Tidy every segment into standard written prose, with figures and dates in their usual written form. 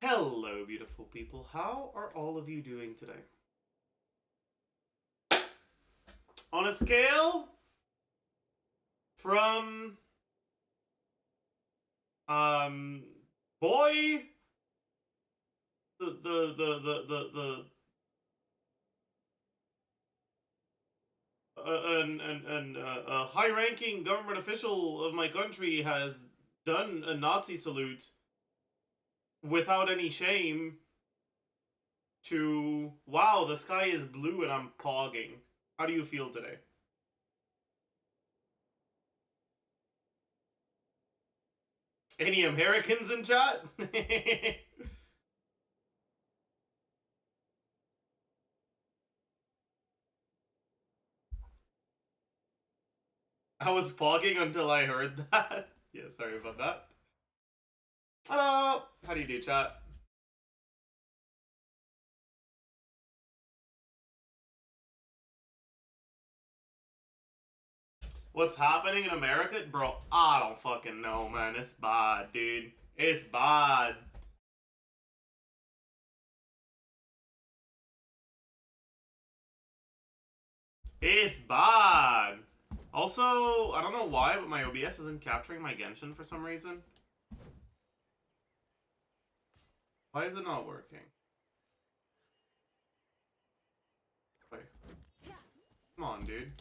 Hello, beautiful people. How are all of you doing today? On a scale from um boy the a high-ranking government official of my country has done a Nazi salute without any shame to wow, the sky is blue and I'm pogging. How do you feel today? Any Americans in chat? I was pogging until I heard that. Yeah, sorry about that. How do you do, chat? What's happening in America? Bro, I don't fucking know, man. It's bad, dude. It's bad. It's bad. Also, I don't know why, but my OBS isn't capturing my Genshin for some reason. Why is it not working? Wait. Come on, dude.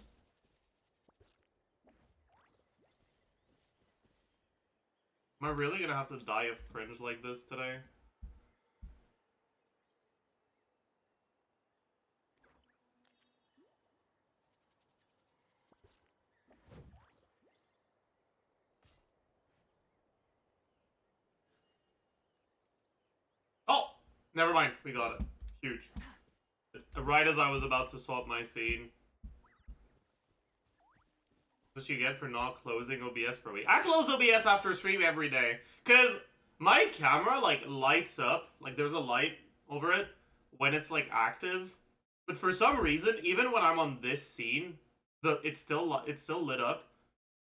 Am I really gonna have to die of cringe like this today? Oh! Never mind. We got it. Huge. Right as I was about to swap my scene. What you get for not closing OBS for a week. I close OBS after stream every day. Because my camera, like, lights up. Like, there's a light over it when it's, like, active. But for some reason, even when I'm on this scene, it's still lit up.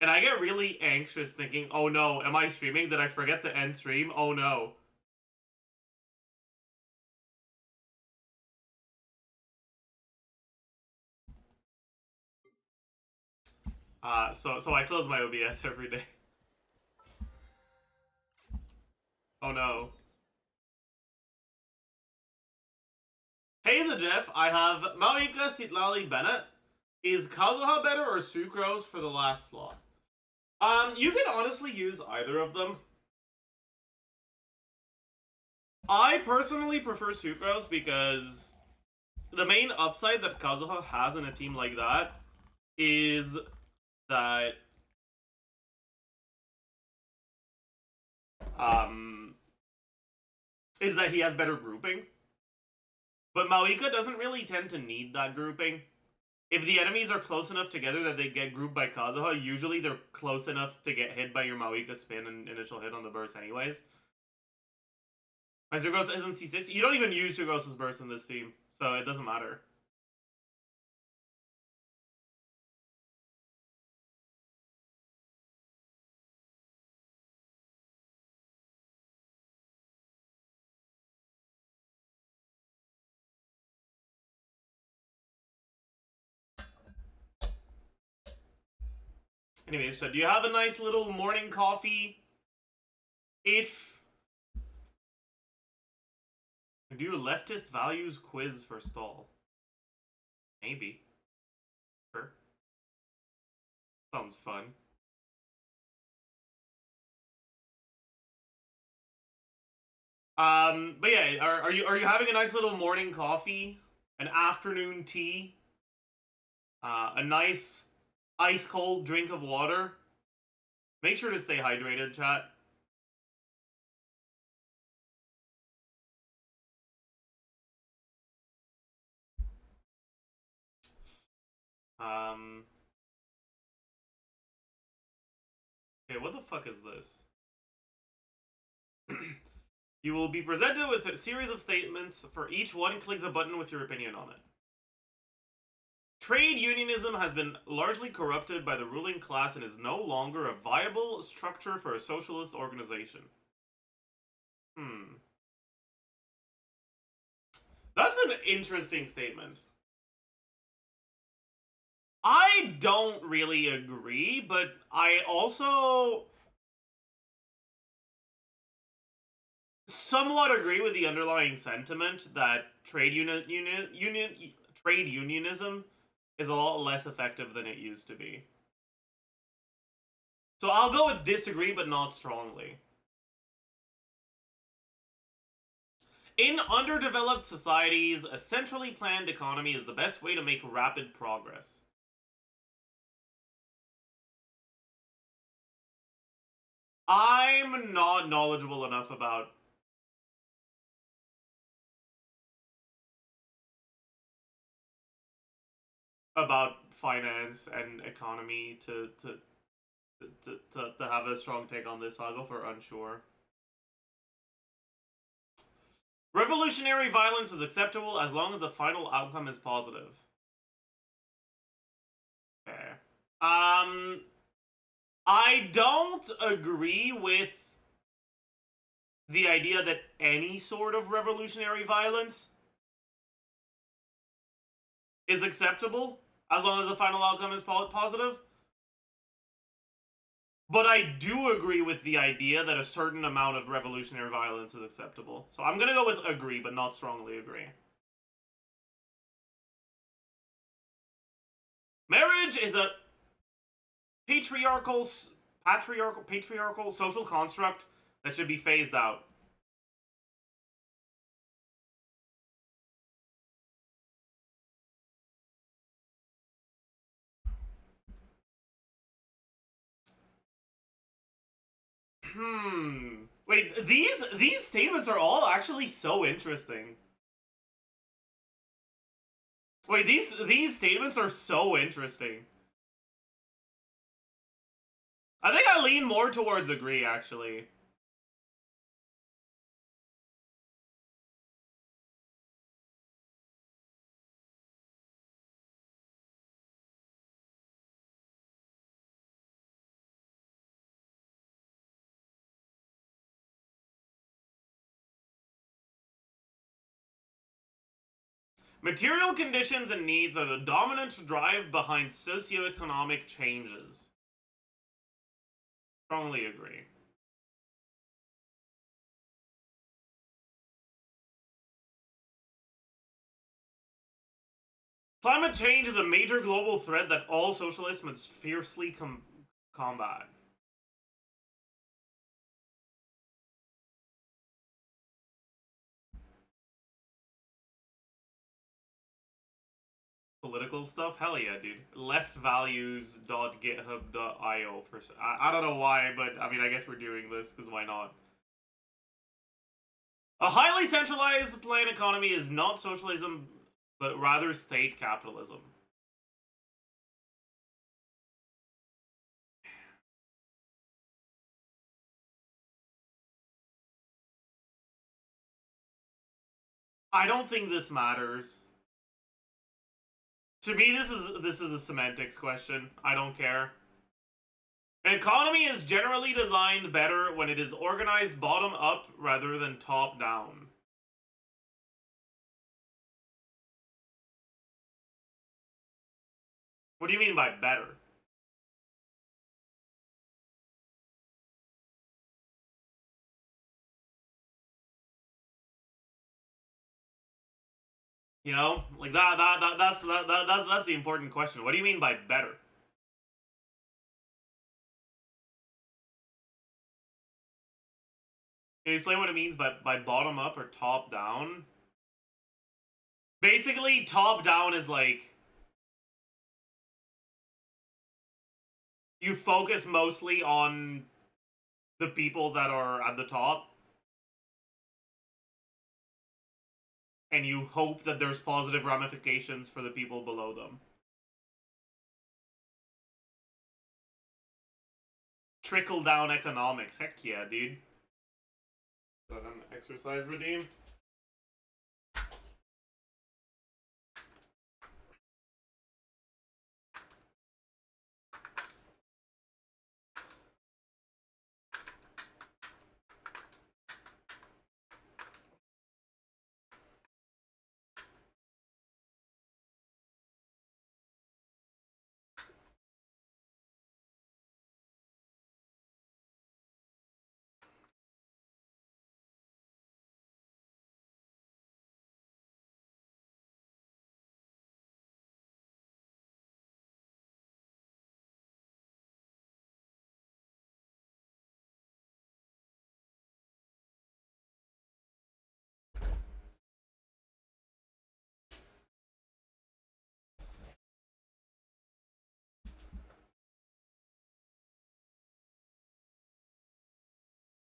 And I get really anxious thinking, oh no, am I streaming? Did I forget to end stream? Oh no. So I close my OBS every day. Oh no. Hey Zajef, I have Malika Sitlali Bennett. Is Kazuha better or Sucrose for the last slot? You can honestly use either of them. I personally prefer Sucrose because the main upside that Kazuha has in a team like that is that he has better grouping. But Malika doesn't really tend to need that grouping. If the enemies are close enough together that they get grouped by Kazuha, usually they're close enough to get hit by your Malika spin and initial hit on the burst anyways. My Zurgos isn't C6. You don't even use Zurgos' burst in this team, so it doesn't matter. Anyways, do you have a nice little morning coffee? If do a leftist values quiz for stall. Maybe. Sure. Sounds fun. But yeah, are you having a nice little morning coffee? An afternoon tea? A nice ice cold drink of water? Make sure to stay hydrated, chat. Okay, what the fuck is this? You will be presented with a series of statements. For each one, click the button with your opinion on it. Trade unionism has been largely corrupted by the ruling class and is no longer a viable structure for a socialist organization. That's an interesting statement. I don't really agree, but I also somewhat agree with the underlying sentiment that trade unionism is a lot less effective than it used to be. So I'll go with disagree, but not strongly. In underdeveloped societies, a centrally planned economy is the best way to make rapid progress. I'm not knowledgeable enough about finance and economy to have a strong take on this, so I'll go for unsure. Revolutionary violence is acceptable as long as the final outcome is positive. Okay. I don't agree with the idea that any sort of revolutionary violence is acceptable as long as the final outcome is positive. But I do agree with the idea that a certain amount of revolutionary violence is acceptable. So I'm gonna go with agree, but not strongly agree. Marriage is a patriarchal social construct that should be phased out. Wait, these statements are all actually so interesting. Wait, these statements are so interesting. I think I lean more towards agree, actually. Material conditions and needs are the dominant drive behind socioeconomic changes. Strongly agree. Climate change is a major global threat that all socialists must fiercely combat. Political stuff? Hell yeah, dude. Leftvalues.github.io for... I don't know why, but I mean, I guess we're doing this, because why not? A highly centralized planned economy is not socialism, but rather state capitalism. I don't think this matters. To me, this is a semantics question. I don't care. An economy is generally designed better when it is organized bottom up rather than top down. What do you mean by better? You know, like that's the important question. What do you mean by better? Can you explain what it means by bottom up or top down? Basically, top down is like you focus mostly on the people that are at the top, and you hope that there's positive ramifications for the people below them. Trickle down economics. Heck yeah, dude. Exercise redeem.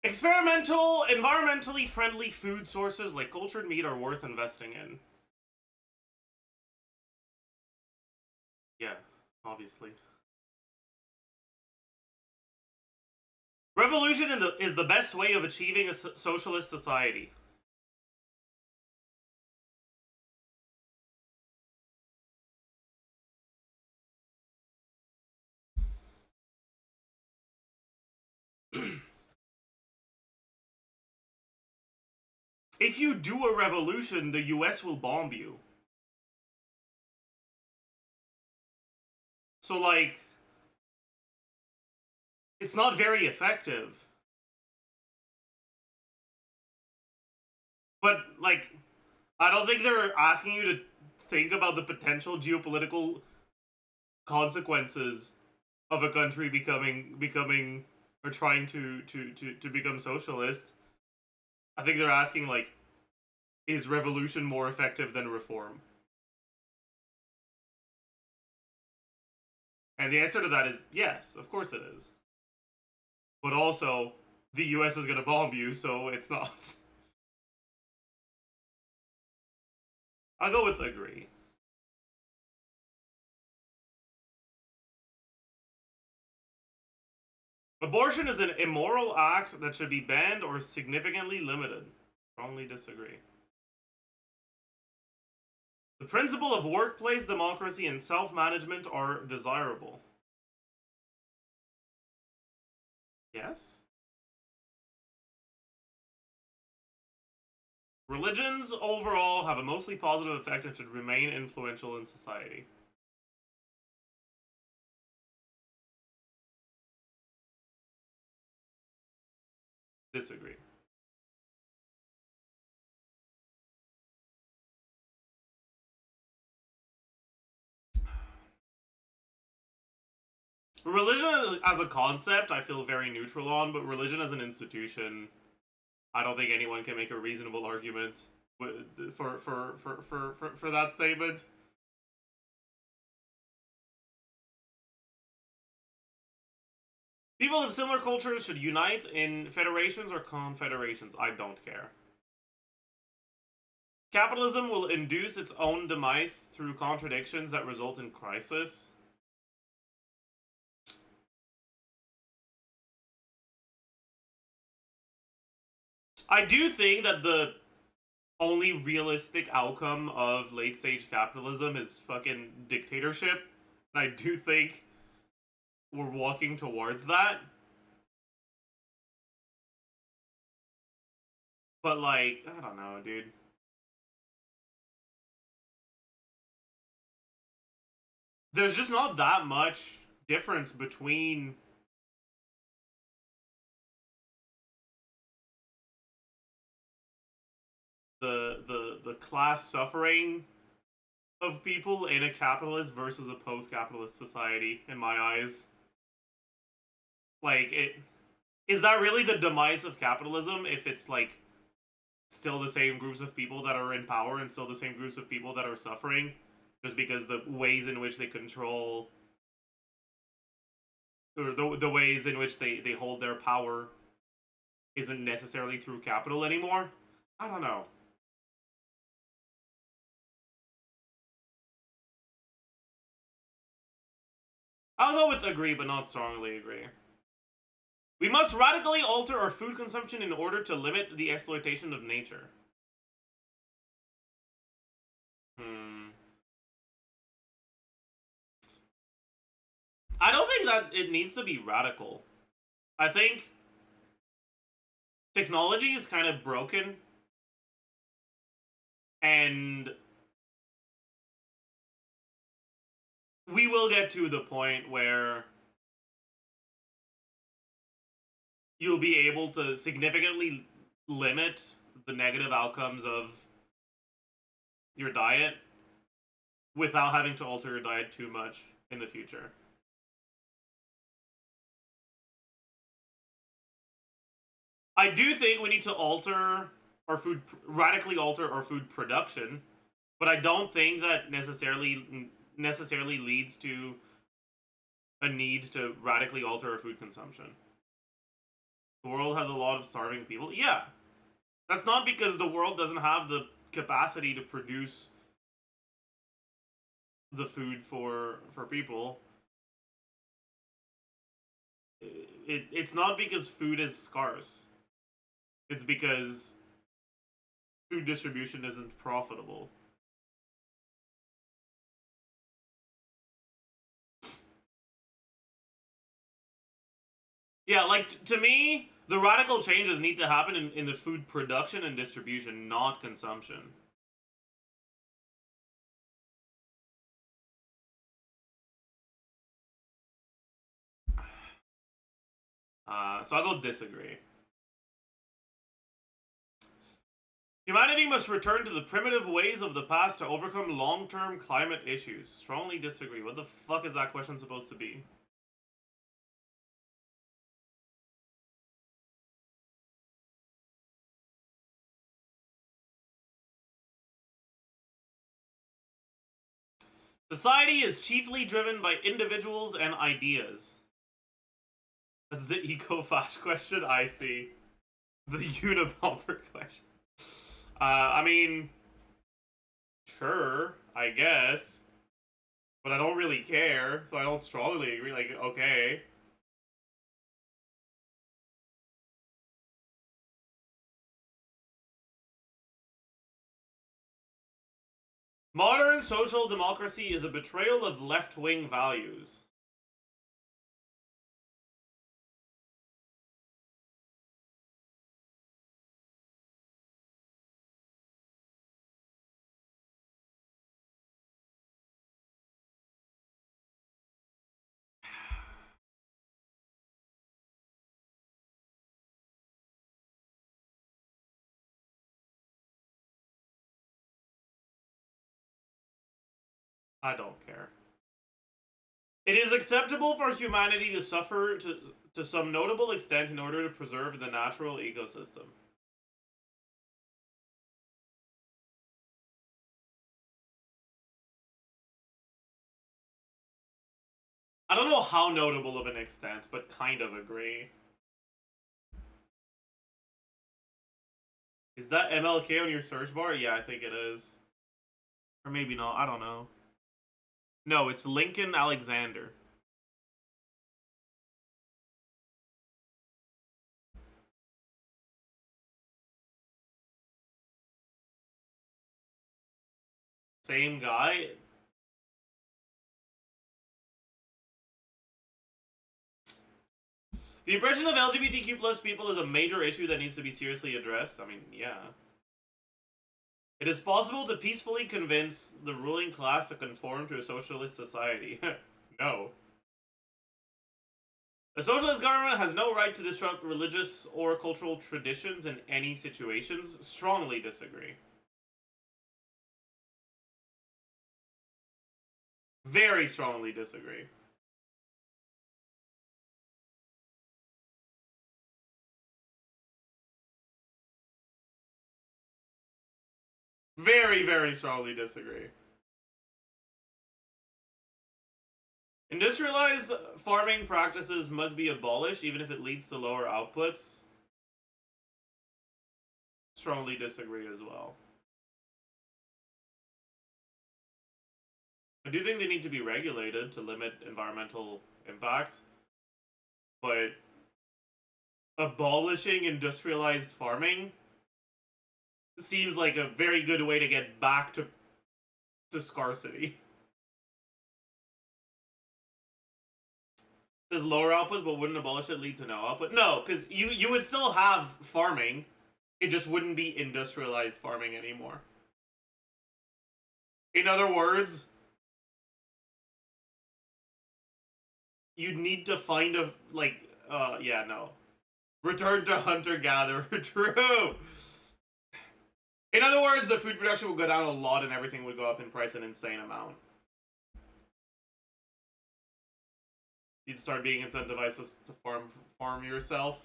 Experimental, environmentally friendly food sources like cultured meat are worth investing in. Yeah, obviously. Revolution is the best way of achieving a socialist society. If you do a revolution, the US will bomb you. So, like, it's not very effective. But, like, I don't think they're asking you to think about the potential geopolitical consequences of a country becoming or trying to become socialist. I think they're asking, like, is revolution more effective than reform? And the answer to that is yes, of course it is. But also, the US is gonna bomb you, so it's not. I'll go with agree. Abortion is an immoral act that should be banned or significantly limited. Strongly disagree. The principle of workplace democracy and self-management are desirable. Yes? Religions overall have a mostly positive effect and should remain influential in society. Disagree. Religion as a concept, I feel very neutral on, but religion as an institution, I don't think anyone can make a reasonable argument for that statement. People of similar cultures should unite in federations or confederations. I don't care. Capitalism will induce its own demise through contradictions that result in crisis. I do think that the only realistic outcome of late stage capitalism is fucking dictatorship. And I do think we're walking towards that. But, like, I don't know, dude. There's just not that much difference between the class suffering of people in a capitalist versus a post-capitalist society, in my eyes. Like, is that really the demise of capitalism if it's, like, still the same groups of people that are in power and still the same groups of people that are suffering, just because the ways in which they control, or the ways in which they hold their power isn't necessarily through capital anymore? I don't know. I'll go with agree, but not strongly agree. We must radically alter our food consumption in order to limit the exploitation of nature. I don't think that it needs to be radical. I think technology is kind of broken, and we will get to the point where you'll be able to significantly limit the negative outcomes of your diet without having to alter your diet too much in the future. I do think we need to alter our food, radically alter our food production, but I don't think that necessarily leads to a need to radically alter our food consumption. The world has a lot of starving people. Yeah. That's not because the world doesn't have the capacity to produce the food for people. It's not because food is scarce. It's because food distribution isn't profitable. Yeah, like, to me, the radical changes need to happen in the food production and distribution, not consumption. So I'll go disagree. Humanity must return to the primitive ways of the past to overcome long-term climate issues. Strongly disagree. What the fuck is that question supposed to be? Society is chiefly driven by individuals and ideas. That's the eco-fash question, I see. The Unabomber question. I mean, sure, I guess. But I don't really care, so I don't strongly agree. Like, okay. Modern social democracy is a betrayal of left-wing values. I don't care. It is acceptable for humanity to suffer to some notable extent in order to preserve the natural ecosystem. I don't know how notable of an extent, but kind of agree. Is that MLK on your search bar? Yeah, I think it is. Or maybe not, I don't know. No, it's Lincoln Alexander. Same guy? The oppression of LGBTQ plus people is a major issue that needs to be seriously addressed. I mean, yeah. It is possible to peacefully convince the ruling class to conform to a socialist society. No. A socialist government has no right to disrupt religious or cultural traditions in any situations. Strongly disagree. Very strongly disagree. Very, very strongly disagree. Industrialized farming practices must be abolished even if it leads to lower outputs. Strongly disagree as well. I do think they need to be regulated to limit environmental impact, but abolishing industrialized farming seems like a very good way to get back to scarcity. It says lower outputs, but wouldn't abolish it lead to no output? No, because you would still have farming. It just wouldn't be industrialized farming anymore. In other words, you'd need to find a, like, yeah, no. Return to hunter-gatherer. True! In other words, the food production would go down a lot and everything would go up in price an insane amount. You'd start being incentivized to farm yourself.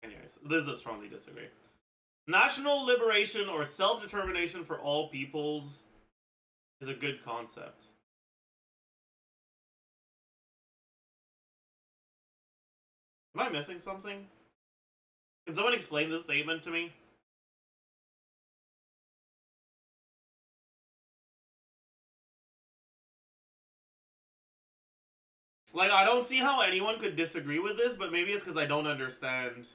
Anyways, this is a strongly disagree. National liberation or self-determination for all peoples is a good concept. Am I missing something? Can someone explain this statement to me? Like, I don't see how anyone could disagree with this, but maybe it's because I don't understand.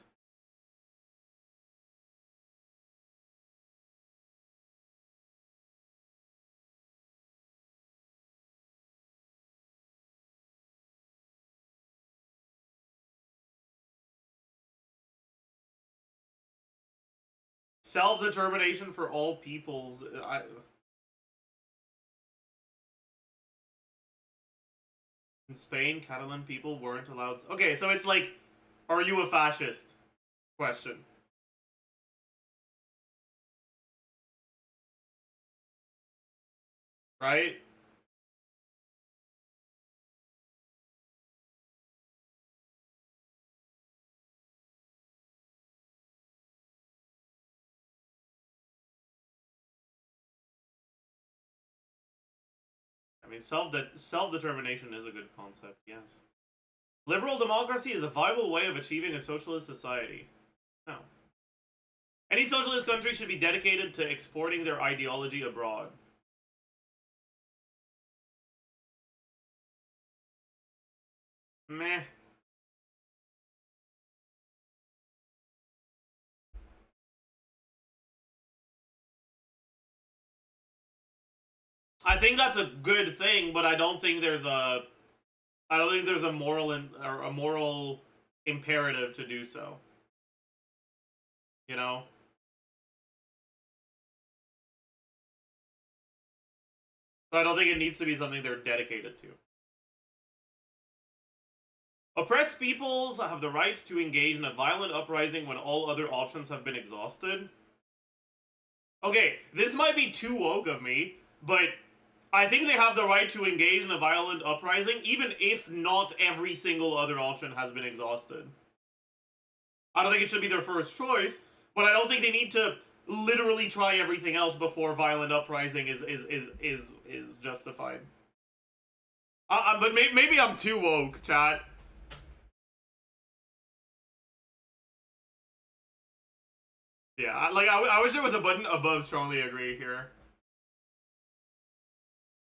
Self-determination for all peoples. In Spain, Catalan people weren't allowed. Okay, so it's like, are you a fascist? Question. Right? I mean, self-determination is a good concept, yes. Liberal democracy is a viable way of achieving a socialist society. No. Any socialist country should be dedicated to exporting their ideology abroad. Meh. I think that's a good thing, but I don't think there's a moral or a moral imperative to do so. You know? So I don't think it needs to be something they're dedicated to. Oppressed peoples have the right to engage in a violent uprising when all other options have been exhausted. Okay, this might be too woke of me, but I think they have the right to engage in a violent uprising, even if not every single other option has been exhausted. I don't think it should be their first choice, but I don't think they need to literally try everything else before violent uprising is justified. But maybe I'm too woke, chat. Yeah, I wish there was a button above strongly agree here.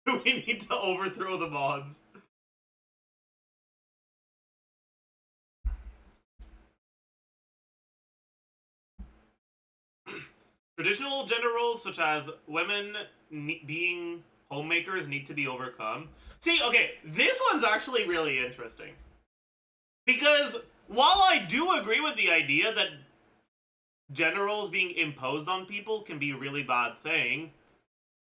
We need to overthrow the mods. Traditional gender roles, such as women being homemakers, need to be overcome. See, okay, this one's actually really interesting. Because while I do agree with the idea that gender roles being imposed on people can be a really bad thing,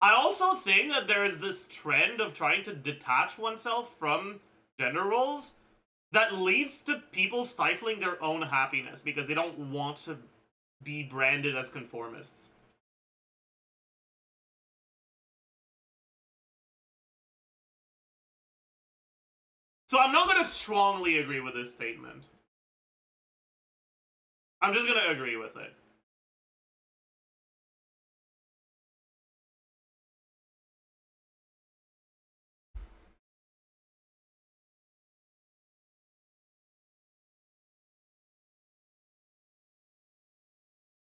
I also think that there is this trend of trying to detach oneself from gender roles that leads to people stifling their own happiness because they don't want to be branded as conformists. So I'm not going to strongly agree with this statement. I'm just going to agree with it.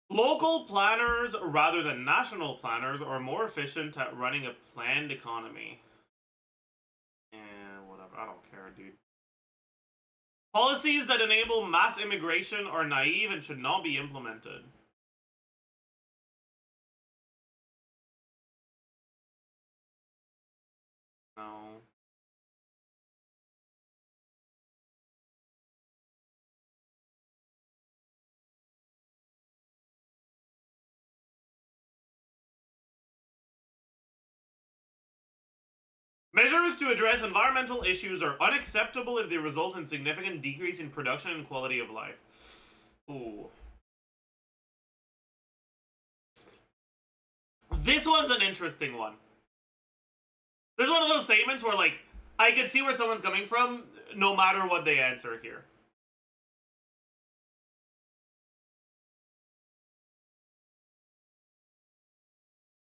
Local planners, rather than national planners, are more efficient at running a planned economy. Whatever. I don't care, dude. Policies that enable mass immigration are naive and should not be implemented. No. Measures to address environmental issues are unacceptable if they result in significant decrease in production and quality of life. Ooh. This one's an interesting one. This is one of those statements where, like, I can see where someone's coming from, no matter what they answer here.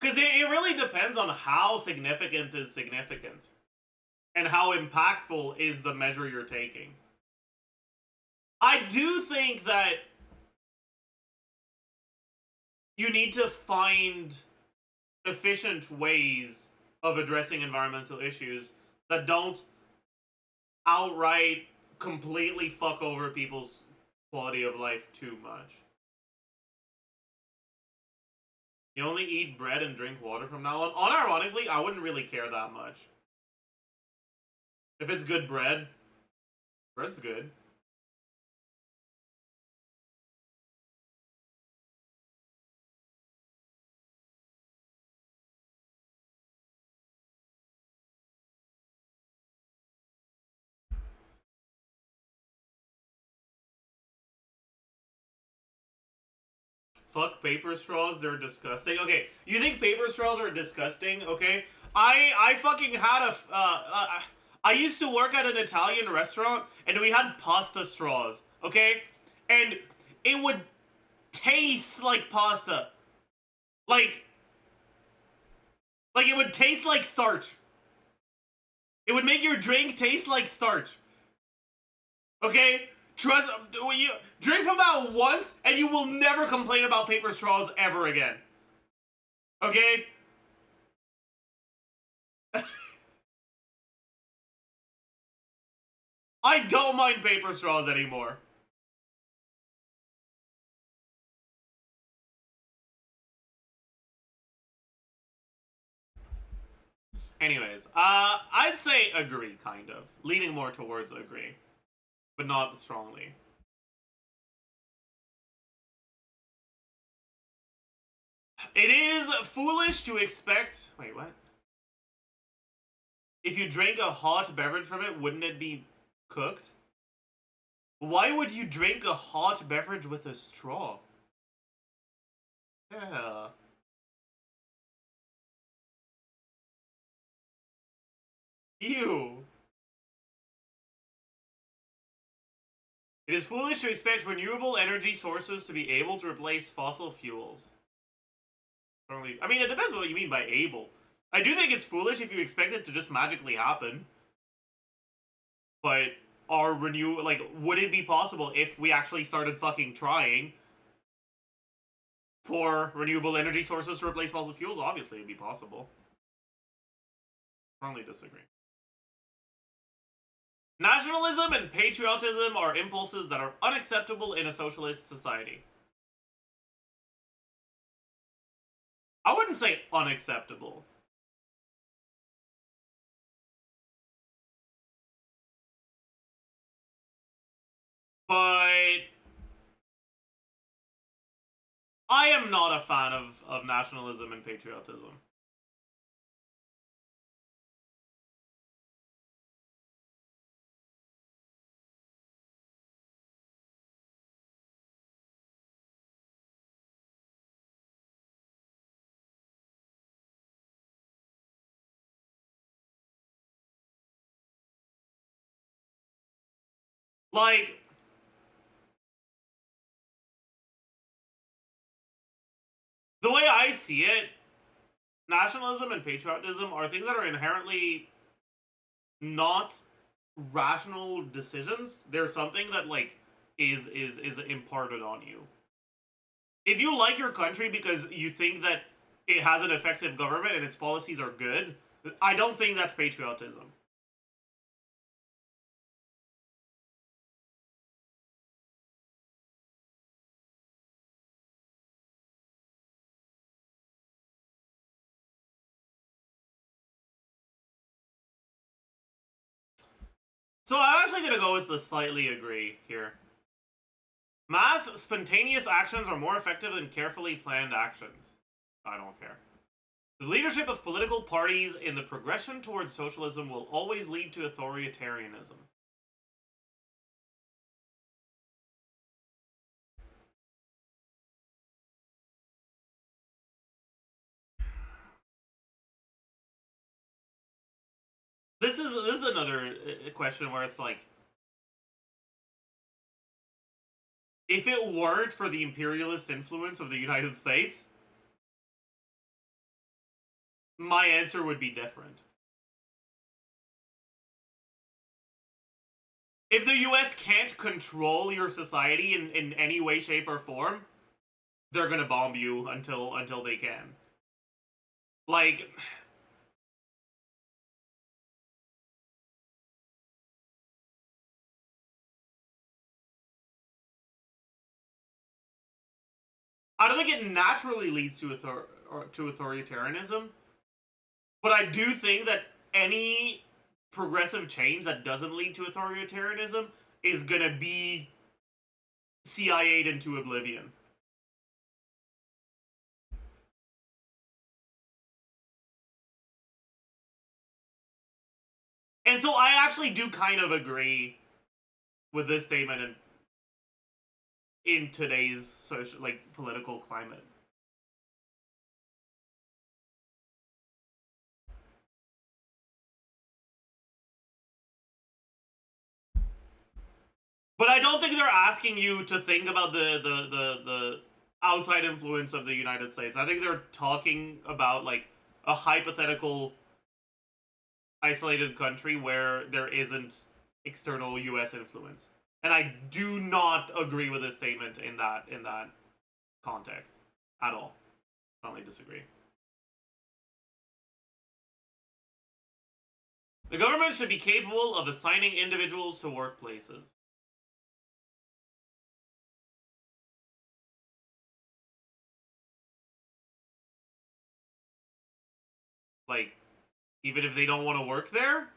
Because it really depends on how significant is significant. And how impactful is the measure you're taking. I do think that you need to find efficient ways of addressing environmental issues that don't outright completely fuck over people's quality of life too much. You only eat bread and drink water from now on. Unironically, I wouldn't really care that much. If it's good bread, bread's good. Fuck paper straws, they're disgusting. Okay, you think paper straws are disgusting? Okay, I fucking had I used to work at an Italian restaurant and we had pasta straws. Okay, and it would taste like pasta, like it would taste like starch. It would make your drink taste like starch. Okay? Trust you drink from that once and you will never complain about paper straws ever again. Okay? I don't mind paper straws anymore. Anyways, I'd say agree, kind of. Leaning more towards agree. But not strongly. It is foolish to expect... Wait, what? If you drank a hot beverage from it, wouldn't it be cooked? Why would you drink a hot beverage with a straw? Yeah. Ew. It is foolish to expect renewable energy sources to be able to replace fossil fuels. I mean, it depends on what you mean by able. I do think it's foolish if you expect it to just magically happen. But would it be possible if we actually started fucking trying for renewable energy sources to replace fossil fuels? Obviously, it'd be possible. Strongly disagree. Nationalism and patriotism are impulses that are unacceptable in a socialist society. I wouldn't say unacceptable. But I am not a fan of nationalism and patriotism. Like, the way I see it, nationalism and patriotism are things that are inherently not rational decisions. They're something that like is imparted on you. If you like your country because you think that it has an effective government and its policies are good, I don't think that's patriotism. So I'm actually going to go with the slightly agree here. Mass, spontaneous actions are more effective than carefully planned actions. I don't care. The leadership of political parties in the progression towards socialism will always lead to authoritarianism. This is another question where it's like, if it weren't for the imperialist influence of the United States, my answer would be different. If the US can't control your society in any way, shape, or form, they're gonna bomb you until they can. Like, I don't think it naturally leads to authoritarianism, but I do think that any progressive change that doesn't lead to authoritarianism is gonna be CIA'd into oblivion. And so I actually do kind of agree with this statement in today's social, like, political climate. But I don't think they're asking you to think about the outside influence of the United States. I think they're talking about, like, a hypothetical isolated country where there isn't external US influence. And I do not agree with this statement in that context at all. Strongly disagree. The government should be capable of assigning individuals to workplaces. Like, even if they don't want to work there?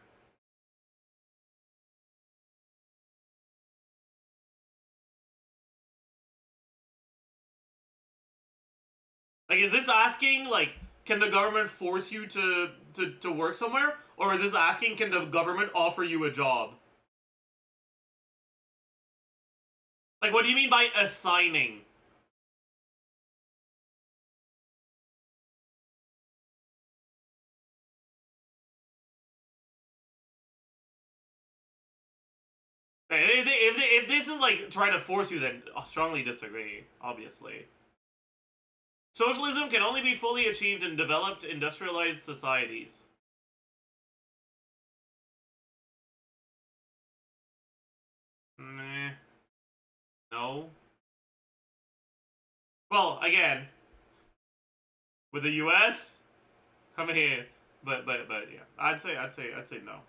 Like, is this asking, like, can the government force you to work somewhere? Or is this asking, can the government offer you a job? Like, what do you mean by assigning? If this is, like, trying to force you, then I strongly disagree, obviously. Socialism can only be fully achieved in developed, industrialized societies. Meh. No. Well, again, with the U.S., come here, but yeah, I'd say no.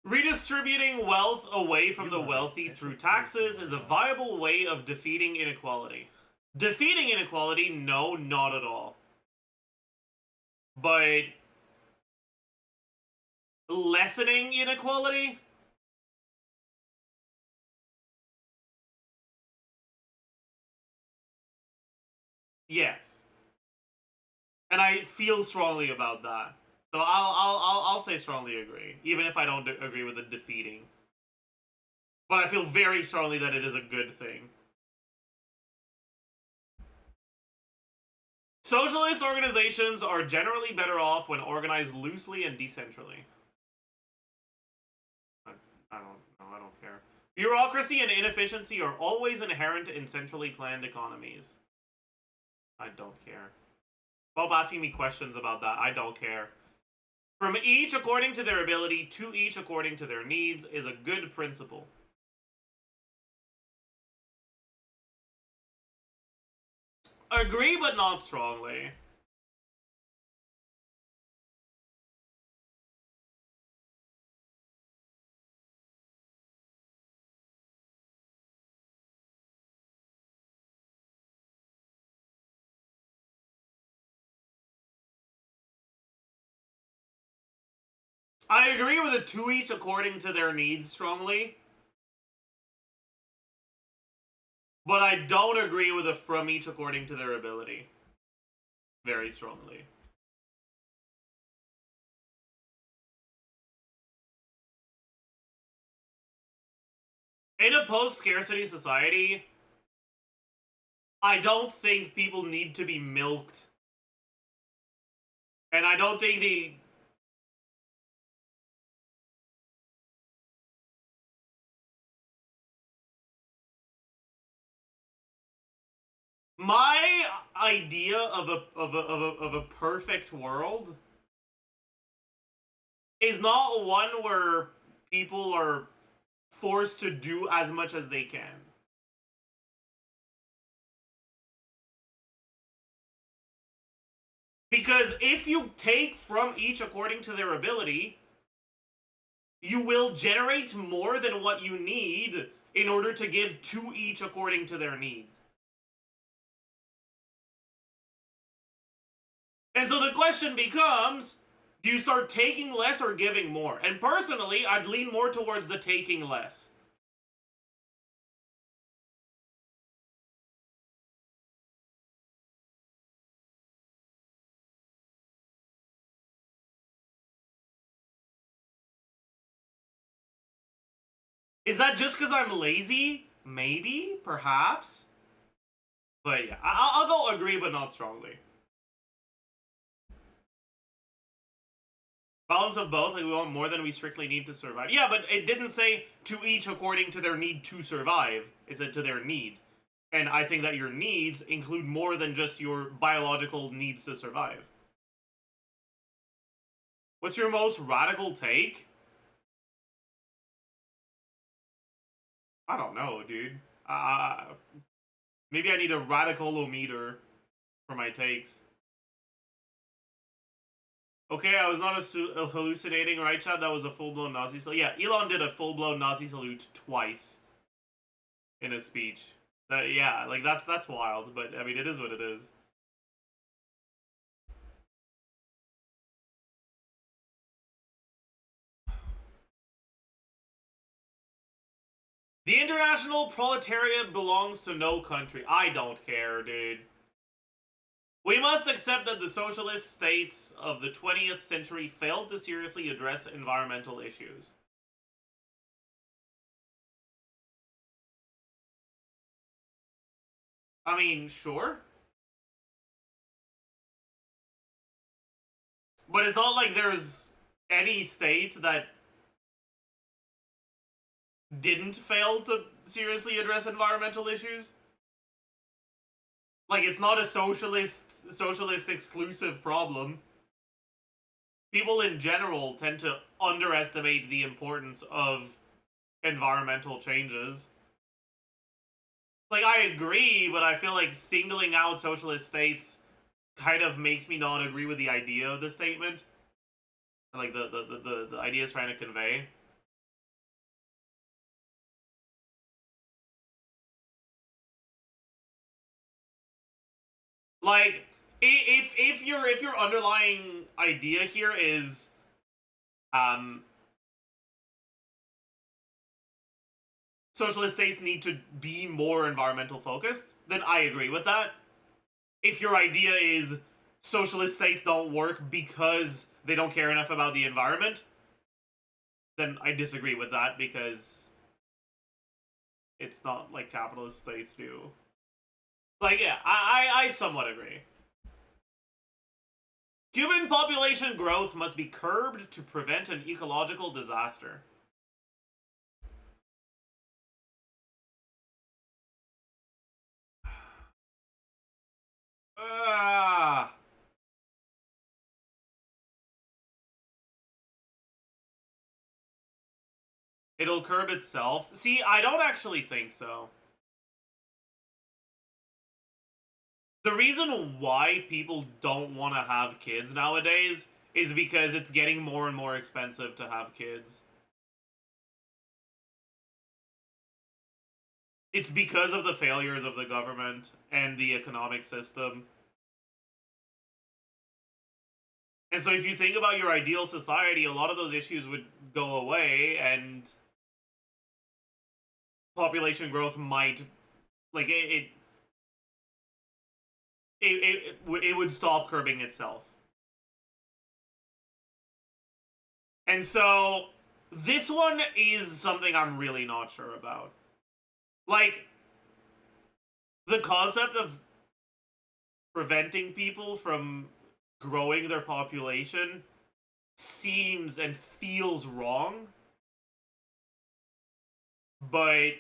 Redistributing wealth away from the wealthy through taxes is a viable way of defeating inequality. Defeating inequality? No, not at all. But lessening inequality? Yes. And I feel strongly about that. So I'll say strongly agree, even if I don't agree with the defeating. But I feel very strongly that it is a good thing. Socialist organizations are generally better off when organized loosely and decentrally. I don't care. Bureaucracy and inefficiency are always inherent in centrally planned economies. I don't care. Stop asking me questions about that. I don't care. From each according to their ability, to each according to their needs is a good principle. Agree, but not strongly. I agree with the to each according to their needs strongly. But I don't agree with the from each according to their ability. Very strongly. In a post-scarcity society, I don't think people need to be milked. And I don't think the... My idea of a perfect world is not one where people are forced to do as much as they can. Because if you take from each according to their ability, you will generate more than what you need in order to give to each according to their needs. And so the question becomes, do you start taking less or giving more? And personally, I'd lean more towards the taking less. Is that just because I'm lazy? Maybe, perhaps. But yeah, I'll go agree, but not strongly. Balance of both, like we want more than we strictly need to survive. Yeah, but it didn't say to each according to their need to survive. It said to their need. And I think that your needs include more than just your biological needs to survive. What's your most radical take? I don't know, dude. Maybe I need a radicalometer for my takes. Okay, I was not hallucinating, right, Chad? That was a full-blown Nazi salute. Yeah, Elon did a full-blown Nazi salute twice in a speech. Yeah, like, that's wild, but, I mean, it is what it is. The international proletariat belongs to no country. I don't care, dude. We must accept that the socialist states of the 20th century failed to seriously address environmental issues. I mean, sure. But it's not like there's any state that didn't fail to seriously address environmental issues. Like, it's not a socialist exclusive problem. People in general tend to underestimate the importance of environmental changes. Like, I agree, but I feel like singling out socialist states kind of makes me not agree with the idea of the statement. Like, the idea is trying to convey. Like, if your underlying idea here is socialist states need to be more environmental focused, then I agree with that. If your idea is socialist states don't work because they don't care enough about the environment, then I disagree with that, because it's not like capitalist states do. Like, yeah, I somewhat agree. Human population growth must be curbed to prevent an ecological disaster. It'll curb itself. See, I don't actually think so. The reason why people don't want to have kids nowadays is because it's getting more and more expensive to have kids. It's because of the failures of the government and the economic system. And so if you think about your ideal society, a lot of those issues would go away, and population growth might, like, it would stop curbing itself. And so this one is something I'm really not sure about. Like, the concept of preventing people from growing their population seems and feels wrong, but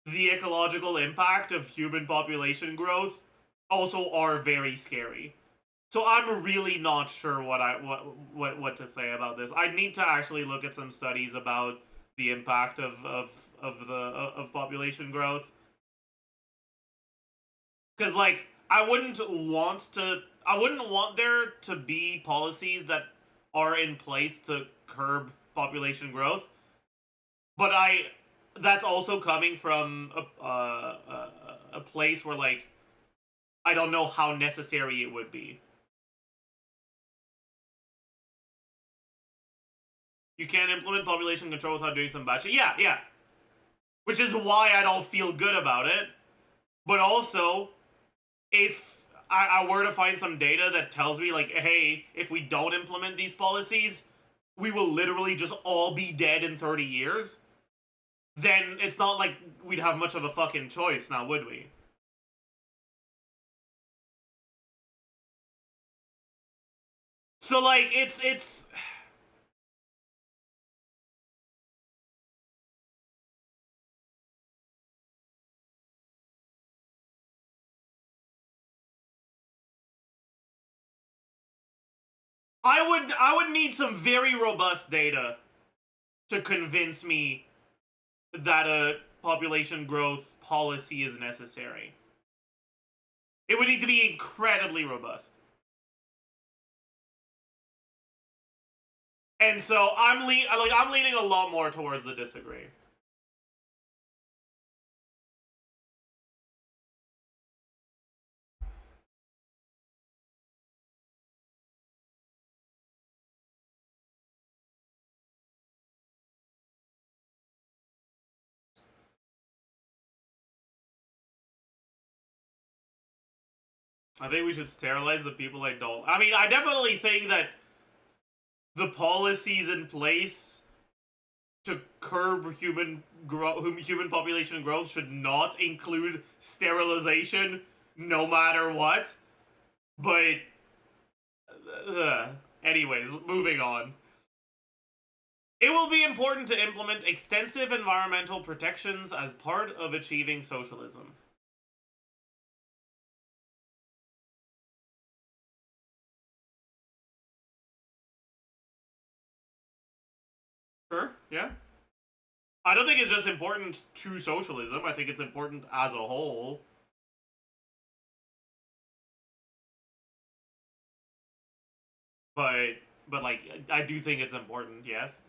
the ecological impact of human population growth also are very scary. So I'm really not sure what to say about this. I need to actually look at some studies about the impact of population growth, because like I wouldn't want there to be policies that are in place to curb population growth, but that's also coming from a place where like I don't know how necessary it would be. You can't implement population control without doing some bad shit. Yeah, yeah. Which is why I don't feel good about it. But also, if I were to find some data that tells me, like, hey, if we don't implement these policies, we will literally just all be dead in 30 years, then it's not like we'd have much of a fucking choice now, would we? So, like, it's... I would need some very robust data to convince me that a population growth policy is necessary. It would need to be incredibly robust. And so I'm leaning a lot more towards the disagree. I think we should sterilize the people I don't. I mean, I definitely think that the policies in place to curb human population growth should not include sterilization, no matter what. But, anyways, moving on. It will be important to implement extensive environmental protections as part of achieving socialism. Sure, yeah. I don't think it's just important to socialism. I think it's important as a whole. But like, I do think it's important, yes.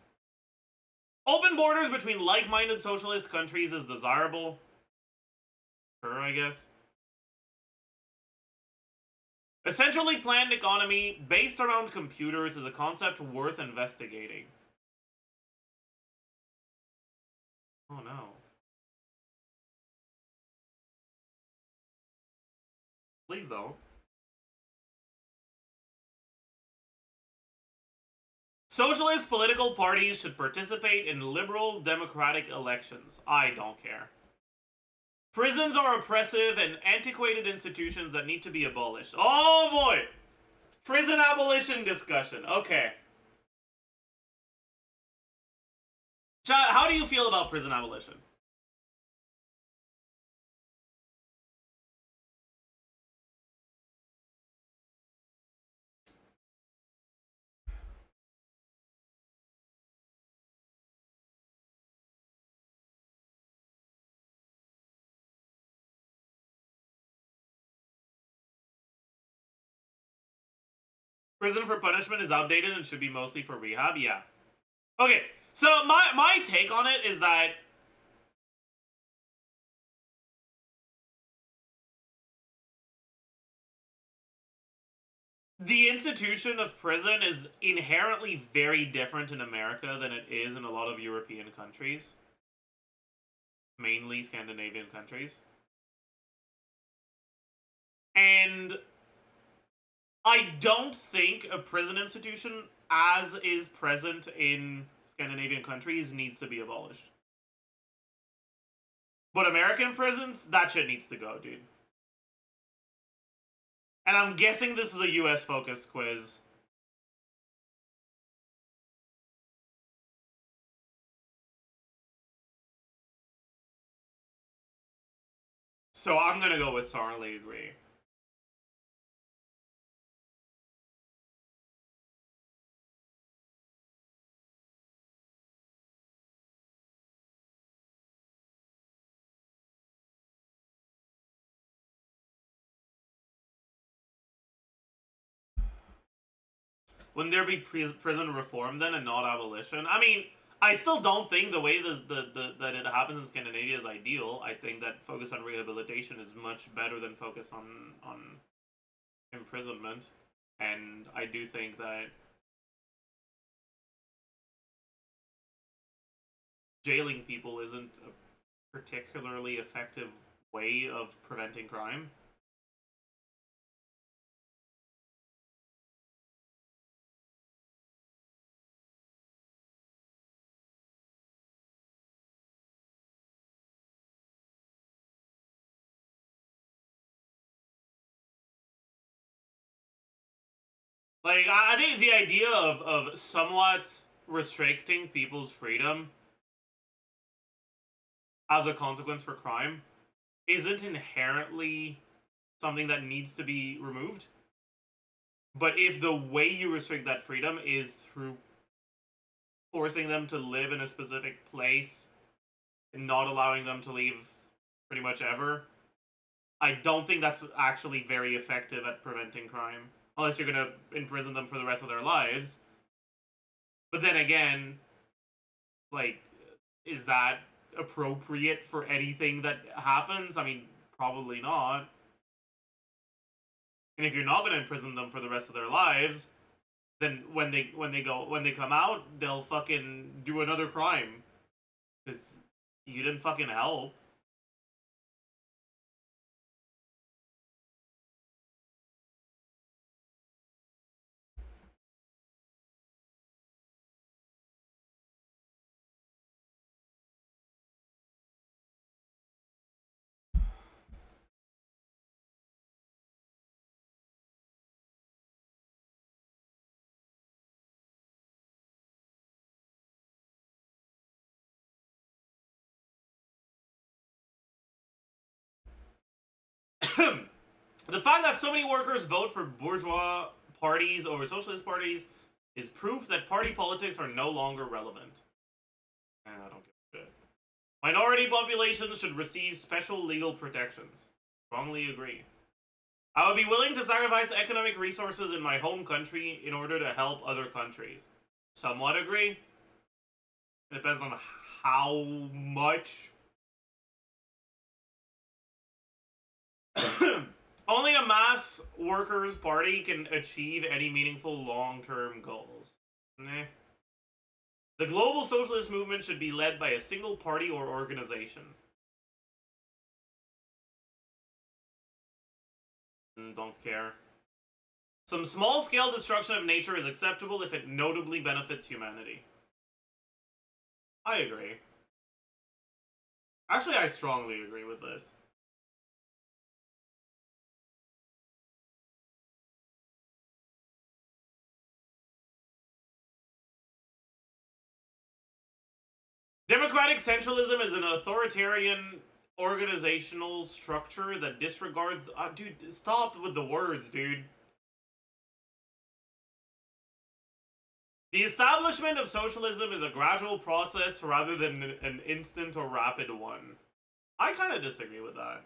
Open borders between like-minded socialist countries is desirable. Sure, I guess. A centrally planned economy based around computers is a concept worth investigating. Oh no. Please don't. Socialist political parties should participate in liberal democratic elections. I don't care. Prisons are oppressive and antiquated institutions that need to be abolished. Oh boy! Prison abolition discussion. Okay. Chad, how do you feel about prison abolition? Prison for punishment is outdated and should be mostly for rehab? Yeah. Okay, so my take on it is that the institution of prison is inherently very different in America than it is in a lot of European countries. Mainly Scandinavian countries. And I don't think a prison institution as is present in Scandinavian countries needs to be abolished. But American prisons, that shit needs to go, dude. And I'm guessing this is a US focused quiz. So I'm gonna go with sorely agree. wouldn't there be prison reform then and not abolition? I mean, I still don't think the way that it happens in Scandinavia is ideal. I think that focus on rehabilitation is much better than focus on imprisonment, and I do think that jailing people isn't a particularly effective way of preventing crime. Like, I think the idea of somewhat restricting people's freedom as a consequence for crime isn't inherently something that needs to be removed. But if the way you restrict that freedom is through forcing them to live in a specific place and not allowing them to leave pretty much ever, I don't think that's actually very effective at preventing crime. Unless you're going to imprison them for the rest of their lives. But then again, like, is that appropriate for anything that happens? I mean, probably not. And if you're not going to imprison them for the rest of their lives, then when they come out, they'll fucking do another crime. Because you didn't fucking help. The fact that so many workers vote for bourgeois parties over socialist parties is proof that party politics are no longer relevant. I don't give a shit. Minority populations should receive special legal protections. Strongly agree. I would be willing to sacrifice economic resources in my home country in order to help other countries. Somewhat agree. It depends on how much. Only a mass workers' party can achieve any meaningful long-term goals. Nah. The global socialist movement should be led by a single party or organization. Don't care. Some small-scale destruction of nature is acceptable if it notably benefits humanity. I agree. Actually, I strongly agree with this. Democratic centralism is an authoritarian organizational structure that disregards... dude, stop with the words, dude. The establishment of socialism is a gradual process rather than an instant or rapid one. I kind of disagree with that.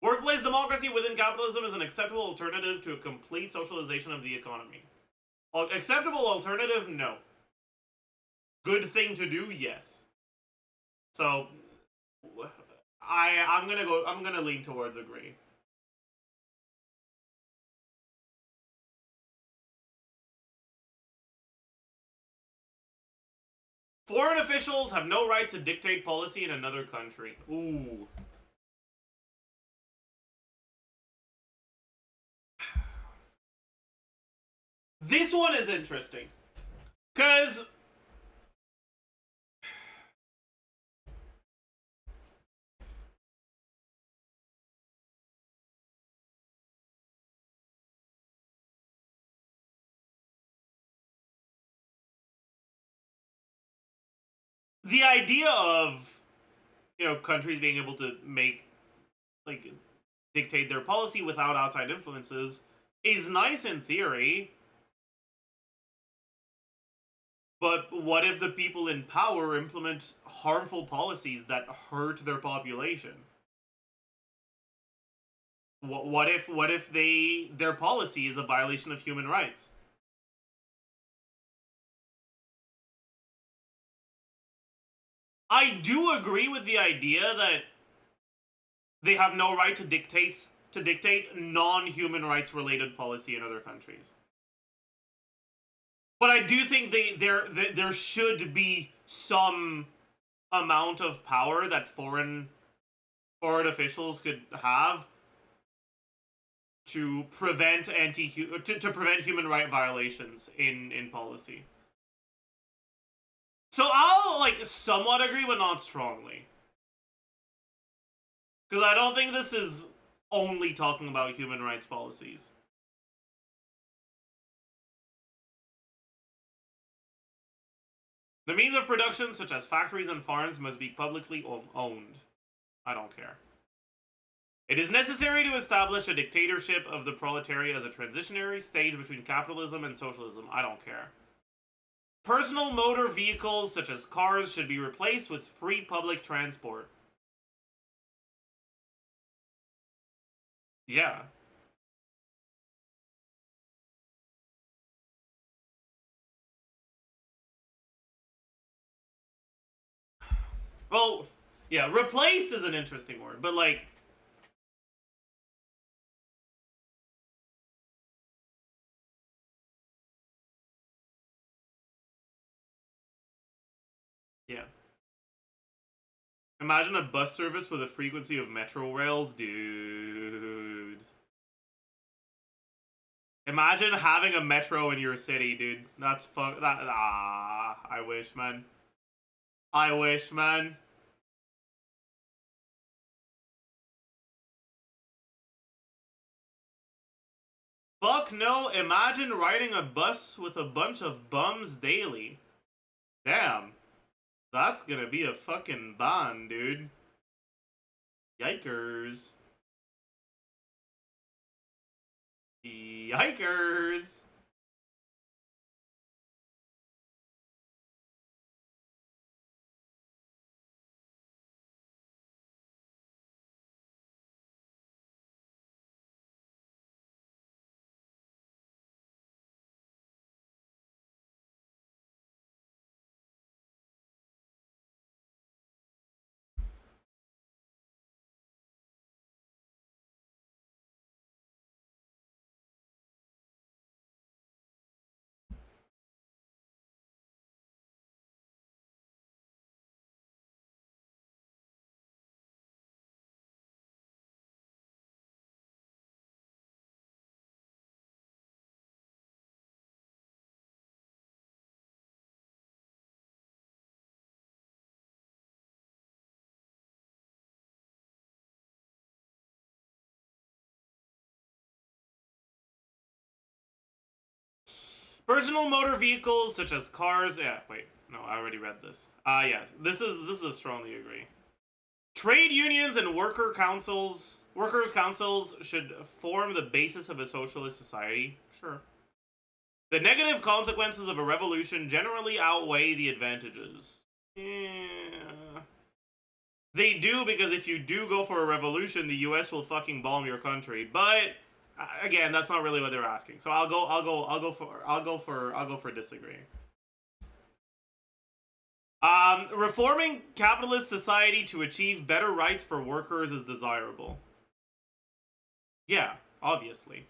Workplace democracy within capitalism is an acceptable alternative to a complete socialization of the economy. Acceptable alternative? No. Good thing to do? Yes. So, I'm gonna lean towards agree. Foreign officials have no right to dictate policy in another country. Ooh. This one is interesting. Because the idea of, you know, countries being able to make, like, dictate their policy without outside influences is nice in theory. But what if the people in power implement harmful policies that hurt their population? What if their policy is a violation of human rights? I do agree with the idea that they have no right to dictate non-human rights related policy in other countries. But I do think there should be some amount of power that foreign officials could have to prevent to prevent human right violations in policy. So I'll like somewhat agree, but not strongly, because I don't think this is only talking about human rights policies. The means of production, such as factories and farms, must be publicly owned. I don't care. It is necessary to establish a dictatorship of the proletariat as a transitionary stage between capitalism and socialism. I don't care. Personal motor vehicles, such as cars, should be replaced with free public transport. Yeah. Well, yeah, replaced is an interesting word, but like, yeah. Imagine a bus service with a frequency of metro rails, dude. Imagine having a metro in your city, dude. That's I wish, man. I wish, man. Fuck no, imagine riding a bus with a bunch of bums daily. Damn. That's gonna be a fucking ban, dude. Yikers. Yikers. Personal motor vehicles such as cars. Yeah, wait. No, I already read this. Yeah. This is a strongly agree. Trade unions and workers' councils should form the basis of a socialist society. Sure. The negative consequences of a revolution generally outweigh the advantages. Yeah. They do, because if you do go for a revolution, the US will fucking bomb your country. But again, that's not really what they're asking. So I'll go for disagree. Reforming capitalist society to achieve better rights for workers is desirable. Yeah, obviously.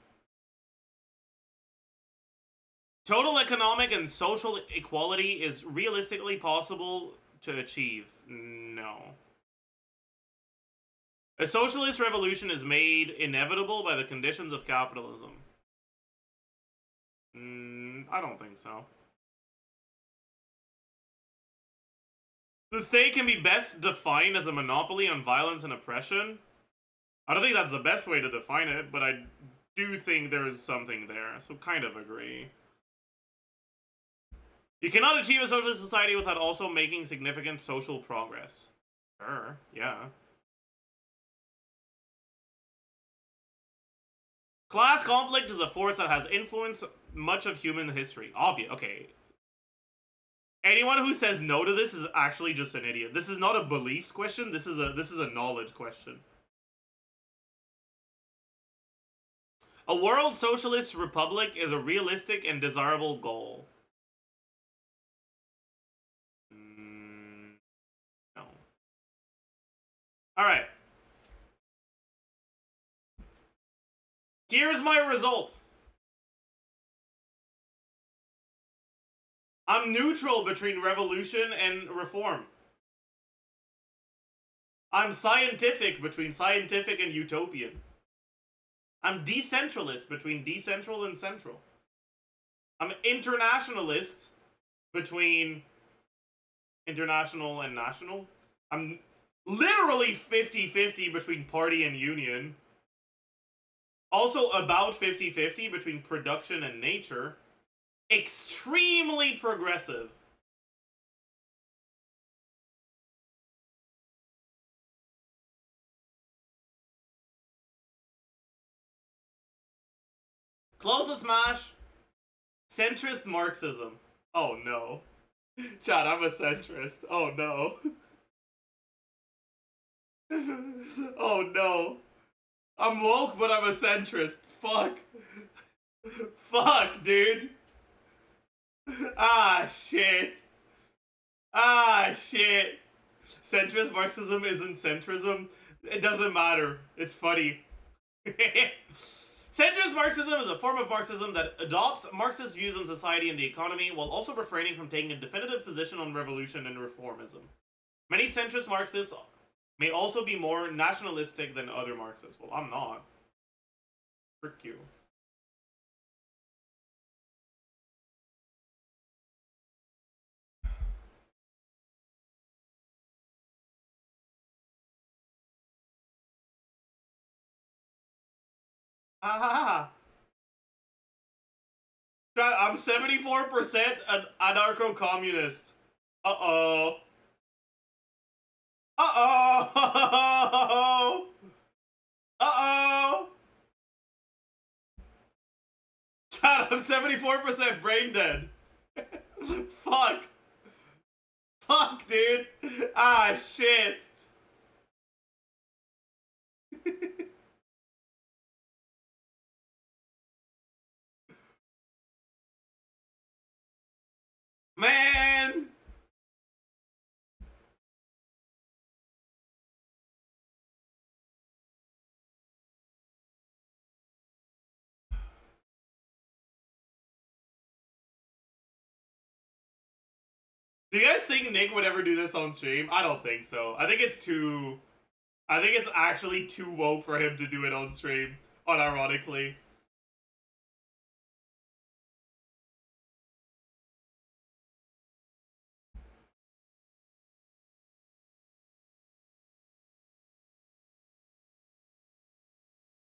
Total economic and social equality is realistically possible to achieve. No. A socialist revolution is made inevitable by the conditions of capitalism. I don't think so. The state can be best defined as a monopoly on violence and oppression. I don't think that's the best way to define it, but I do think there's something there, so kind of agree. You cannot achieve a socialist society without also making significant social progress. Sure, yeah. Class conflict is a force that has influenced much of human history. Obvious. Okay. Anyone who says no to this is actually just an idiot. This is not a beliefs question. This is a knowledge question. A world socialist republic is a realistic and desirable goal. No. Alright. Here's my result. I'm neutral between revolution and reform. I'm scientific between scientific and utopian. I'm decentralist between decentral and central. I'm internationalist between international and national. I'm literally 50-50 between party and union. Also about 50-50 between production and nature. Extremely progressive. Closest smash. Centrist Marxism. Oh no. Chad, I'm a centrist. Oh no. Oh no. I'm woke, but I'm a centrist. Fuck. Fuck, dude. Ah, shit. Ah, shit. Centrist Marxism isn't centrism. It doesn't matter. It's funny. Centrist Marxism is a form of Marxism that adopts Marxist views on society and the economy while also refraining from taking a definitive position on revolution and reformism. Many centrist Marxists may also be more nationalistic than other Marxists. Well, I'm not. Frick you. Ah, I'm 74% an anarcho-communist. Uh-oh. Uh-oh. Uh-oh. Chad, I'm 74% brain dead. Fuck. Fuck, dude. Ah, shit. Man. Do you guys think Nick would ever do this on stream? I don't think so. I think it's actually too woke for him to do it on stream, unironically.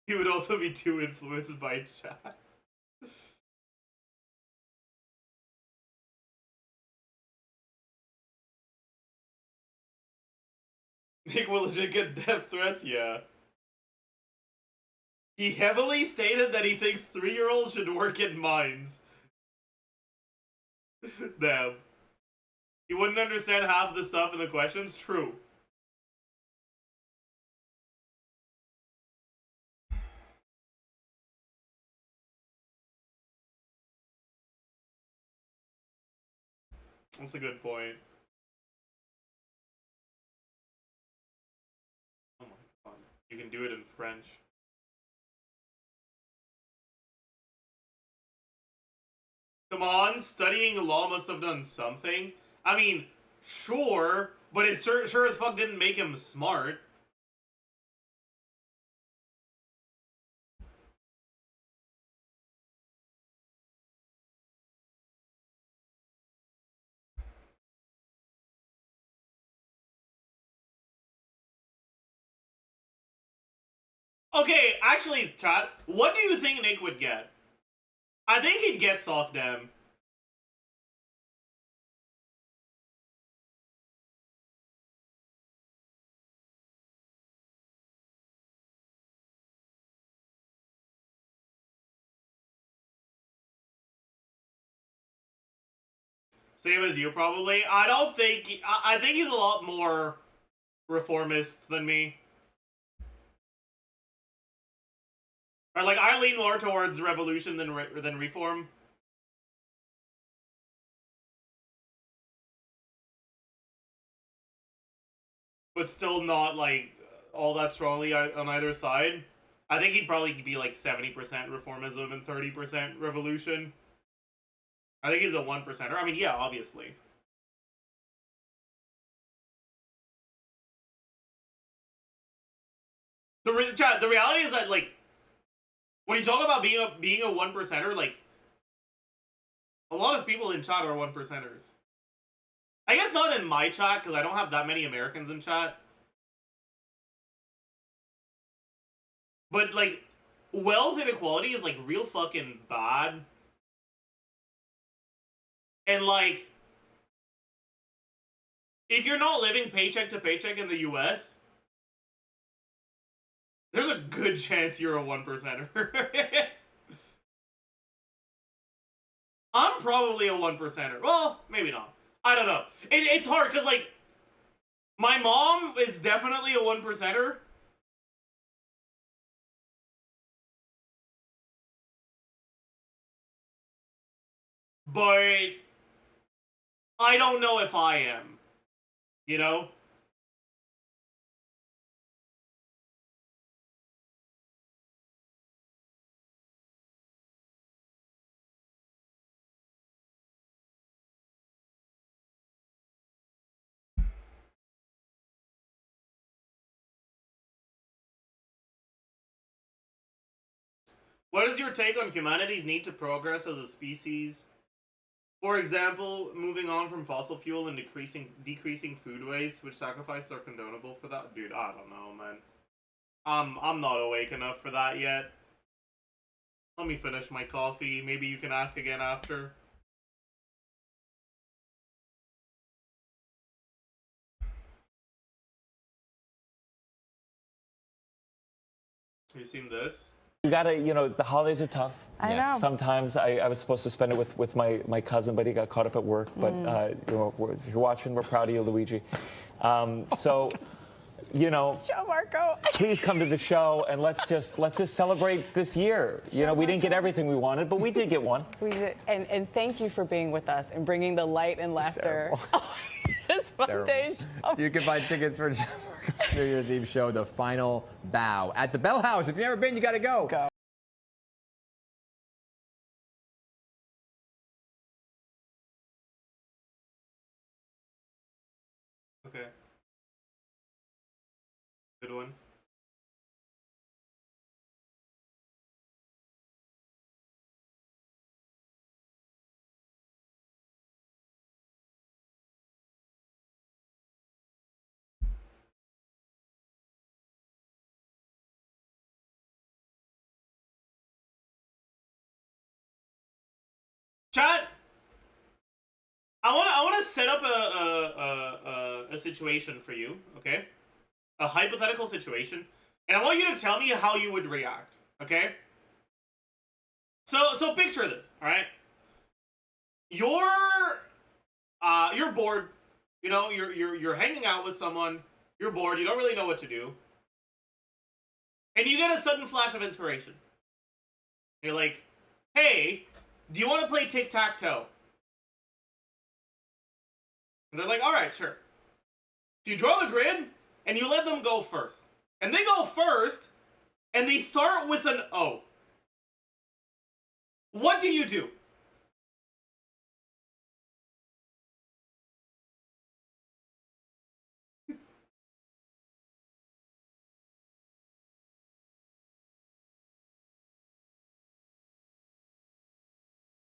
He would also be too influenced by chat. Nick will legit get death threats, yeah. He heavily stated that he thinks 3-year-olds should work in mines. Damn. He wouldn't understand half the stuff in the questions? True. That's a good point. Oh my god. You can do it in French. Come on, studying law must have done something. I mean, sure, but it sure as fuck didn't make him smart. Okay, actually, chat, what do you think Nick would get? I think he'd get Sock Dem. Same as you, probably. I don't think... I think he's a lot more reformist than me. Or like I lean more towards revolution than reform. But still not like all that strongly on either side. I think he'd probably be like 70% reformism and 30% revolution. I think he's a 1%er. I mean, yeah, obviously. The reality is that, like, when you talk about being a 1%er, like, a lot of people in chat are 1%ers. I guess not in my chat, because I don't have that many Americans in chat. But, like, wealth inequality is, like, real fucking bad. And, like, if you're not living paycheck to paycheck in the US, there's a good chance you're a 1%er. I'm probably a 1%er. Well, maybe not. I don't know. It's hard, because, like, my mom is definitely a 1%er. But I don't know if I am. You know? What is your take on humanity's need to progress as a species? For example, moving on from fossil fuel and decreasing food waste, which sacrifices are condonable for that? Dude, I don't know, man. I'm not awake enough for that yet. Let me finish my coffee. Maybe you can ask again after. Have you seen this? You gotta, you know, the holidays are tough. I know. Sometimes I was supposed to spend it with my cousin, but he got caught up at work. But you know, if you're watching, we're proud of you, Luigi. So, you know, Show Marco. please come to the show and let's just celebrate this year. You know, we didn't get everything we wanted, but we did get one. We did, and thank you for being with us and bringing the light and laughter. This Monday show. You can buy tickets for New Year's Eve show, The Final Bow, at the Bell House. If you've never been, you gotta go. Okay. Good one. Chat. I want to set up a situation for you, okay? A hypothetical situation, and I want you to tell me how you would react, okay? So picture this, all right? You're bored, you know, you're hanging out with someone, you're bored, you don't really know what to do, and you get a sudden flash of inspiration. You're like, hey, do you want to play tic-tac-toe? And they're like, all right, sure. So you draw the grid, and you let them go first. And they go first, and they start with an O. What do you do?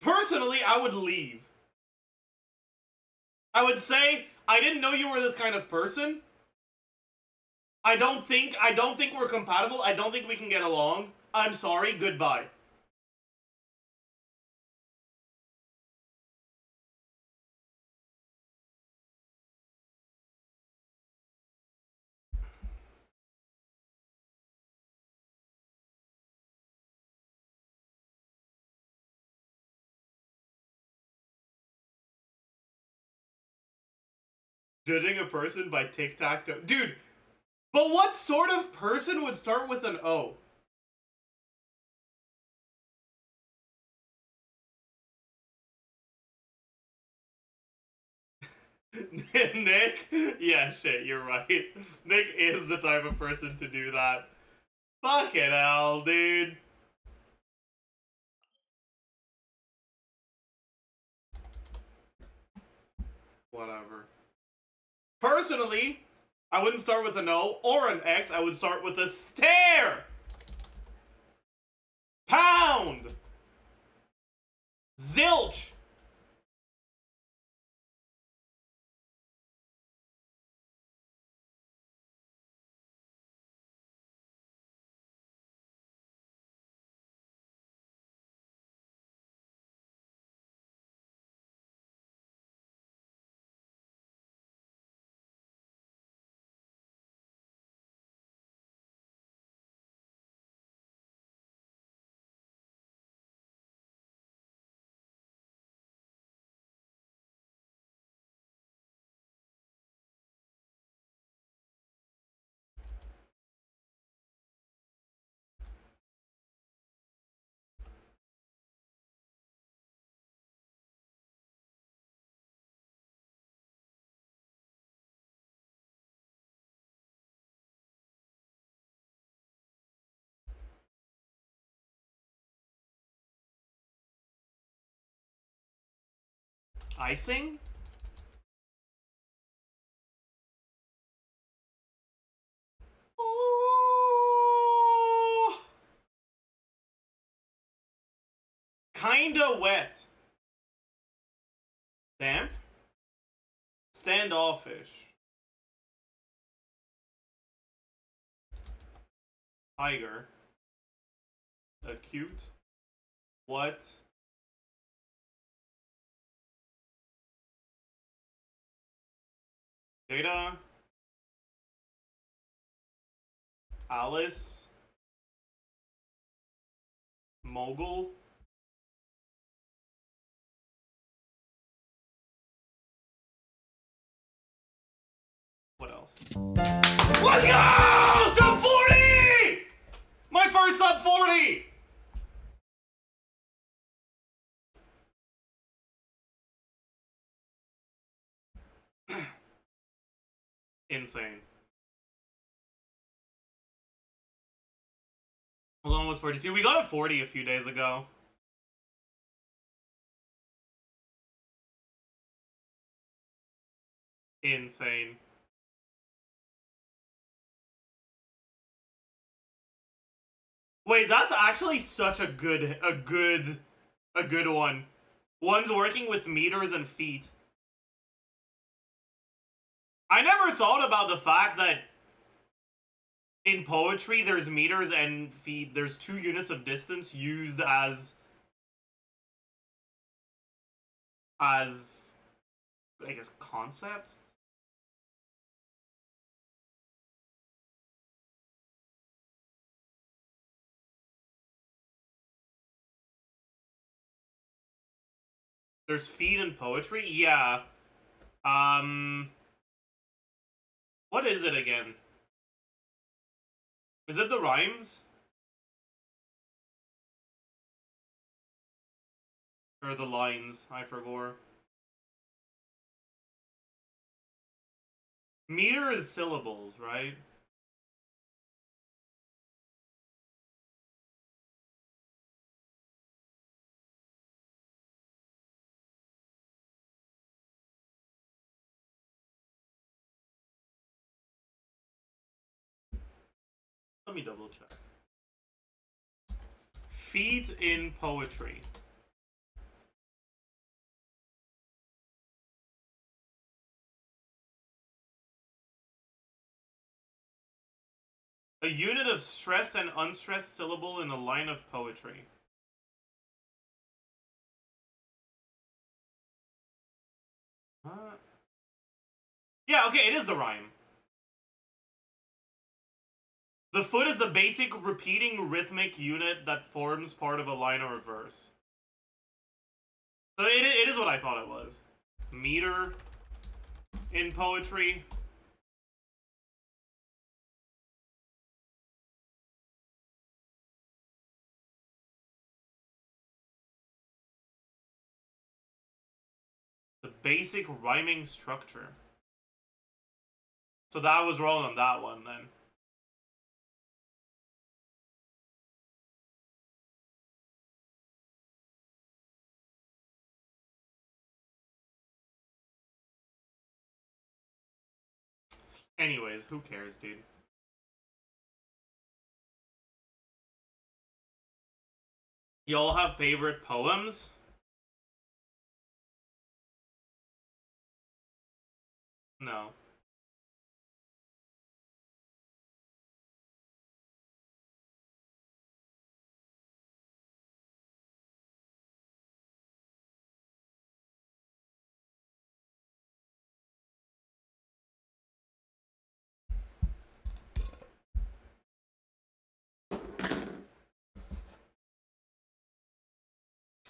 Personally, I would leave. I would say, I didn't know you were this kind of person. I don't think we're compatible. I don't think we can get along. I'm sorry, goodbye. Judging a person by tic-tac-toe. Dude, but what sort of person would start with an O? Nick? Yeah, shit, you're right. Nick is the type of person to do that. Fucking hell, dude. Whatever. Personally, I wouldn't start with an O or an X. I would start with a stare. Pound. Zilch. Icing? Oh, kinda wet. Damp? Standoffish. Tiger. Acute. What? Data. Alice. Mogul. What else? Let's go! Sub 40! My first sub 40! Insane. Malone was 42. We got a 40 a few days ago. Insane. Wait, that's actually such a good one. One's working with meters and feet. I never thought about the fact that in poetry there's meters and feet. There's 2 units of distance used as I guess concepts. There's feet in poetry? Yeah. What is it again? Is it the rhymes? Or the lines? I forgot. Meter is syllables, right? Let me double check. Feet in poetry. A unit of stressed and unstressed syllable in a line of poetry. Yeah, okay, it is the rhyme. The foot is the basic repeating rhythmic unit that forms part of a line or a verse. So it is what I thought it was. Meter in poetry. The basic rhyming structure. So that was wrong on that one then. Anyways, who cares, dude? Y'all have favorite poems? No.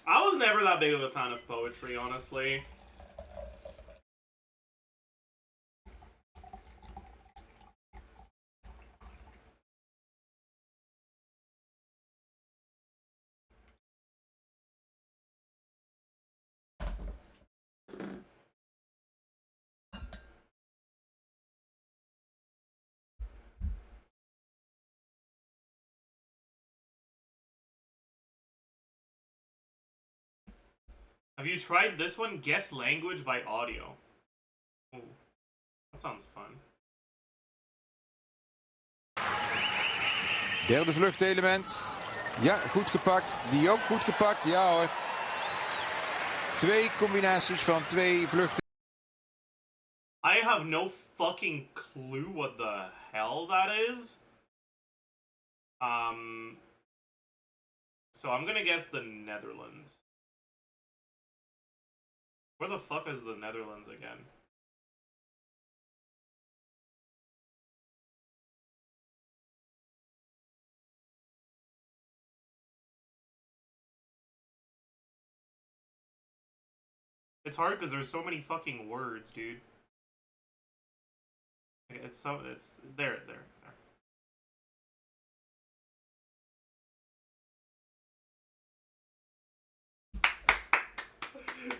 I was never that big of a fan of poetry, honestly. Have you tried this one? Guess language by audio. Ooh, that sounds fun. Derde vluchtelement. Ja, goed gepakt. Die ook goed gepakt. Ja hoor. Twee combinaties van twee vluchten. I have no fucking clue what the hell that is. So I'm gonna guess the Netherlands. Where the fuck is the Netherlands again? It's hard because there's so many fucking words, dude. It's there.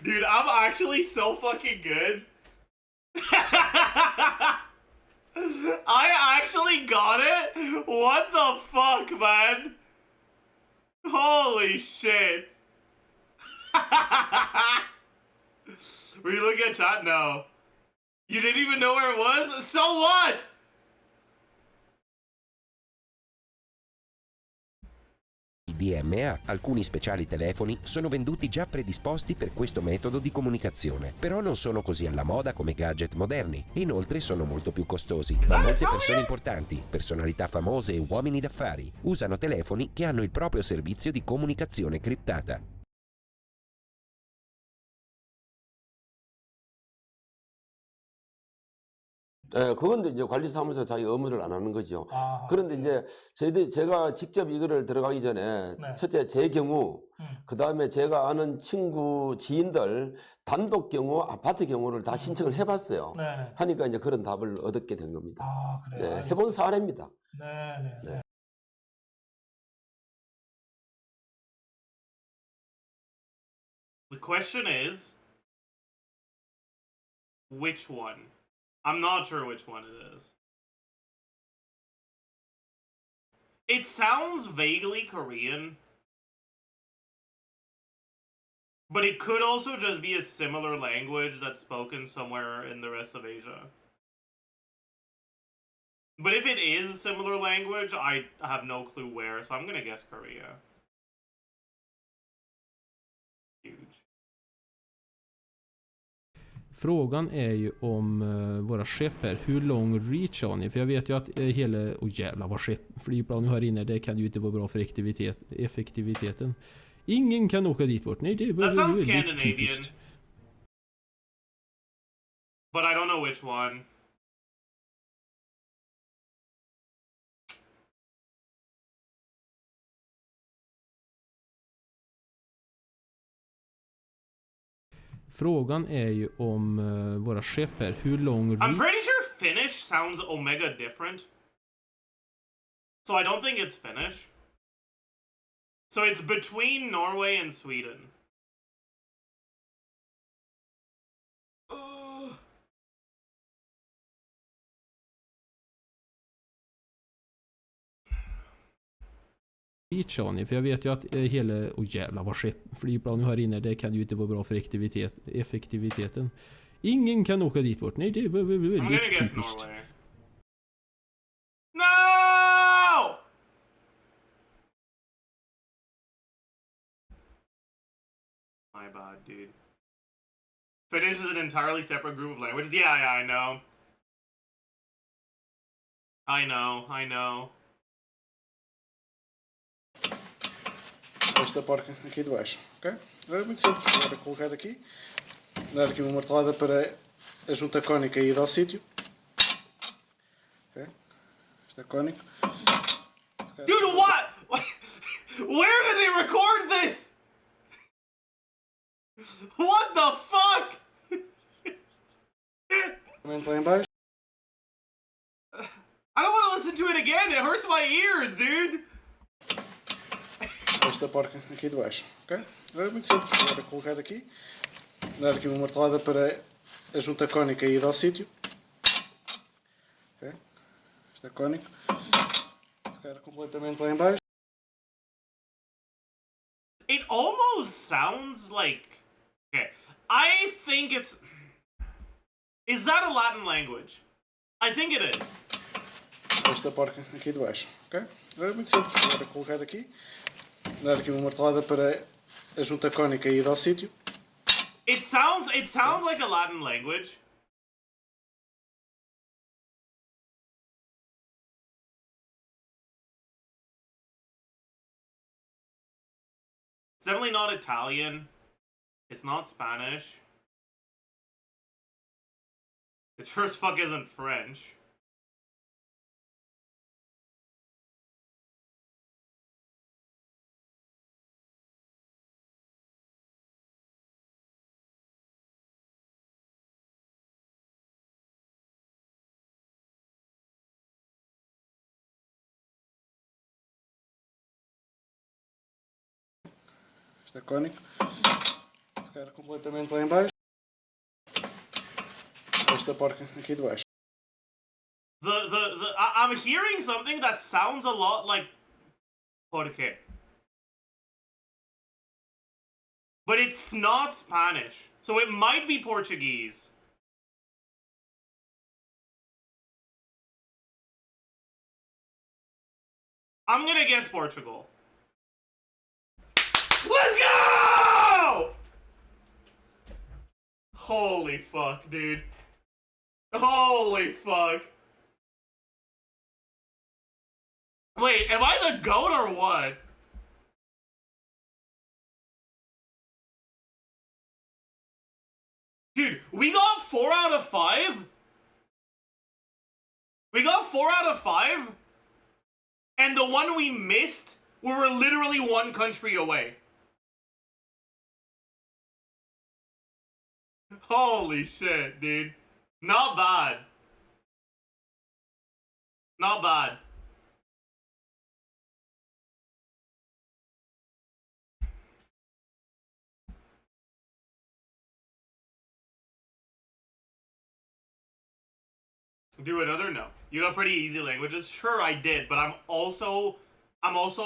Dude, I'm actually so fucking good. I actually got it? What the fuck, man? Holy shit. Were you looking at chat? No. You didn't even know where it was? So what? DMA, alcuni speciali telefoni sono venduti già predisposti per questo metodo di comunicazione, però non sono così alla moda come gadget moderni e inoltre sono molto più costosi. Ma molte persone importanti, personalità famose e uomini d'affari usano telefoni che hanno il proprio servizio di comunicazione criptata. 그건 이제 관리사무소 자기 의무를 안 하는 거죠. 아, 그런데 이제 제가 직접 이거를 들어가기 전에 네. 첫째 제 경우, 그 다음에 제가 아는 친구, 지인들 단독 경우, 아파트 경우를 다 신청을 해봤어요. 네. 하니까 이제 그런 답을 얻게 된 겁니다. 아, 그래요? 네, 알겠습니다. 해본 사례입니다. 네. The question is, which one? I'm not sure which one it is. It sounds vaguely Korean, but it could also just be a similar language that's spoken somewhere in the rest of Asia. But if it is a similar language, I have no clue where, so I'm gonna guess Korea. Huge. Frågan är ju om våra skepp här, hur lång reach har ni? För jag vet ju att hela, jävlar vad flygplan här inne, det kan ju inte vara bra för effektiviteten. Ingen kan åka dit bort. Nej, det var That sounds väldigt Scandinavian. typiskt. But I don't know which one. Frågan är ju om våra skepp här, hur lång I'm pretty sure Finnish sounds omega different. So I don't think it's Finnish. So it's between Norway and Sweden. reacha ni, för jag vet ju att hela, jävlar vad flygplan nu här inne, det kan ju inte vara bra för effektiviteten. Ingen kan åka dit bort. Nej, det var I'm gonna väldigt guess typiskt. Norway. No! My bad, dude. Finnish is an entirely separate group of languages. Yeah, I know. I know. Esta porca aqui de baixo, ok? Agora é muito simples, agora colocar aqui, dar aqui uma martelada para a junta cónica ir ao sítio. Ok? Esta cónica. Dude, what? Where did they record this? What the fuck? Lá em baixo. I don't want to listen to it again. It hurts my ears, dude. Esta porca aqui de baixo, ok? Agora é muito simples, agora colocar aqui, dar aqui uma martelada para a junta cónica ir ao sítio. Ok? Esta cónica. Ficar completamente lá em baixo. It almost sounds like... Okay, I think it's... Is that a Latin language? I think it is. Esta porca aqui de baixo, ok? Agora é muito simples, agora colocar aqui, dar aqui uma martelada para a junta cónica ir ao sítio. It sounds like a Latin language. It's definitely not Italian. It's not Spanish. It sure as fuck isn't French. Esta cónica. Ficar completamente lá em baixo. Esta porca aqui de baixo. I'm hearing something that sounds a lot like Jorge. But it's not Spanish. So it might be Portuguese. I'm gonna guess Portugal. Let's go! Holy fuck, dude. Holy fuck. Wait, am I the GOAT or what? Dude, we got 4 out of 5? We got 4 out of 5? And the one we missed, we were literally 1 country away. Holy shit, dude. Not bad. Not bad. Do another? No. You got pretty easy languages? Sure, I did, but I'm also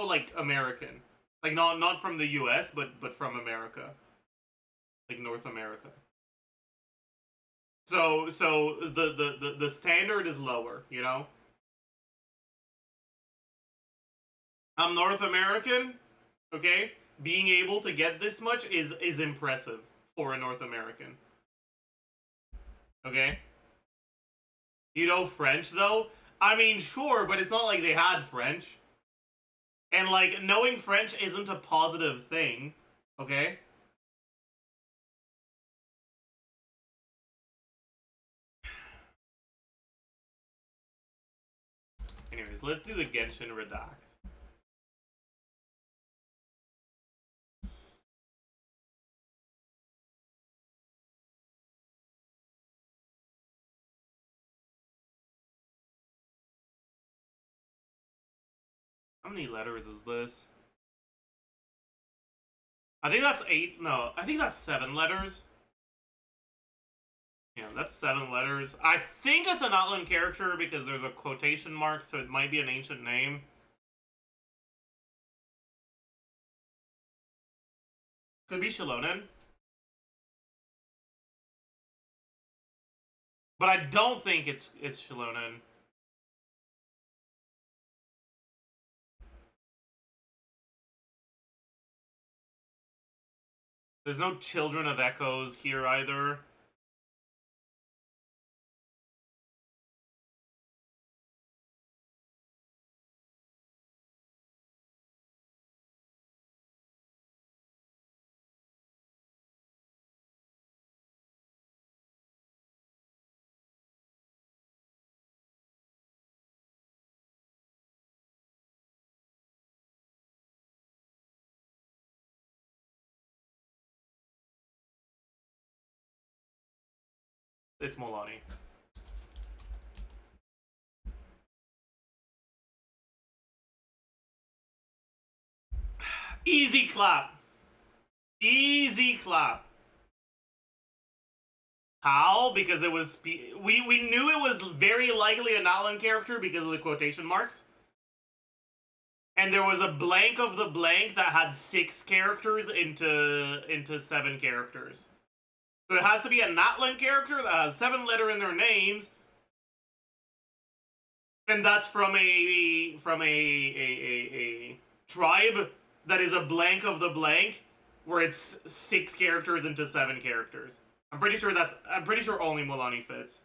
like American. Like not from the US, but from America. Like North America. So the standard is lower, you know? I'm North American, okay? Being able to get this much is impressive for a North American. Okay? You know French, though? I mean, sure, but it's not like they had French. And, like, knowing French isn't a positive thing, okay? Anyways, let's do the Genshin Redact. How many letters is this? I think that's 8. No, I think that's 7 letters. Yeah, that's 7 letters. I think it's an Outland character because there's a quotation mark, so it might be an ancient name. Could be Shilonen. But I don't think it's Shilonen. There's no Children of Echoes here either. It's Molani. Easy clap. Easy clap. How? Because it was... We knew it was very likely a Natlan character because of the quotation marks. And there was a blank of the blank that had 6 characters into 7 characters. So it has to be a Natlan character that has 7 letters in their names. And that's from a tribe that is a blank of the blank, where it's 6 characters into 7 characters. I'm pretty sure only Molani fits.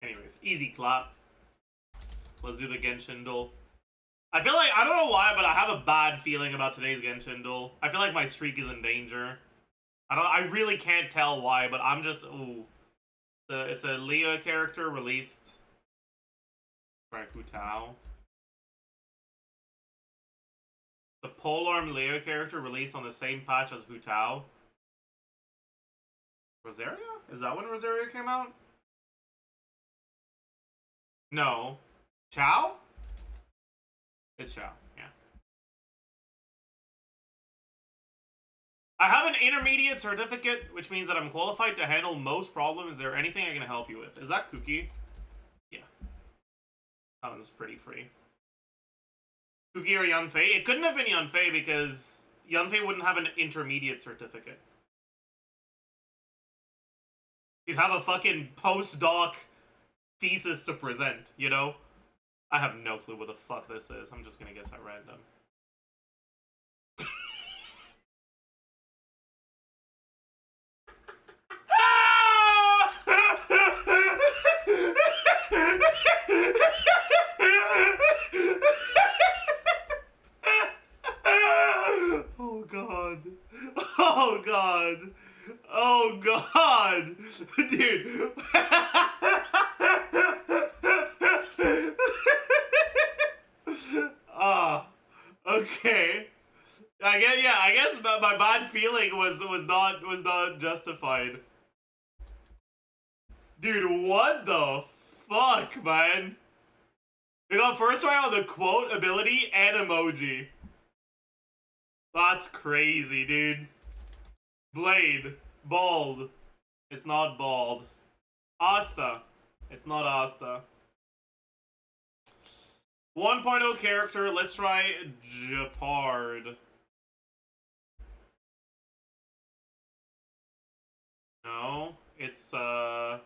Anyways, easy clap. Let's do the Genshin duel. I feel like, I don't know why, but I have a bad feeling about today's Genshin duel. I feel like my streak is in danger. I really can't tell why, but I'm just, ooh. It's a Leah character released by Hu Tao. The polearm Leah character released on the same patch as Hu Tao. Rosaria? Is that when Rosaria came out? No. Chow? It's Chow, yeah. I have an intermediate certificate, which means that I'm qualified to handle most problems. Is there anything I can help you with? Is that Cookie? Yeah. That one's pretty free. Cookie or Yanfei? It couldn't have been Yanfei because Yanfei wouldn't have an intermediate certificate. You'd have a fucking postdoc thesis to present, you know? I have no clue what the fuck this is. I'm just gonna guess at random. Oh god. Oh god. Oh god. Dude. Okay. I guess my bad feeling was not justified. Dude, what the fuck, man? We got first try on the quote, ability, and emoji. That's crazy, dude. Blade. Bald. It's not bald. Asta. It's not Asta. 1.0 character, let's try Japard. No, it's Lofu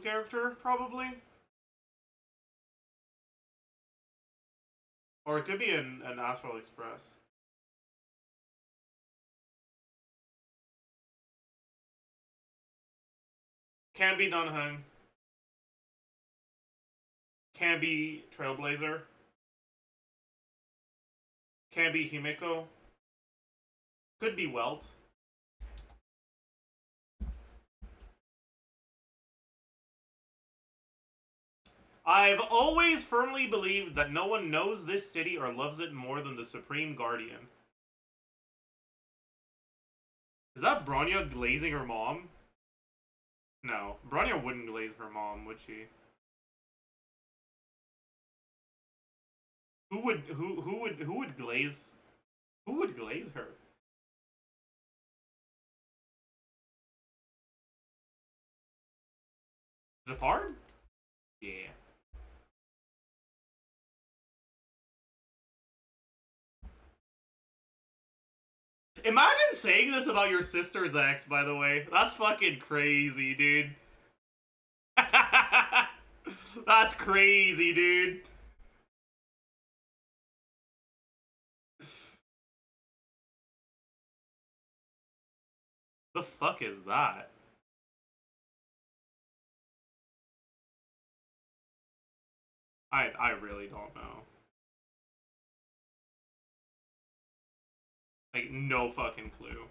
character, probably? Or it could be an Astral Express. Can be Dunhung. Can be Trailblazer. Can be Himeko. Could be Welt. I've always firmly believed that no one knows this city or loves it more than the Supreme Guardian. Is that Bronya glazing her mom? No, Bronya wouldn't glaze her mom, would she? Who would glaze her? Japard? Yeah. Imagine saying this about your sister's ex, by the way. That's fucking crazy, dude. That's crazy, dude. The fuck is that? I really don't know. Like, no fucking clue.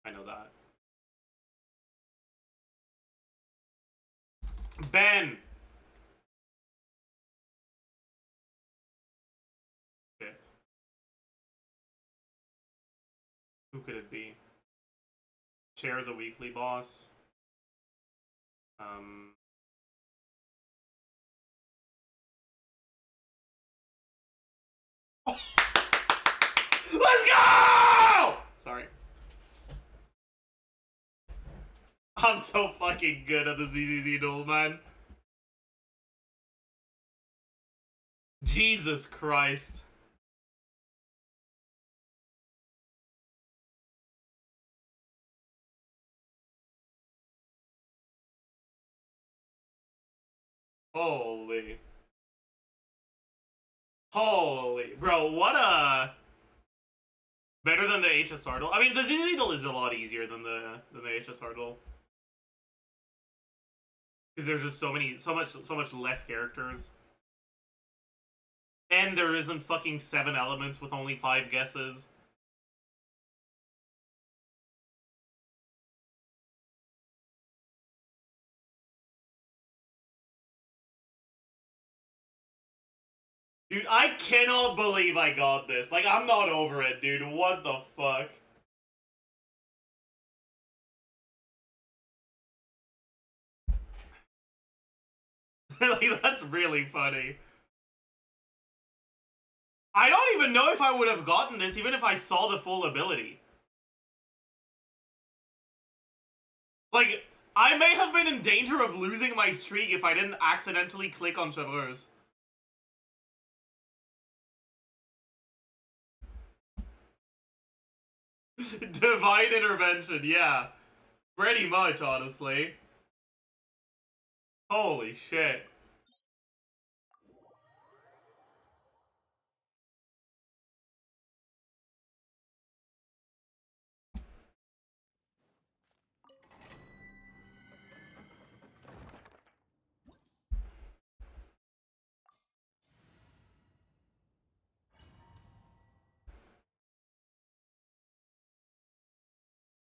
I know that. Ben! Shit. Who could it be? Chair's a weekly boss. Let's go! Sorry. I'm so fucking good at the ZZZ duel, man. Jesus Christ. Holy. Holy. Bro, what a... Better than the HSR duel. I mean, the ZZ duel is a lot easier than the HSR duel. Because there's just so much less characters. And there isn't fucking 7 elements with only 5 guesses. Dude, I cannot believe I got this. Like, I'm not over it, dude. What the fuck? Like, that's really funny. I don't even know if I would have gotten this even if I saw the full ability. Like, I may have been in danger of losing my streak if I didn't accidentally click on Chevreuse. Divine intervention, yeah. Pretty much, honestly. Holy shit.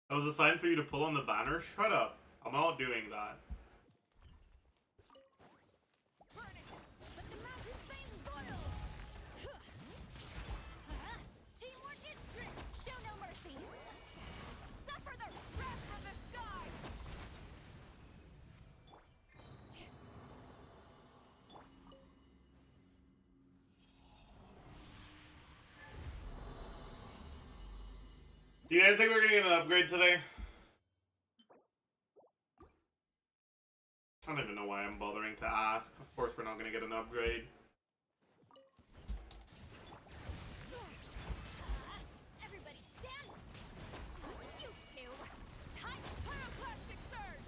That was a sign for you to pull on the banner? Shut up. I'm not doing that. Do you guys think we're gonna get an upgrade today? I don't even know why I'm bothering to ask. Of course we're not gonna get an upgrade. Everybody stand! You two! Time for a plastic surge!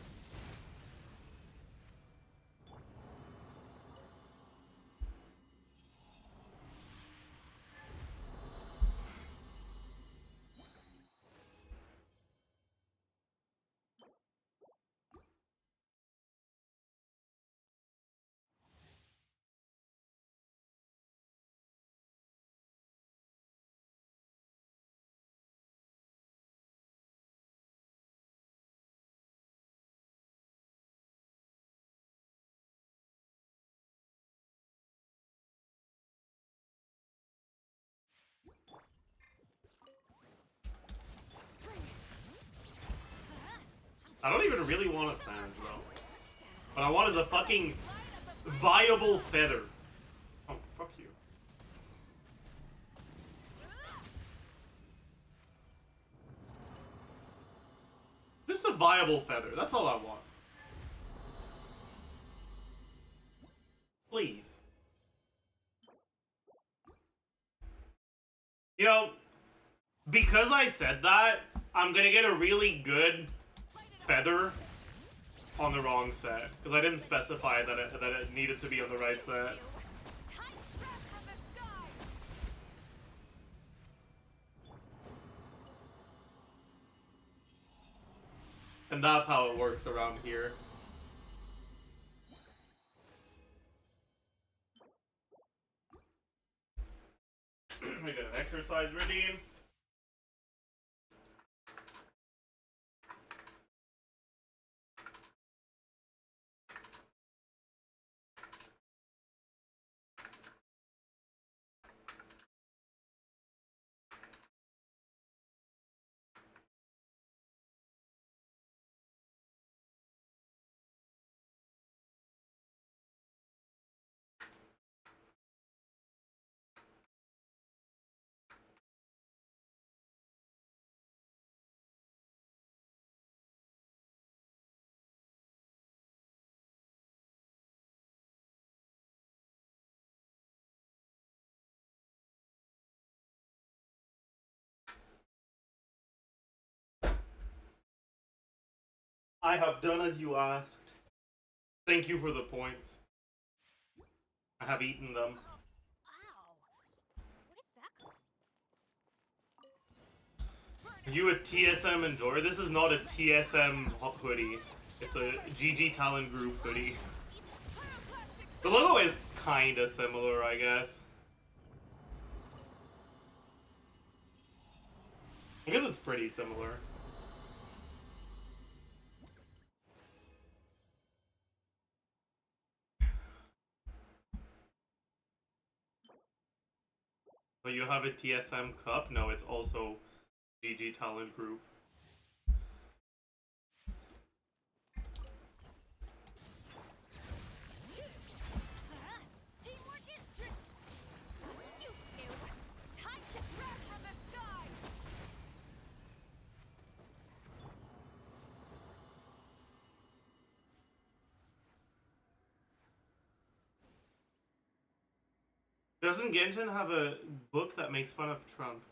I don't even really want a Sans though. What I want is a fucking Viable feather. Oh, fuck you. Just a viable feather. That's all I want. Please. You know, because I said that, I'm gonna get a really good feather on the wrong set. Because I didn't specify that it needed to be on the right set. And that's how it works around here. We got an exercise routine. I have done as you asked. Thank you for the points. I have eaten them. Are you a TSM enjoyer? This is not a TSM hoodie. It's a GG Talent Group hoodie. The logo is kinda similar, I guess. I guess it's pretty similar. Oh, you have a TSM cup? No, it's also GG Talent Group. Doesn't Genshin have a book that makes fun of Trump?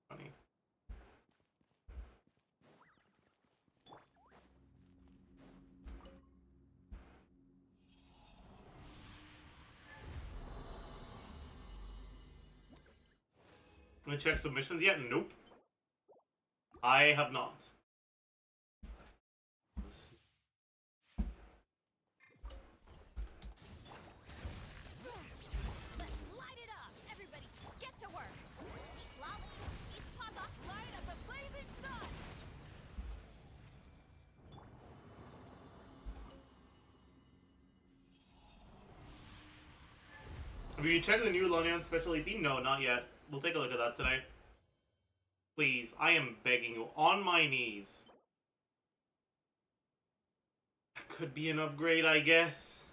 Funny. Can I check submissions yet? Nope. I have not. Have you checked the new Lonian Special EP? No, not yet. We'll take a look at that today. Please, I am begging you, on my knees. That could be an upgrade, I guess.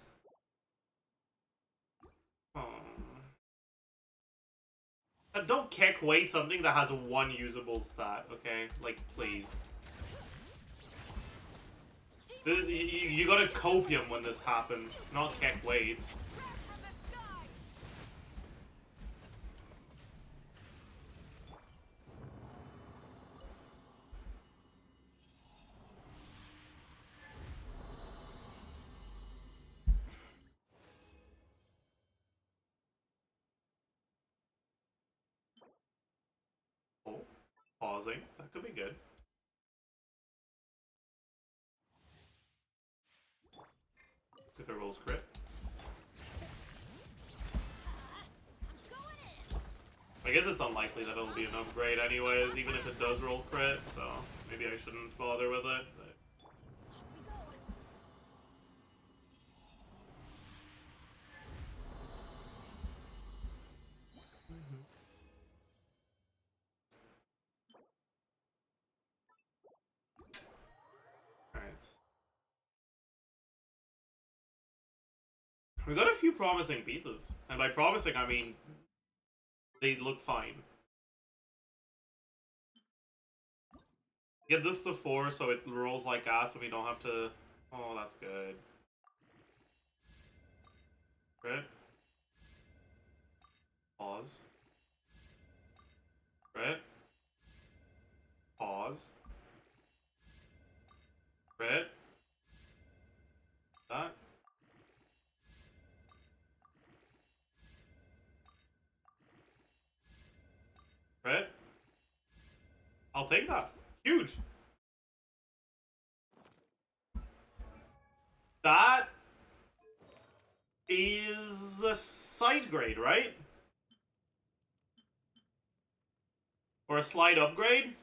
Don't kick weight something that has one usable stat, okay? Like, please. You gotta copium when this happens, not kick weight. Oh, pausing. That could be good. If it rolls crit. I guess it's unlikely that it'll be an upgrade anyways, even if it does roll crit, so maybe I shouldn't bother with it. But... Alright. We got a few promising pieces. And by promising, I mean they look fine. Get this to 4 so it rolls like ass and we don't have to... Oh, that's good. Right? Pause. Right? Pause. Right? That. Right? I'll take that. Huge. That is a side grade, right? Or a slight upgrade?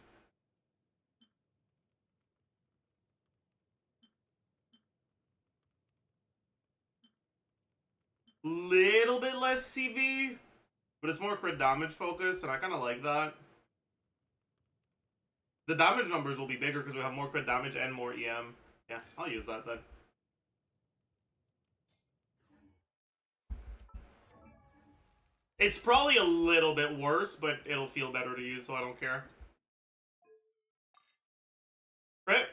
Little bit less CV, but it's more crit damage focused, and I kind of like that. The damage numbers will be bigger because we have more crit damage and more EM. Yeah, I'll use that then. It's probably a little bit worse, but it'll feel better to use, so I don't care. Right?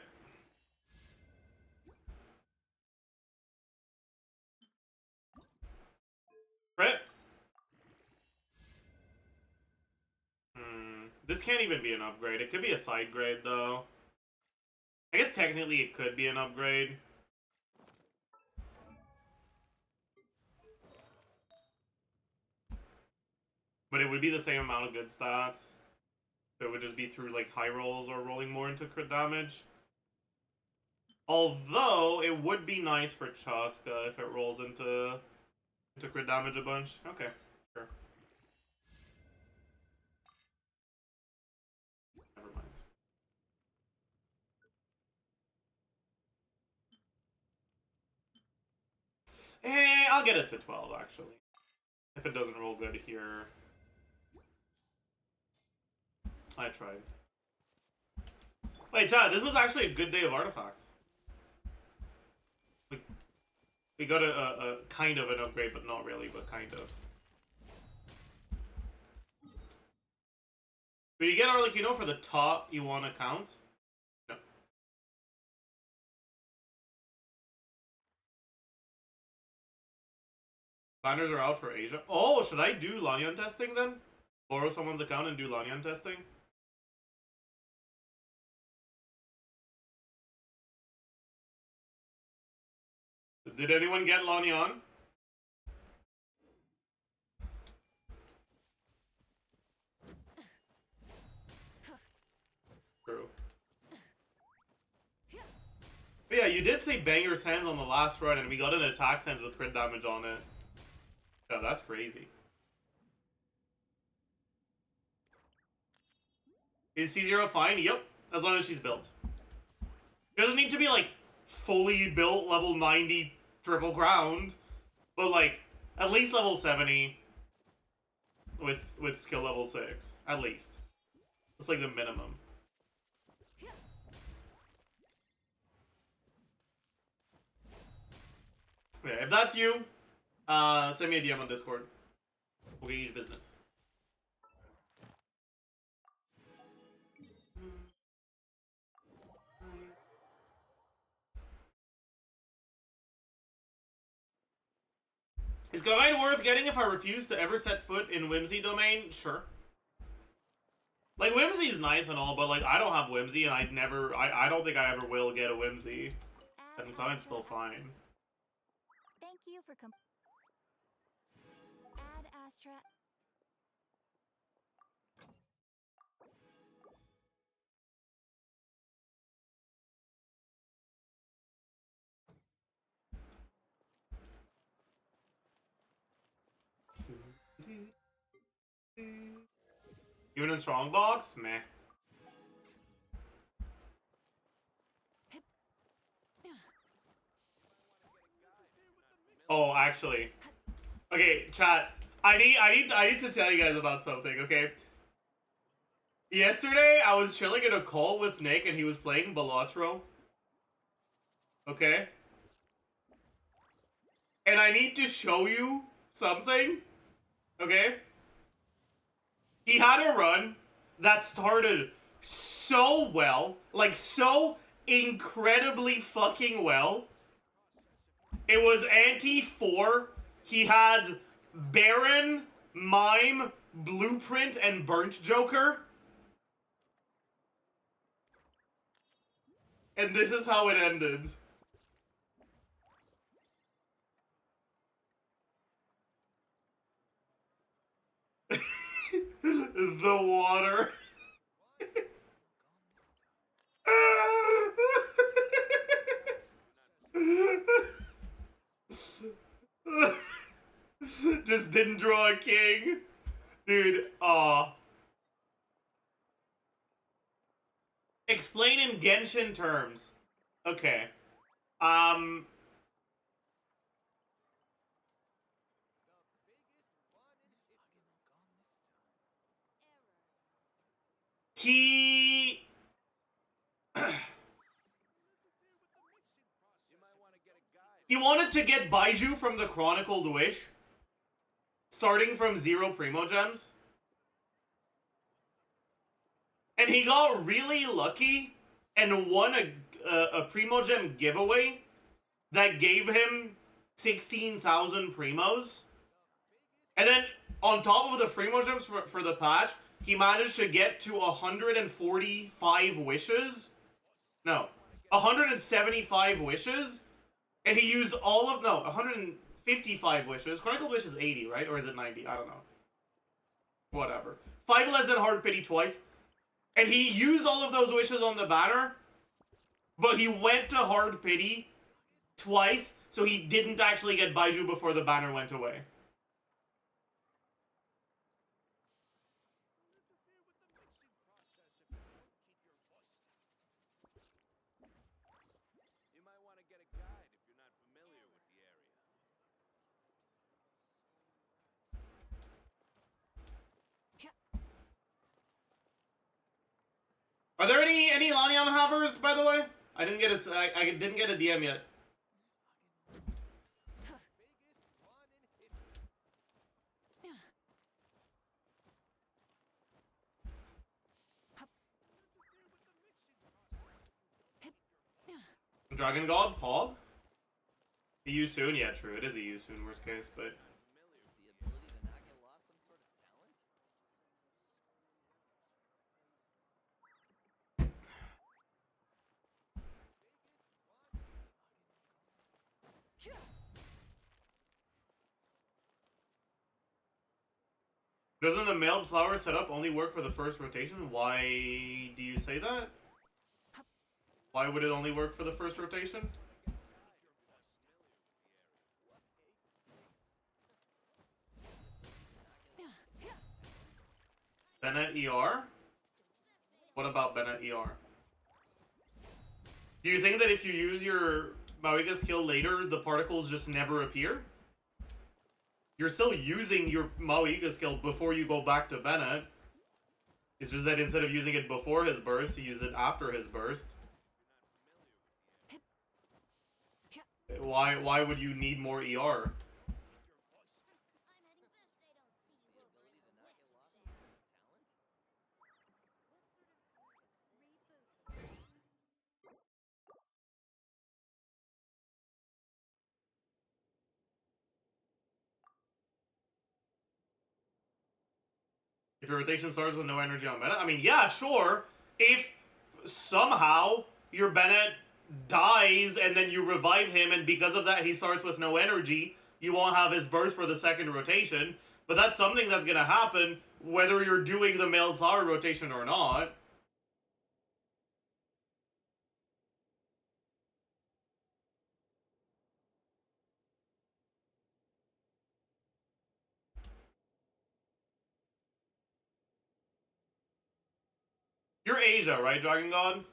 Right? This can't even be an upgrade. It could be a side grade, though. I guess technically it could be an upgrade. But it would be the same amount of good stats. So it would just be through, like, high rolls or rolling more into crit damage. Although, it would be nice for Chaska if it rolls into crit damage a bunch. Okay, sure. Never mind. I'll get it to 12, actually. If it doesn't roll good here. I tried. Wait, Chad, this was actually a good day of artifacts. We got a kind of an upgrade, but not really, but kind of. But you get our, like, you know, for the top you want to count? No. Banners are out for Asia. Oh, should I do Lanyan testing then? Borrow someone's account and do Lanyan testing? Did anyone get Lanyan? True. But yeah, you did say banger sands on the last run, and we got an attack sands with crit damage on it. Yeah, that's crazy. Is C0 fine? Yep, as long as she's built. It doesn't need to be, like, fully built level 90 triple ground, but, like, at least level 70 with skill level 6. At least. That's, like, the minimum. Okay, if that's you, send me a DM on Discord. We'll get you business. Is Glide worth getting if I refuse to ever set foot in Whimsy domain? Sure. Like, Whimsy's nice and all, but, like, I don't have Whimsy, and I don't think I ever will get a Whimsy. And Glide's still fine. Thank you for Add Astra. Even in Strongbox? Meh. Oh, actually. Okay, chat. I need to tell you guys about something, okay? Yesterday, I was chilling in a call with Nick and he was playing Balatro. Okay? And I need to show you something. Okay? He had a run that started so well, like so incredibly fucking well. It was anti-4. He had Baron, Mime, Blueprint, and Burnt Joker. And this is how it ended. The water. Just didn't draw a king. Dude, aw. Explain in Genshin terms. Okay. He... he wanted to get Baiju from the Chronicled Wish, starting from 0 Primogems. And he got really lucky and won a Primogem giveaway that gave him 16,000 Primos. And then, on top of the Primogems for the patch, he managed to get to 145 wishes. No, 175 wishes. And he used all of, no, 155 wishes. Chronicle Wish is 80, right? Or is it 90? I don't know. Whatever. 5 less than Hard Pity twice. And he used all of those wishes on the banner, but he went to Hard Pity twice, so he didn't actually get Baiju before the banner went away. Are there any Lanian havers, by the way? I didn't get I didn't get a DM yet. Dragon God, Pog? A you soon? Yeah, true. It is a you soon, worst case, but... Doesn't the mailed flower setup only work for the first rotation? Why do you say that? Why would it only work for the first rotation? Bennett ER? What about Bennett ER? Do you think that if you use your Mawiga skill later, the particles just never appear? You're still using your Mawiga skill before you go back to Bennett. It's just that instead of using it before his burst, you use it after his burst. Why would you need more ER? If your rotation starts with no energy on Bennett? I mean, yeah, sure. If somehow your Bennett dies and then you revive him and because of that he starts with no energy, you won't have his burst for the second rotation. But that's something that's going to happen whether you're doing the mailed flower rotation or not. You're Asia, right, Dragon God?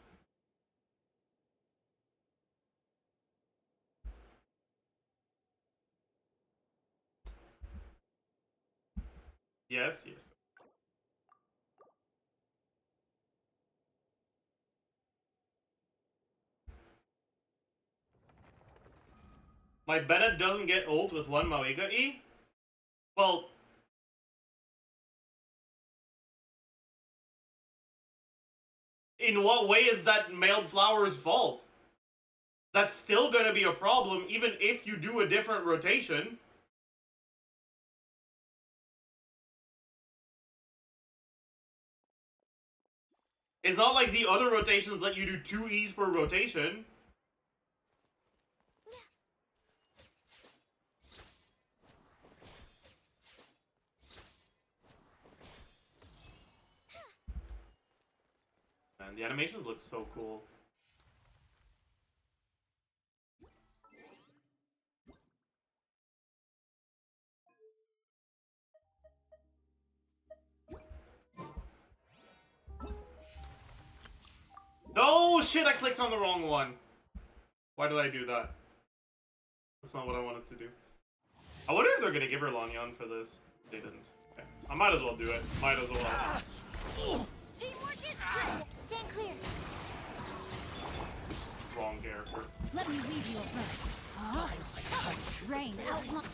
Yes, yes. My Bennett doesn't get ult with one Mawika E? Well... in what way is that Mailed Flower's fault? That's still gonna be a problem even if you do a different rotation. It's not like the other rotations let you do 2 E's per rotation. Man, the animations look so cool. No, shit, I clicked on the wrong one. Why did I do that? That's not what I wanted to do. I wonder if they're gonna give her Lanyan for this. They didn't. Okay. I might as well do it. Might as well. Teamwork is great. Stand clear. Oops, wrong character. Let me read you a verse. Rain outline.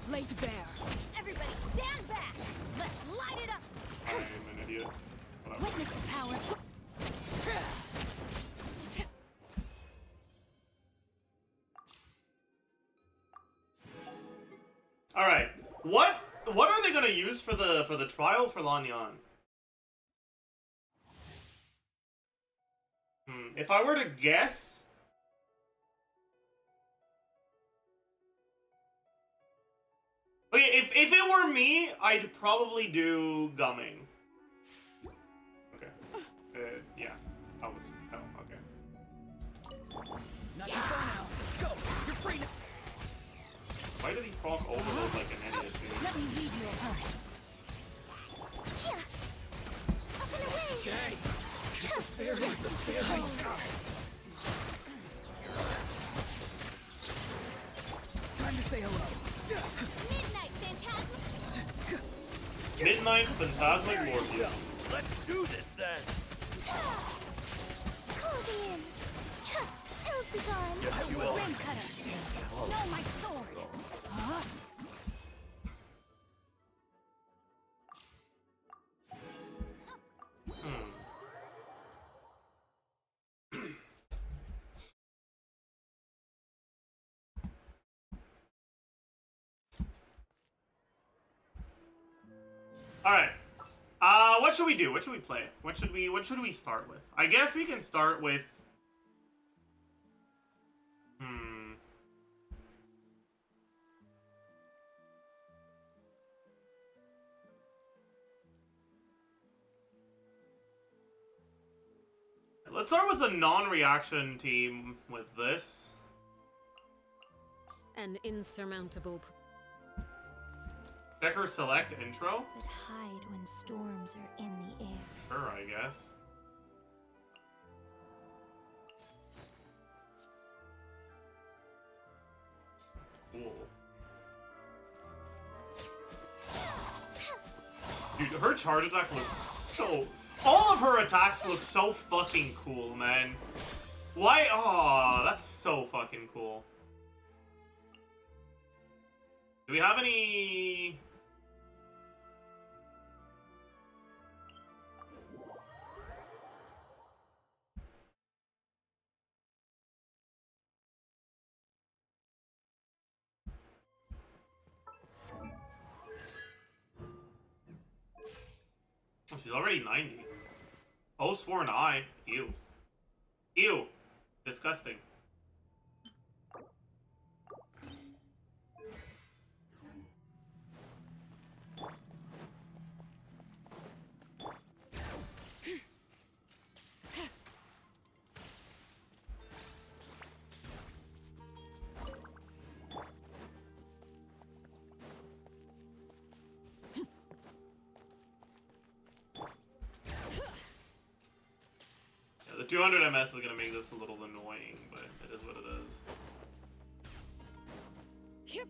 Laid bare. Everybody stand back. Let's light it up. I'm an idiot. Whatever. Witness the power. All right. What are they gonna use for the trial for Lanyan? If I were to guess. Okay, if it were me, I'd probably do gumming. Okay. Yeah. I was. Oh, okay. Not too far now. Go. You're free now. Why did he proc overload like an idiot, dude? Let me read you a verse. Yeah. Up and away. Okay. Time to say hello. Midnight Phantasm. Midnight Phantasmic Morpheus. Let's do this then. Closing in. Ills be gone. Yes, you will. Rim cutter. No, my sword. Huh? Alright. What should we do? What should we play? What should we start with? I guess we can start with let's start with a non-reaction team with this. An insurmountable. Decker select intro? But hide when storms are in the air. Sure, I guess. Cool. Dude, her charge attack looks so... All of her attacks look so fucking cool, man. Why? Oh, that's so fucking cool. Do we have any... Oh, she's already 90. Oh, sworn eye. Ew. Ew. Disgusting. The 200 MS is going to make this a little annoying, but it is what it is. Yep.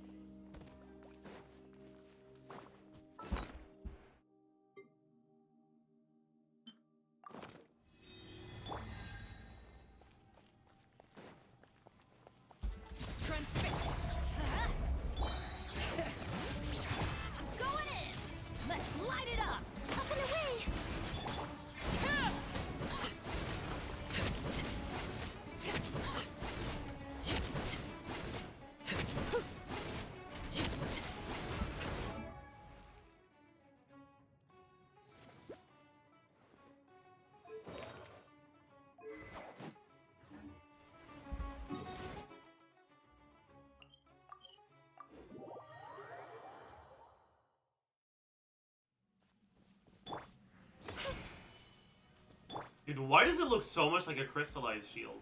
Dude, why does it look so much like a crystallized shield?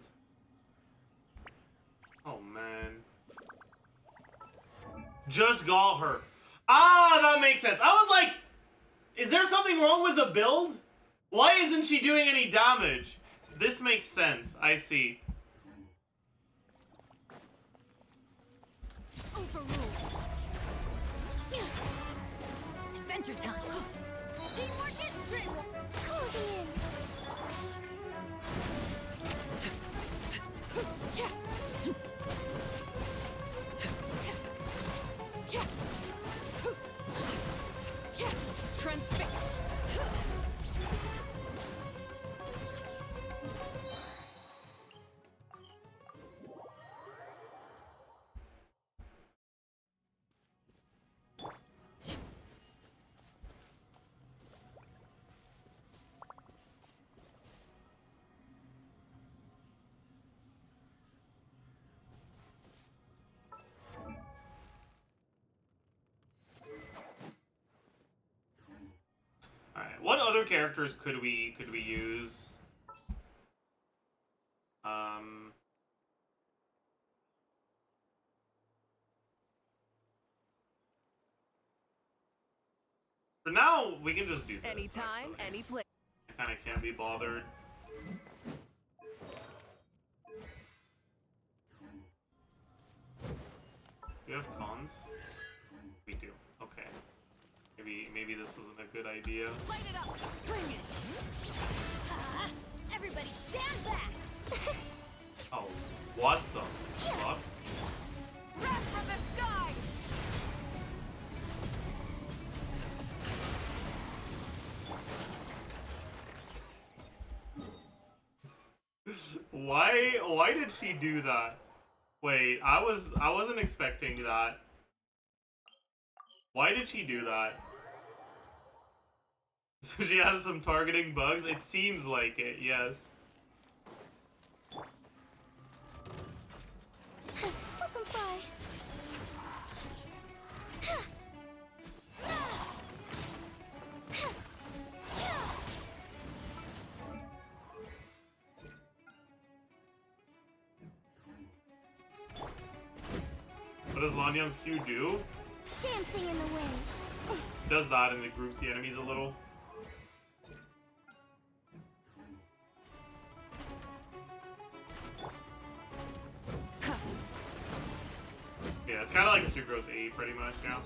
Oh, man. Just got her. Ah, that makes sense. I was like, is there something wrong with the build? Why isn't she doing any damage? This makes sense. I see. Overruled. Adventure time. Teamwork is dreamwork. Closing in. Transfix. Alright, what other characters could we use? For now, we can just do this. Anytime, any place. I kind of can't be bothered. Do we have cons? We do. Okay. Maybe this isn't a good idea. Light it up. Bring it. Everybody stand back. Oh, what the fuck? Wrath from the sky. Why did she do that? Wait, I wasn't expecting that. Why did she do that? So she has some targeting bugs? It seems like it, yes. What does Lanyan's Q do? Dancing in the wind. Does that and it groups the enemies a little. Yeah, it's kind of like a Sucrose 8 pretty much now.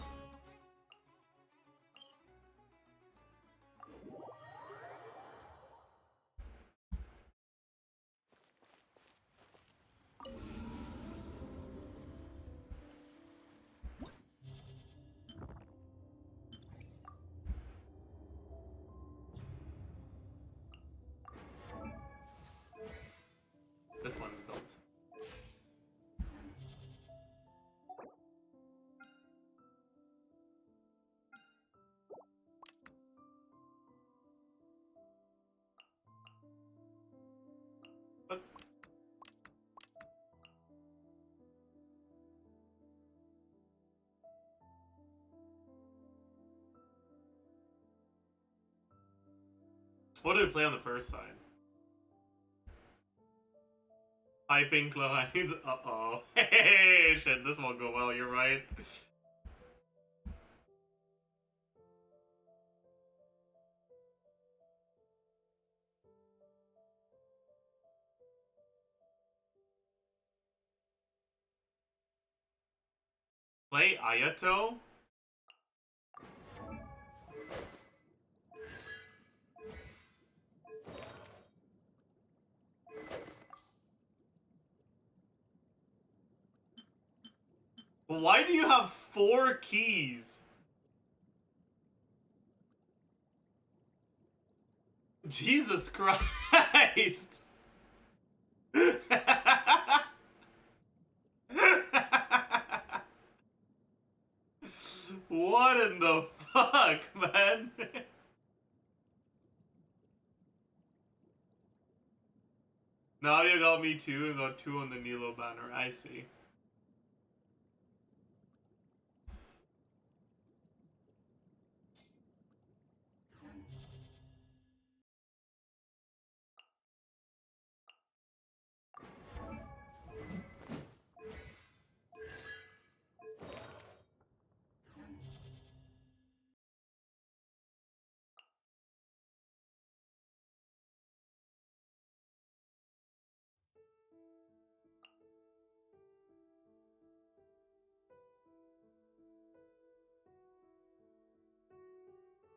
This one's built. But what did it play on the first side? Hyping Chlorinde. Uh-oh. Hey, shit, this won't go well, you're right. Play Ayato? Why do you have 4 keys? Jesus Christ! What in the fuck, man? Nadia got me 2 and got 2 on the Nilo banner. I see.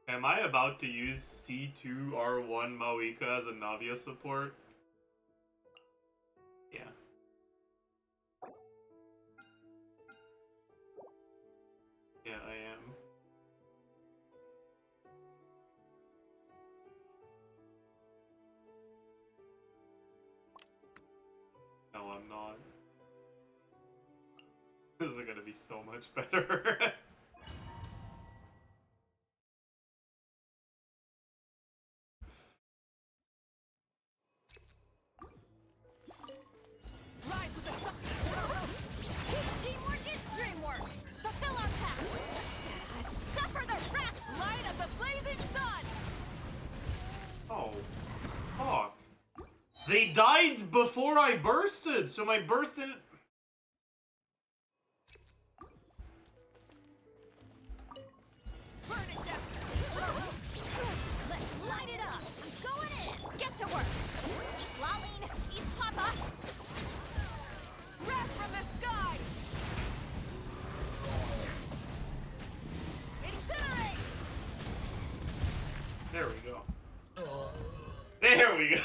Am I about to use C2R1 Mawika as a Navia support? Yeah. Yeah, I am. No, I'm not. This is gonna be so much better. Rise with the sun. Teamwork is dreamwork. Fulfill our path. Suffer the wrath. Light of the blazing sun. Oh, fuck. They died before I bursted, so my burst didn't... Burn it down. Let's light it up. I'm going in. Get to work. Eat Laline. Eat Papa. Wrath from the sky. Incinerate. There we go. There we go.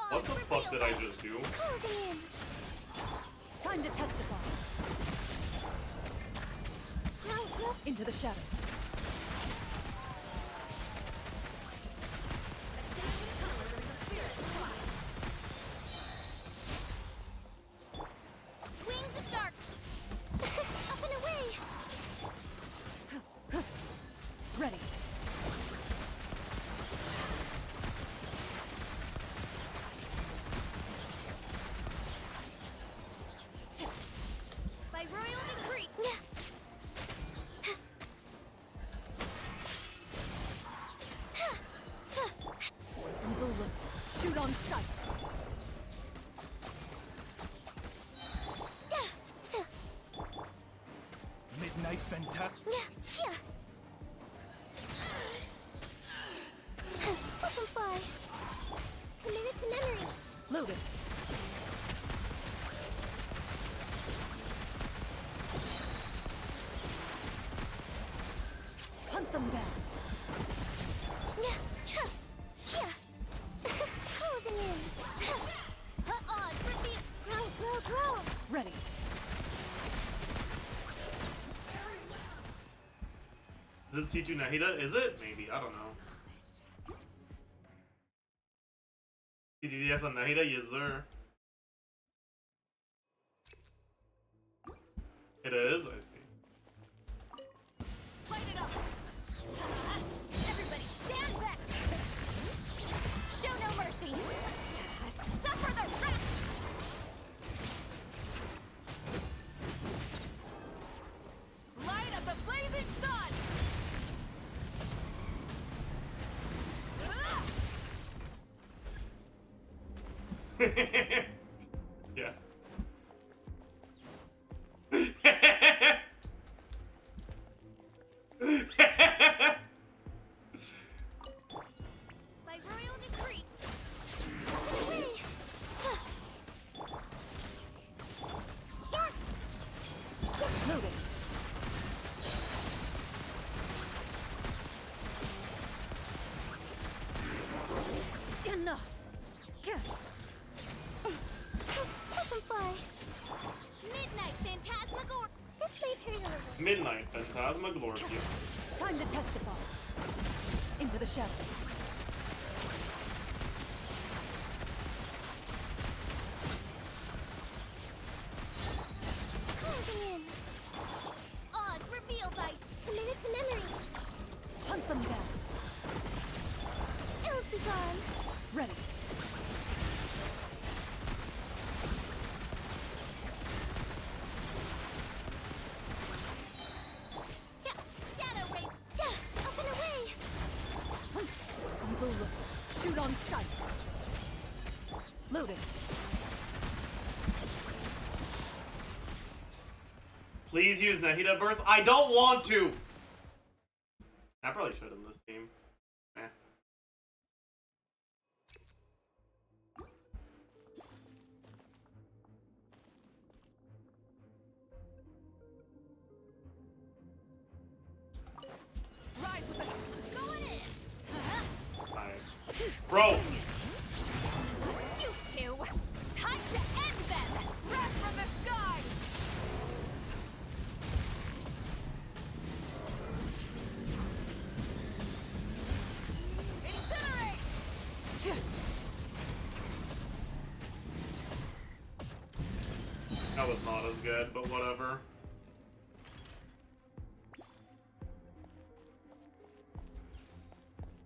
What the fuck did I just do? Time to testify. Into the shadows. Wings of dark. Up and away. Ready. By royal decree. Evil looks. Shoot on sight. Midnight Fanta. Fly. Committed to memory. Loaded. Hunt them down. Closing in. Odds repeat. Grow. Ready. Is it C2 Nahida? Is it? Maybe. I don't know. CDDS on Nahida? Yes, sir. It is? I see. Light it up. Everybody stand back. Show no mercy. Suffer the wrath. Light of the blazing sun. Yeah. By royal decree. Loaded. Enough. Fly. Midnight Phantasmagor. This may hurt a little. Midnight Phantasmagorgia. Time to testify. Into the shadows. Closing in. Odds reveal by committed to memory. Hunt them down. Ills be gone. Ready. Shadow wave. Up and away. Evil looks. Shoot on sight. Loaded. Please use Nahida Burst. I don't want to! I probably should in this team. Eh. Rise with us. Going in. Bro! You two. Time to end them. Wrath from the sky. Incinerate. That was not as good, but whatever.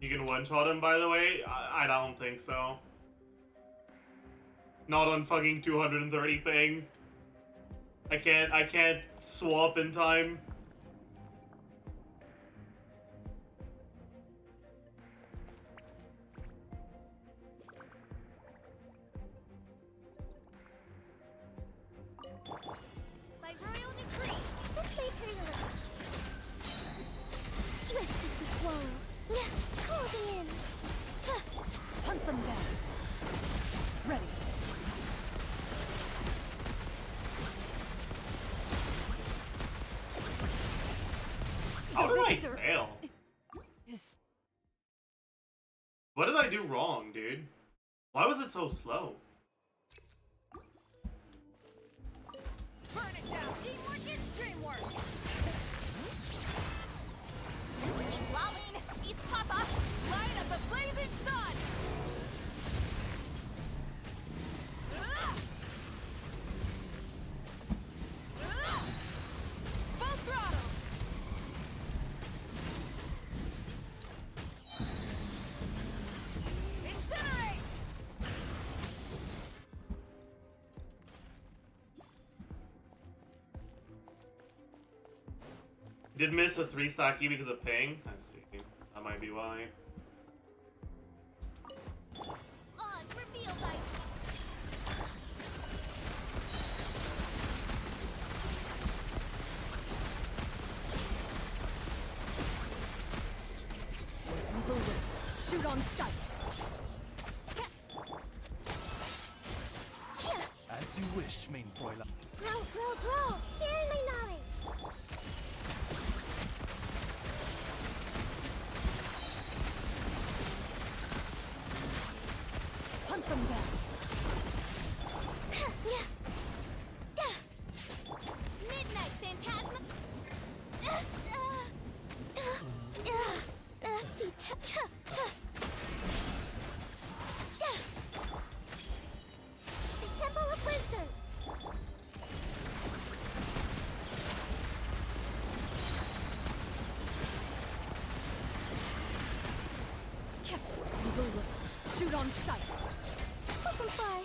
You can one-shot him, by the way? I don't think so. Not on fucking 230 ping. I can't swap in time. By royal decree. This may hurt a little. Swift is the swallow. Closing in. Hunt them down. Ready. How did I fail? What did I do wrong, dude? Why was it so slow? Burn it down. Teamwork is dreamwork. Eat Lalin. Eat Papa. Light up the blazing sun. Full throttle. Incinerate. Did miss a 3-stack E because of ping? I see. That might be why. Oz reveal light. Eagle wing. Shoot on sight. As you wish, main Fräulein. Grow. Sharing my knowledge. Hunt them down. Midnight Phantasma. Nasty touch. The Temple of Wisdom. Eagle wing. Shoot on sight. Fly.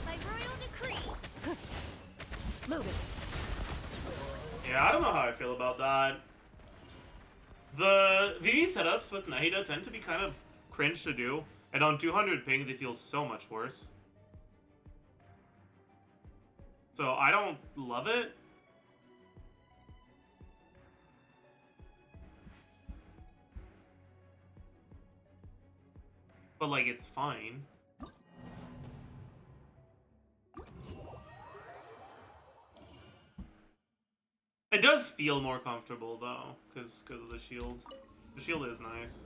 By royal decree. Move it. Yeah, I don't know how I feel about that. The VV setups with Nahida tend to be kind of cringe to do, and on 200 ping they feel so much worse. So I don't love it. But like, it's fine. It does feel more comfortable though, because of the shield. The shield is nice.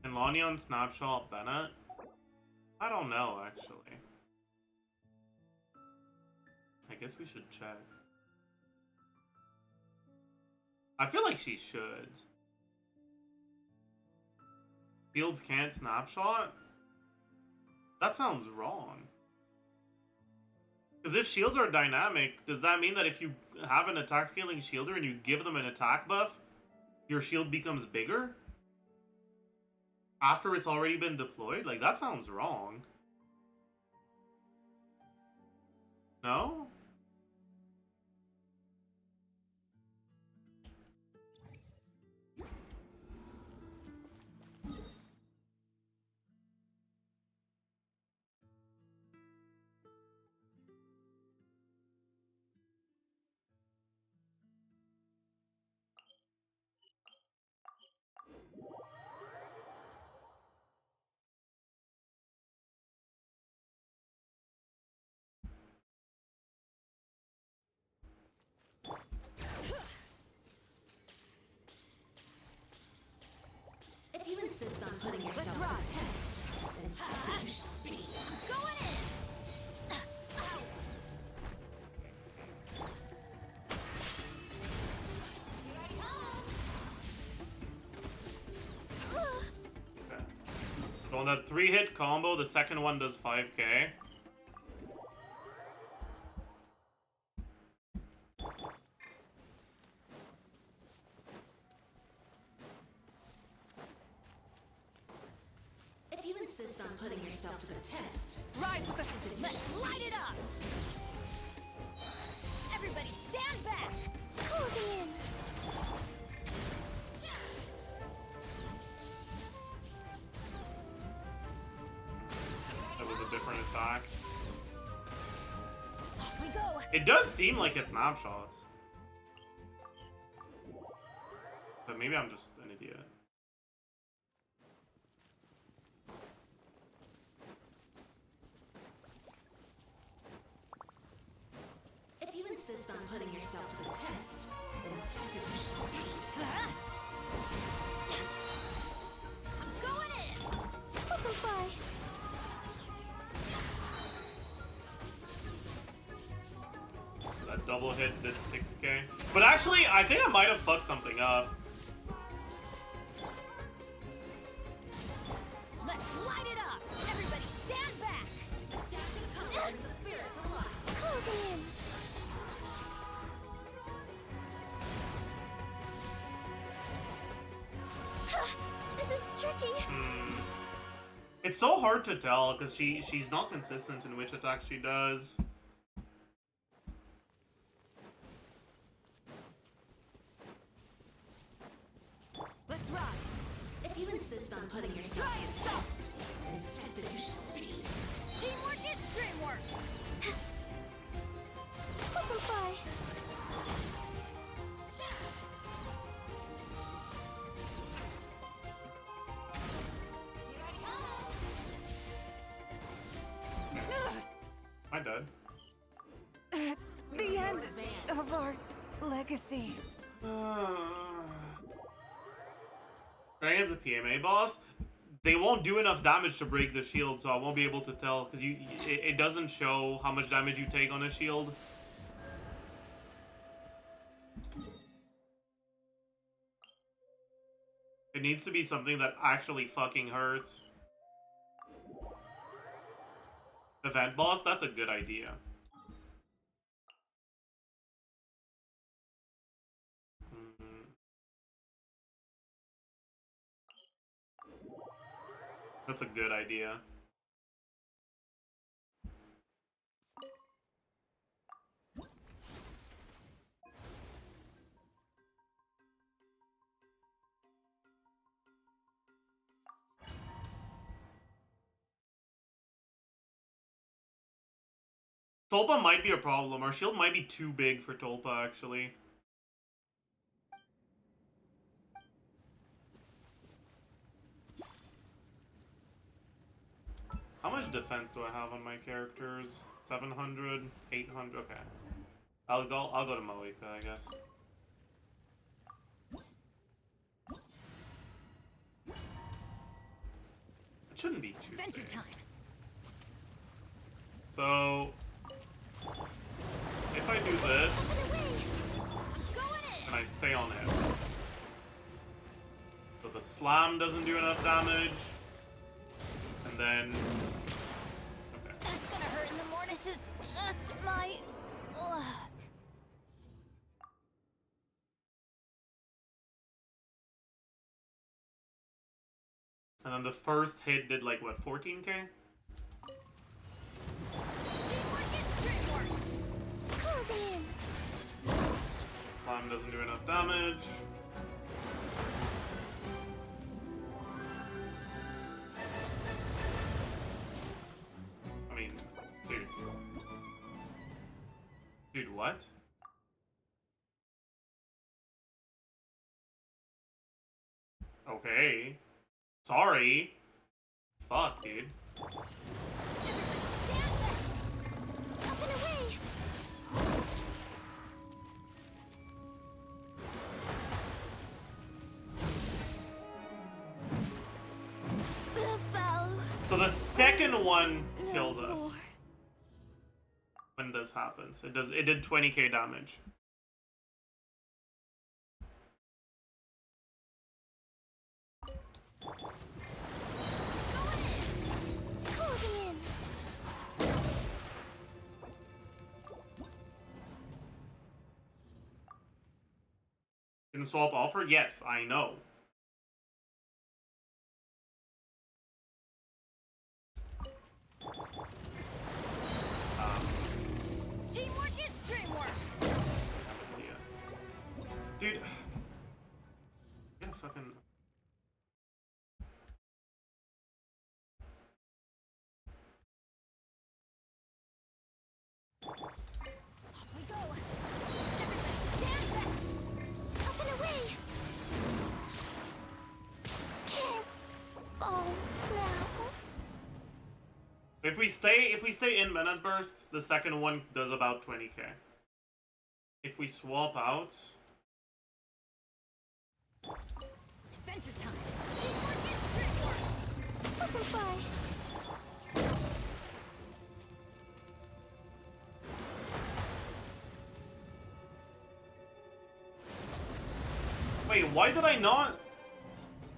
And Lonnie on Snapshot Bennett? I don't know, actually. I guess we should check. I feel like she should. Shields can't snapshot? That sounds wrong. Because if shields are dynamic, does that mean that if you have an attack scaling shielder and you give them an attack buff, your shield becomes bigger? After it's already been deployed? Like, that sounds wrong. No? So on that 3-hit combo, the second one does 5k. If you insist on putting yourself to the test, rise with us. Let's light it up. Everybody stand back. Closing in. That was a different attack. Off we go. It does seem like it's snapshots. But maybe I'm just an idiot. If you insist on putting yourself to the test, then test it yourself. I'm going in. Butterfly. That double hit did 6k. But actually, I think I might have fucked something up. Let's light it up. Everybody stand back. Closing in. This is tricky. It's so hard to tell because she's not consistent in which attacks she does. Let's ride. If you insist on putting yourself to the test, then tested you shall be. Teamwork is dreamwork. Butterfly. I died. The end of our legacy. Dragon's a PMA boss. They won't do enough damage to break the shield, so I won't be able to tell because it doesn't show how much damage you take on a shield. It needs to be something that actually fucking hurts. Event boss, that's a good idea. That's a good idea. Tulpa might be a problem. Our shield might be too big for Tulpa, actually. How much defense do I have on my characters? 700, 800. Okay, I'll go to Moika, I guess. It shouldn't be too Adventure big. time. So if I do this and I stay on it, so the slam doesn't do enough damage. And then, okay. That's gonna hurt in the morning. This is just my luck. And then the first hit did like what, 14k? Closing in. Slam doesn't do enough damage. I mean, dude. Dude, what? Okay. Sorry. Fuck, dude. Up and away. So the second one kills us. When this happens. It did 20k damage. Can swap offer? Yes, I know. Teamwork is dreamwork. Dude. Yeah, fucking. Off we go. Everybody stand back. Up and away. Can't fall now. If we stay in Minute Burst, the second one does about 20k. If we swap out, Adventure time. Teamwork is dreamwork. Butterfly. wait, why did I not?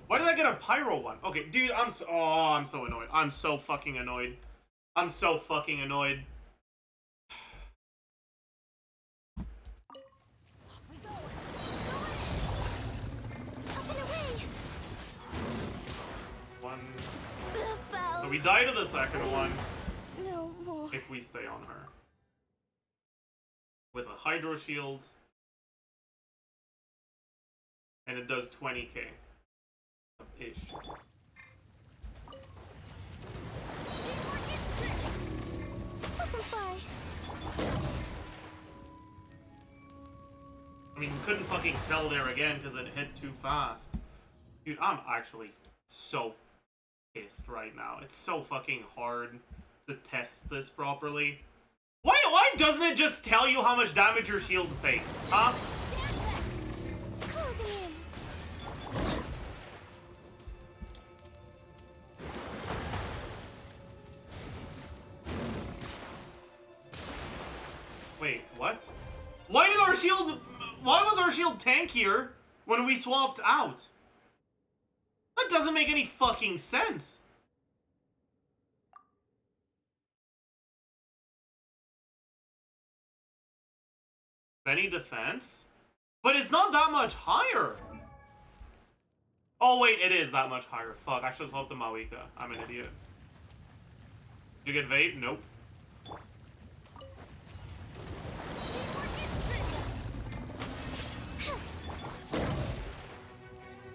Why did I get a pyro one? Okay, dude, I'm so annoyed. I'm so fucking annoyed. I'm so fucking annoyed. Off we go. Up and away. One. The bell. So we die to the second one No more. if we stay on her. With a Hydro Shield. And it does 20k. Ish. Butterfly. I mean, you couldn't fucking tell there again because it hit too fast. Dude, I'm actually so pissed right now. It's so fucking hard to test this properly. Why doesn't it just tell you how much damage your shields take? Huh? Closing in. Wait, what? Why was our shield tankier when we swapped out? That doesn't make any fucking sense. Any defense? But it's not that much higher. Oh wait, it is that much higher. Fuck, I should have swapped to Mawika. I'm an idiot. You get vape? Nope.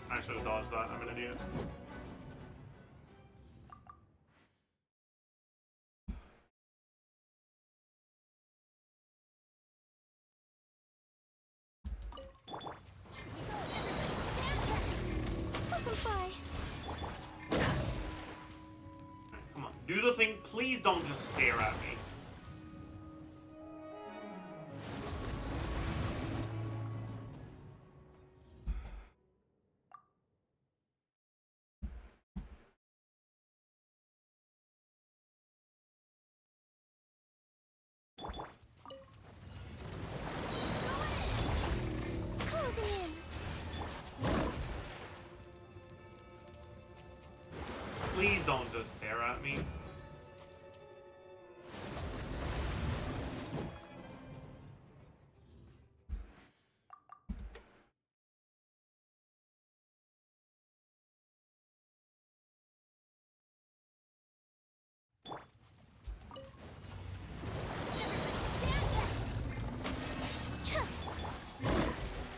I should have dodged that. I'm an idiot. Butterfly. Come on, do the thing. Please don't just stare at me. Closing in. Please don't just stare at me.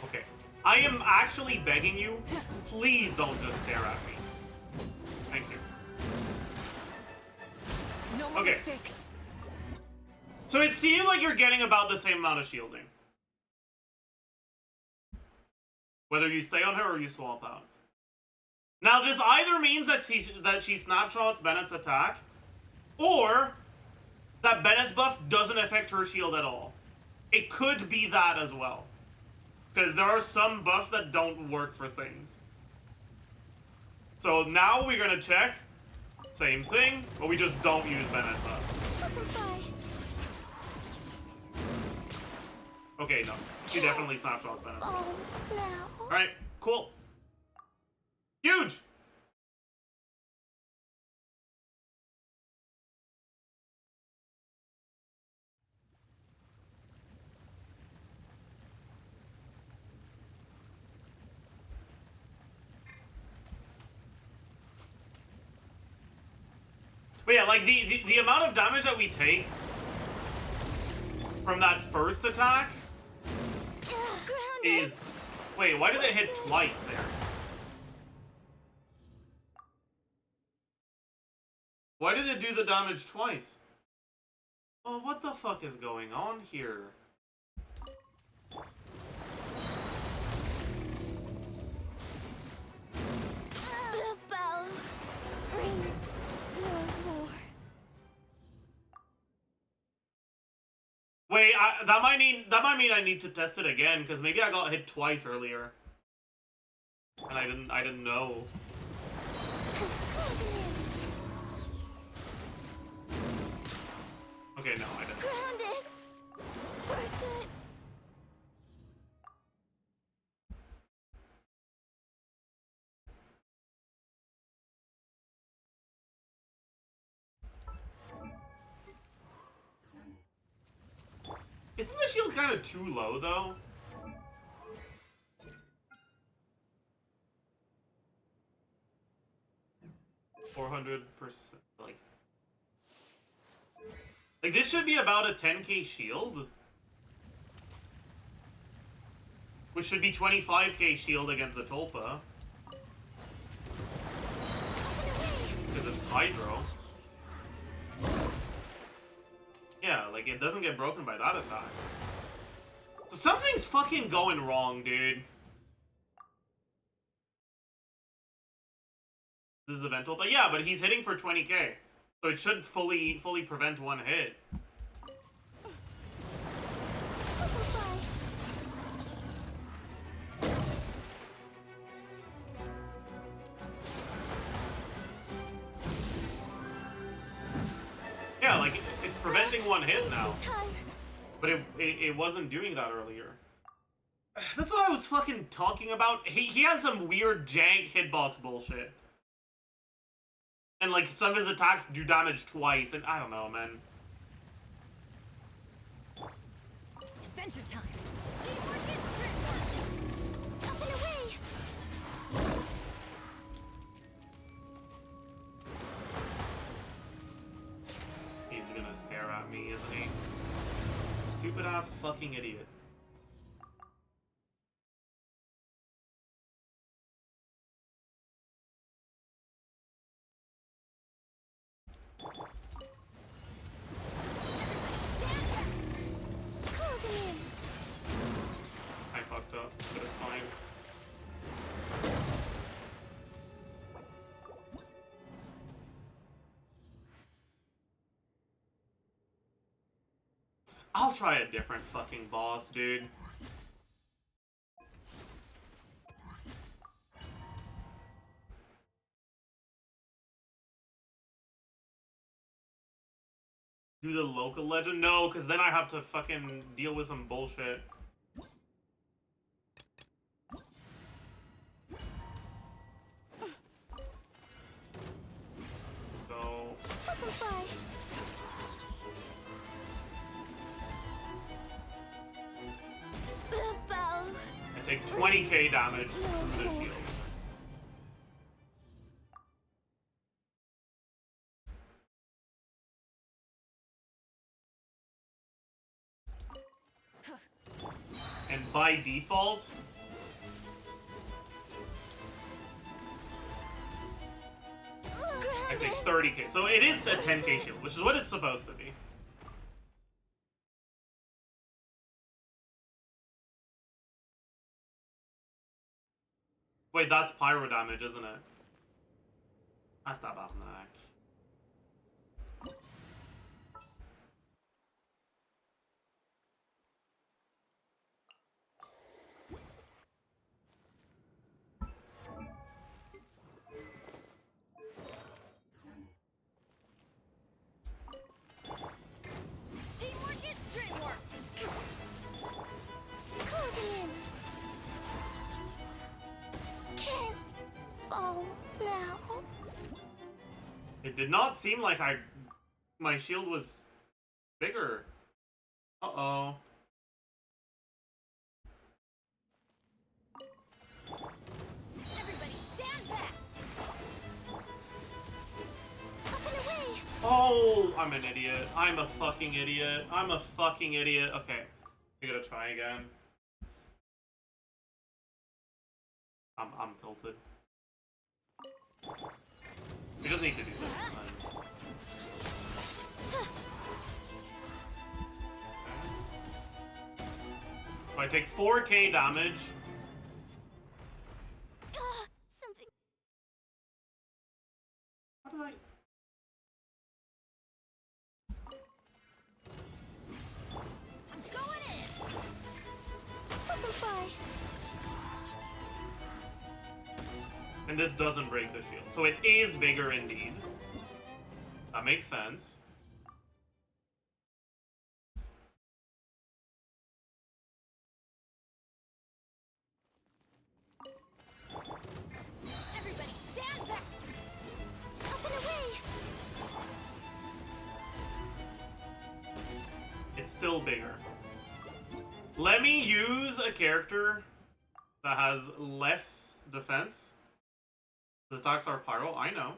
Okay. I am actually begging you, please don't just stare at me. Thank you. No more Okay. mistakes. So it seems like you're getting about the same amount of shielding. Whether you stay on her or you swap out. Now this either means that she snapshots Bennett's attack, or that Bennett's buff doesn't affect her shield at all. It could be that as well. Because there are some buffs that don't work for things. So now we're gonna check. Same thing, but we just don't use Bennett's buff. Butterfly. Okay, no. She definitely snapshots Bennett's buff. Fall now. Alright, cool. Huge! But yeah, like the amount of damage that we take from that first attack is... Wait, why did it hit twice there? Why did it do the damage twice? Oh, what the fuck is going on here? The bell rings no more. Wait, that might mean I need to test it again, because maybe I got hit twice earlier, and I didn't know. Okay, no, I didn't. Grounded for good. Isn't the shield kind of too low, though? $400%, like this should be about a 10k shield, which should be 25k shield against the Tulpa, because it's Hydro. Yeah, like it doesn't get broken by that attack. So something's fucking going wrong, dude. This is event Tulpa. Yeah, but he's hitting for 20k. So it should fully prevent one hit. Yeah, like it's preventing one hit now. But it wasn't doing that earlier. That's what I was fucking talking about. He has some weird jank hitbox bullshit. And like some of his attacks do damage twice, and I don't know, man. Adventure time. Teamwork is teamwork. Up and away. He's gonna stare at me, isn't he? Stupid ass fucking idiot. I fucked up, but it's fine. I'll try a different fucking boss, dude. Do the local legend? No, because then I have to fucking deal with some bullshit. So... I take 20k damage through the shield. And by default, I take 30k. So it is a 10k shield, which is what it's supposed to be. Wait, that's pyro damage, isn't it? Atababnak. Teamwork is dreamwork. Closing in. Can't fall now. It did not seem like my shield was bigger. Uh-oh. Everybody stand back. Up and away. No! I'm an idiot. I'm a fucking idiot. I'm a fucking idiot. Okay. I gotta try again. I'm tilted. We just need to do this. So I take 4k damage. Something. How do I... I'm going in. Bye. And this doesn't break the shield. So it is bigger indeed. That makes sense. Everybody stand back. Up and away. It's still bigger. Let me use a character that has less defense. The attacks are pyro, I know.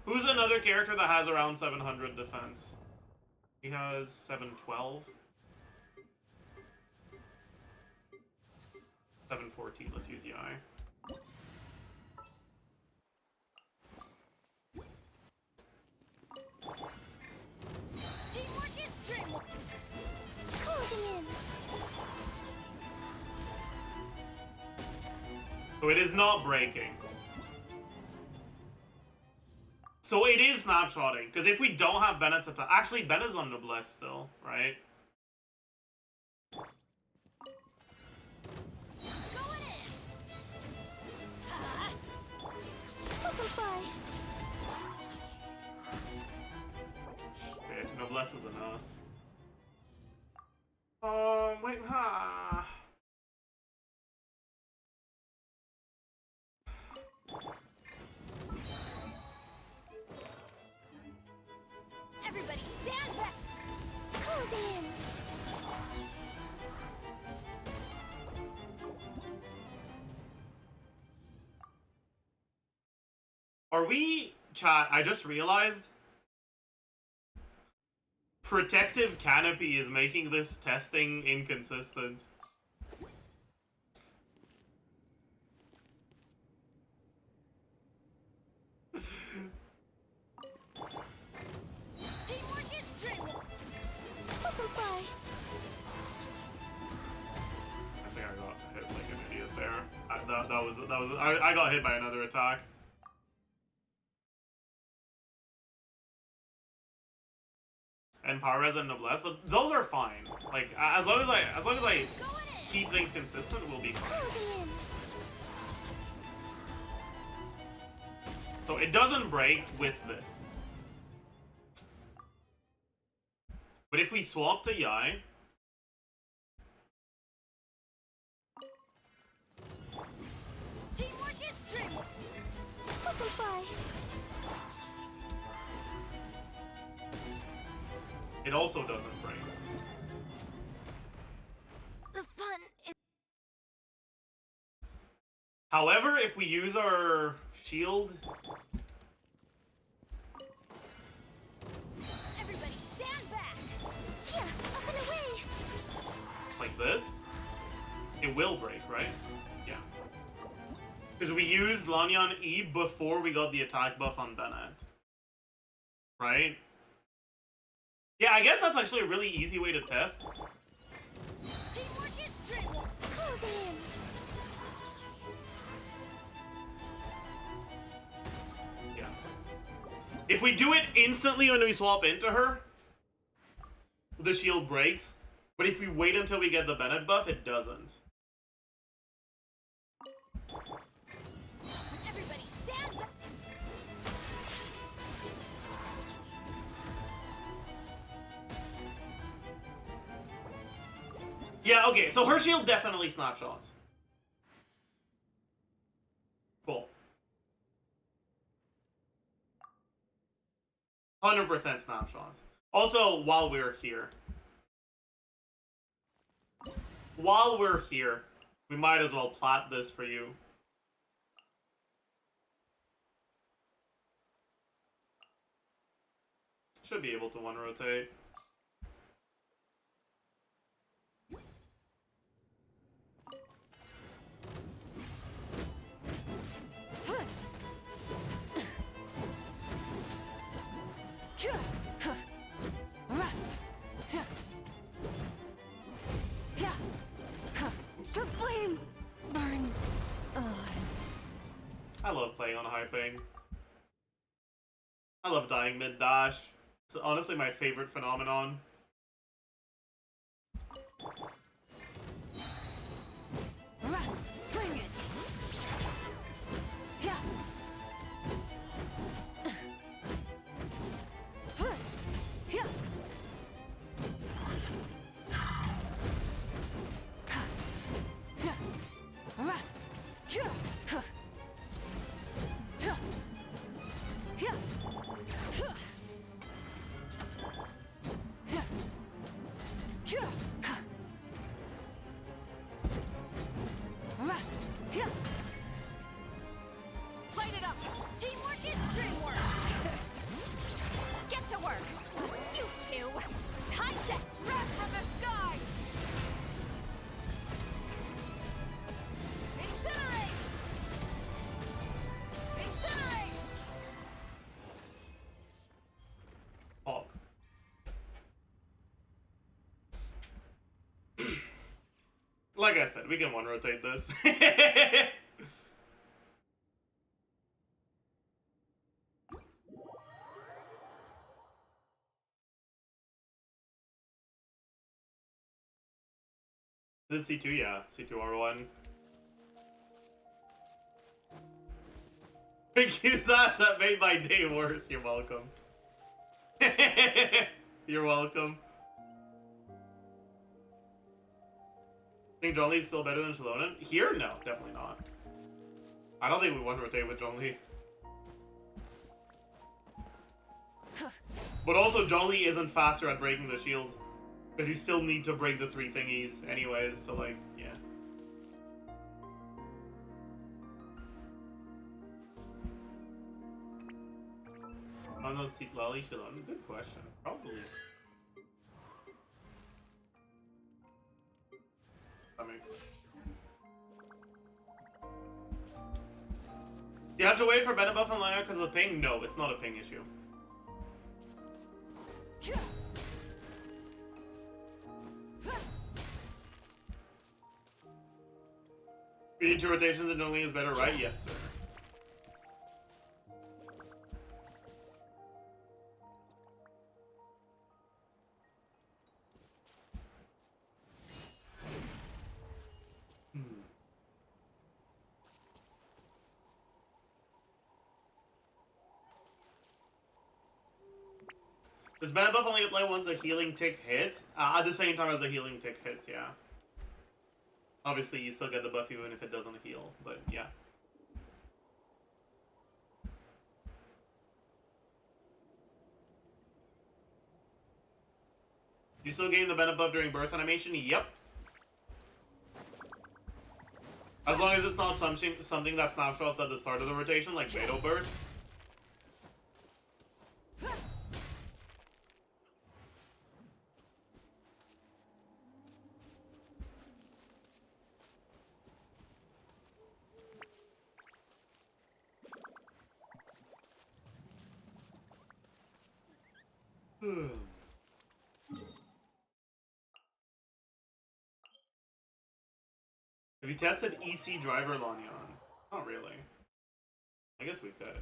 Who's another character that has around 700 defense? He has 712. 714, let's use Yai. Teamwork is dreamwork. Closing in. So it is not breaking. So it is snapshotting, because if we don't have Bennett's attack... Actually, Bennett's on noblesse still, right? Going in. Bye. Shit, noblesse is enough. Wait, Everybody stand back. Closing in. Are we... Chat, I just realized... Protective Canopy is making this testing inconsistent. Teamwork is dreamwork. Bye. I think I got hit like an idiot there. I got hit by another attack. And power res and noblesse, but those are fine. Like as long as I keep things consistent, we'll be fine. So it doesn't break with this. But if we swap to Yai, Teamwork is dreamwork. Bye. it also doesn't break. The fun is. However, if we use our shield, Everybody stand back. Yeah, up and away. like this, it will break, right? Yeah. Because we used Lanyan E before we got the attack buff on Bennett. Right? Yeah, I guess that's actually a really easy way to test. Teamwork is dreamwork. Closing in. Yeah. If we do it instantly when we swap into her, the shield breaks. But if we wait until we get the Bennett buff, it doesn't. Everybody stand back. Yeah, okay, so her shield definitely snapshots. Cool. 100% snapshots. Also, while we're here, we might as well plot this for you. Should be able to one rotate. The flame burns. I love playing on high ping. I love dying mid-dash. It's honestly my favorite phenomenon. Bring it. Light it up! Teamwork is dreamwork! Get to work! You two! Time to rap from the sky! Incinerate! Incinerate! Hog. Like I said, we can one rotate this. Is it C2? Yeah, C2R1. Thank you, Sash. That made my day worse. You're welcome. You're welcome. Think John Lee's still better than Shallonen? Here? No, definitely not. I don't think we one rotate with John Lee. But also, John Lee isn't faster at breaking the shield. Because you still need to break the 3 thingies anyways, so like, yeah. Oh no, Seat Lally Shalom. Good question. Probably. That makes sense. You have to wait for Bennett buff and Liner because of the ping? No, it's not a ping issue. You need 2 rotations and only is better, right? Yes, sir. Does Mana Buff only apply once the healing tick hits? At the same time as the healing tick hits, yeah. Obviously, you still get the buff even if it doesn't heal, but yeah. You still gain the Mana Buff during burst animation? Yep. As long as it's not something that snapshots at the start of the rotation, like Beto Burst. Have you tested EC driver Lanyon? Not really. I guess we could.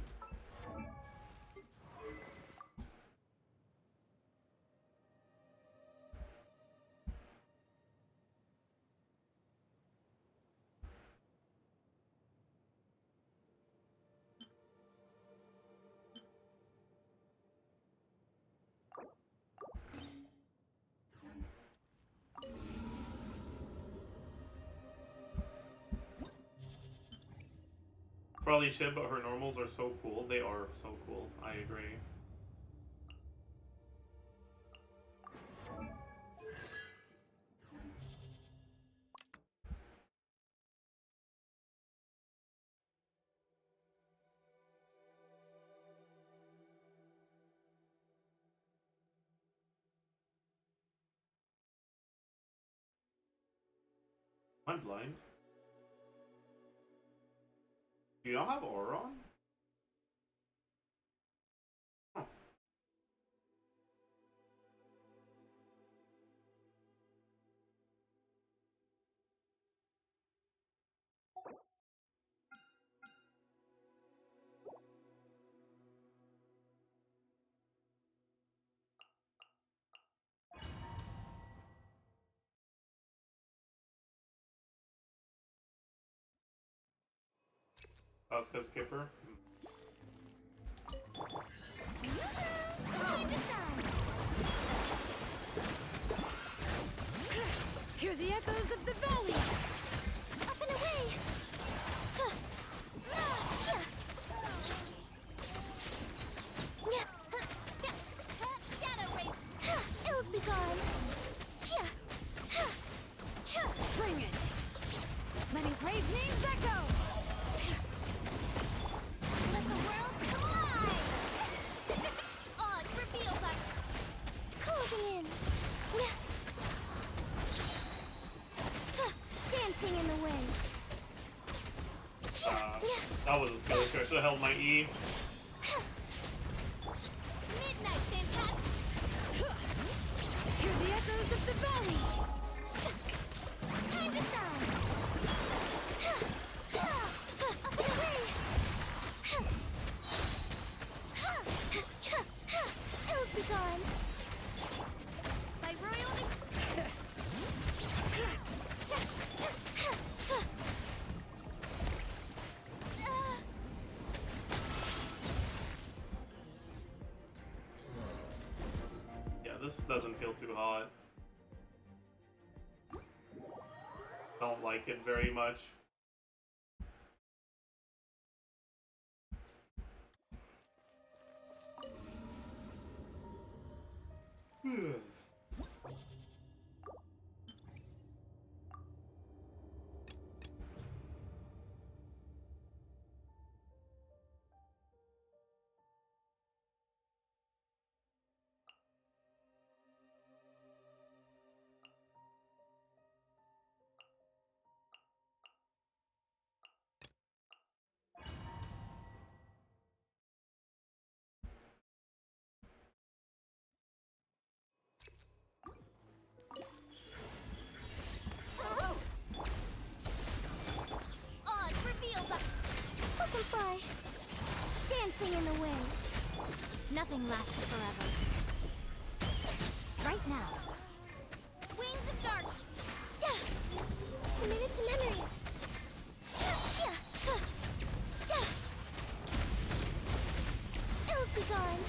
Probably should, but her normals are so cool. They are so cool. I agree. I'm blind. You don't have aura on? Oh. Oscar Skipper. Time to shine. Hear the echoes of the valley. Up and away. Shadow race. Ills be gone. Bring it. Letting brave names echo. Let the world come alive. Odd reveals us. Closing in. Dancing in the wind. That was a skill issue. I should have held my E. Midnight fantastic. Hear the echoes of the valley. Time to shine. Up and away. Ills be gone. By royal Yeah, this doesn't feel too hot. Don't like it very much. Odd reveals us. Let them fly. Dancing in the wind. Nothing lasts forever. Right now. Wings of dark. Minute to memory. Ills be gone.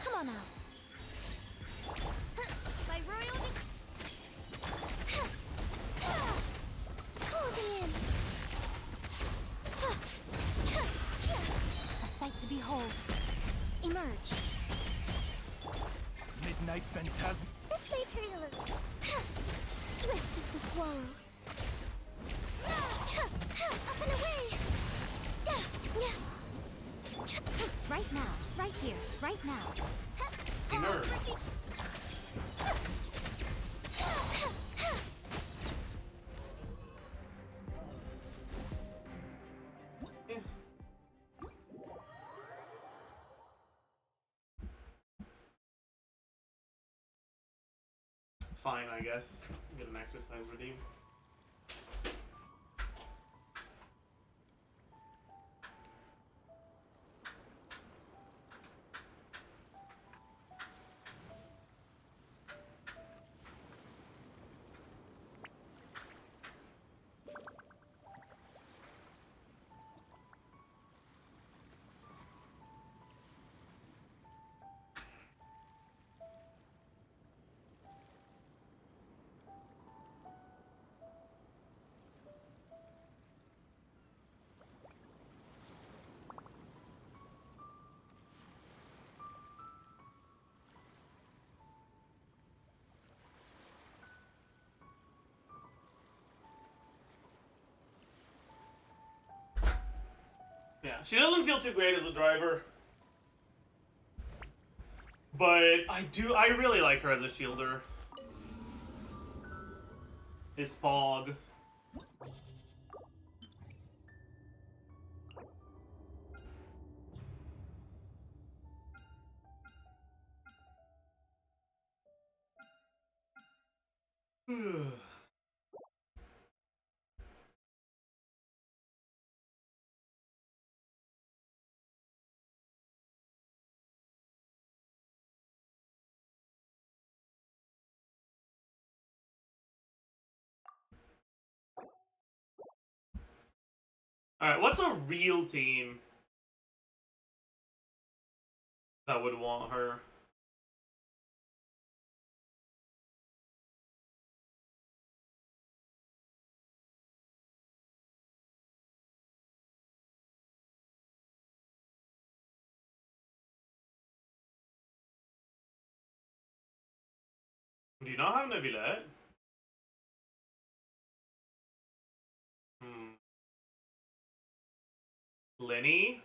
Come on out. By royal closing in. A sight to behold. Emerge. Midnight phantasm. This may hurt a little. Swift as the swallow. Up and away. Right now, right here, right now. Emerge. It's fine, I guess. Get an exercise redeem. Yeah, she doesn't feel too great as a driver. But I really like her as a shielder. His Pog. Alright, what's a real team that would want her? Do you not have Neuvillette? Lenny?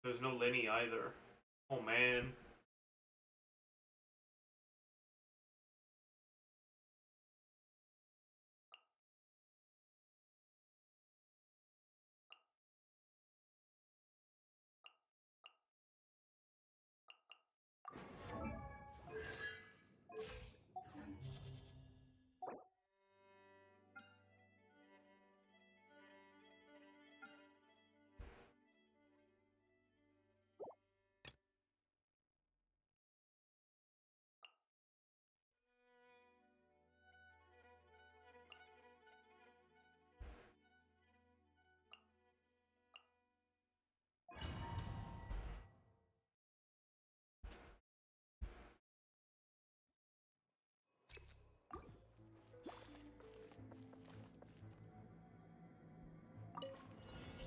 There's no Lenny either. Oh man.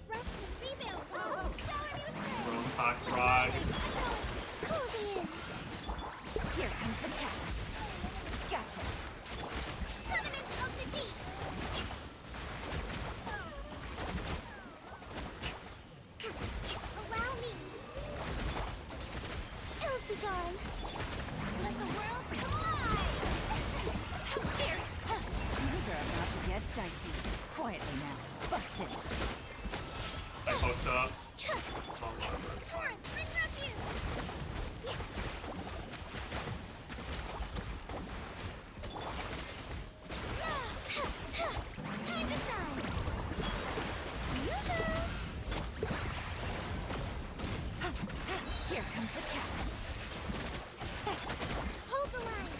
Rest and rebuild. Shower me with praise. Don't talk frog. Closing in. Here comes the catch. Gotcha. Covenant of the deep. Allow me. Hills be gone. Let the world come alive. How dare you! Things are about to get dicey. Quietly now. Busted. I fucked up. Oh, whatever, it's fine. Torrent, bring refuge. Time to shine. Yoo-hoo. Here comes the catch. Hold the line.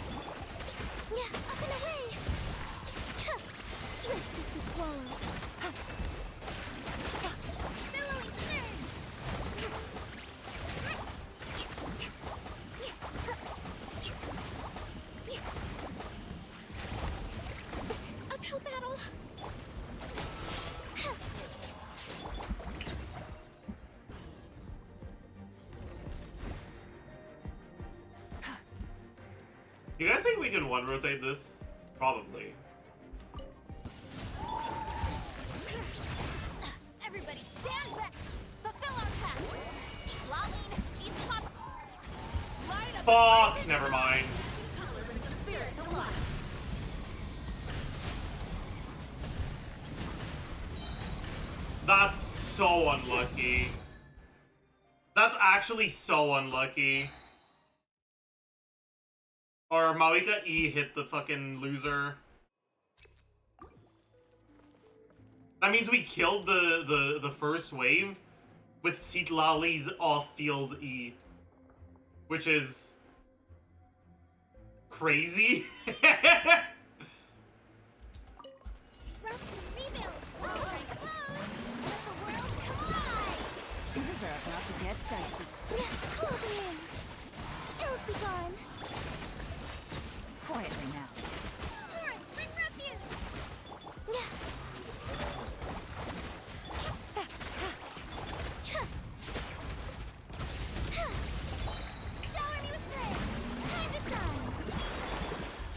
Yeah, up and away. Swift as the swallow. Billowing surge. Uphill battle. You guys think we can one rotate this? Probably. Everybody stand back. Fulfill our path. Lolling, eat pop. Light up. Fuck! Never mind. Spirits alive. That's so unlucky. That's actually so unlucky. Or Mawika E hit the fucking loser. That means we killed the first wave with Citlali's off-field E. Which is crazy. Rest and rebuild. Strike a pose. Let the world come alive. Things are about to get dicey. Closing in. Hills be gone. Quietly now. Torrent, bring refuge. Shower me with praise. Time to shine.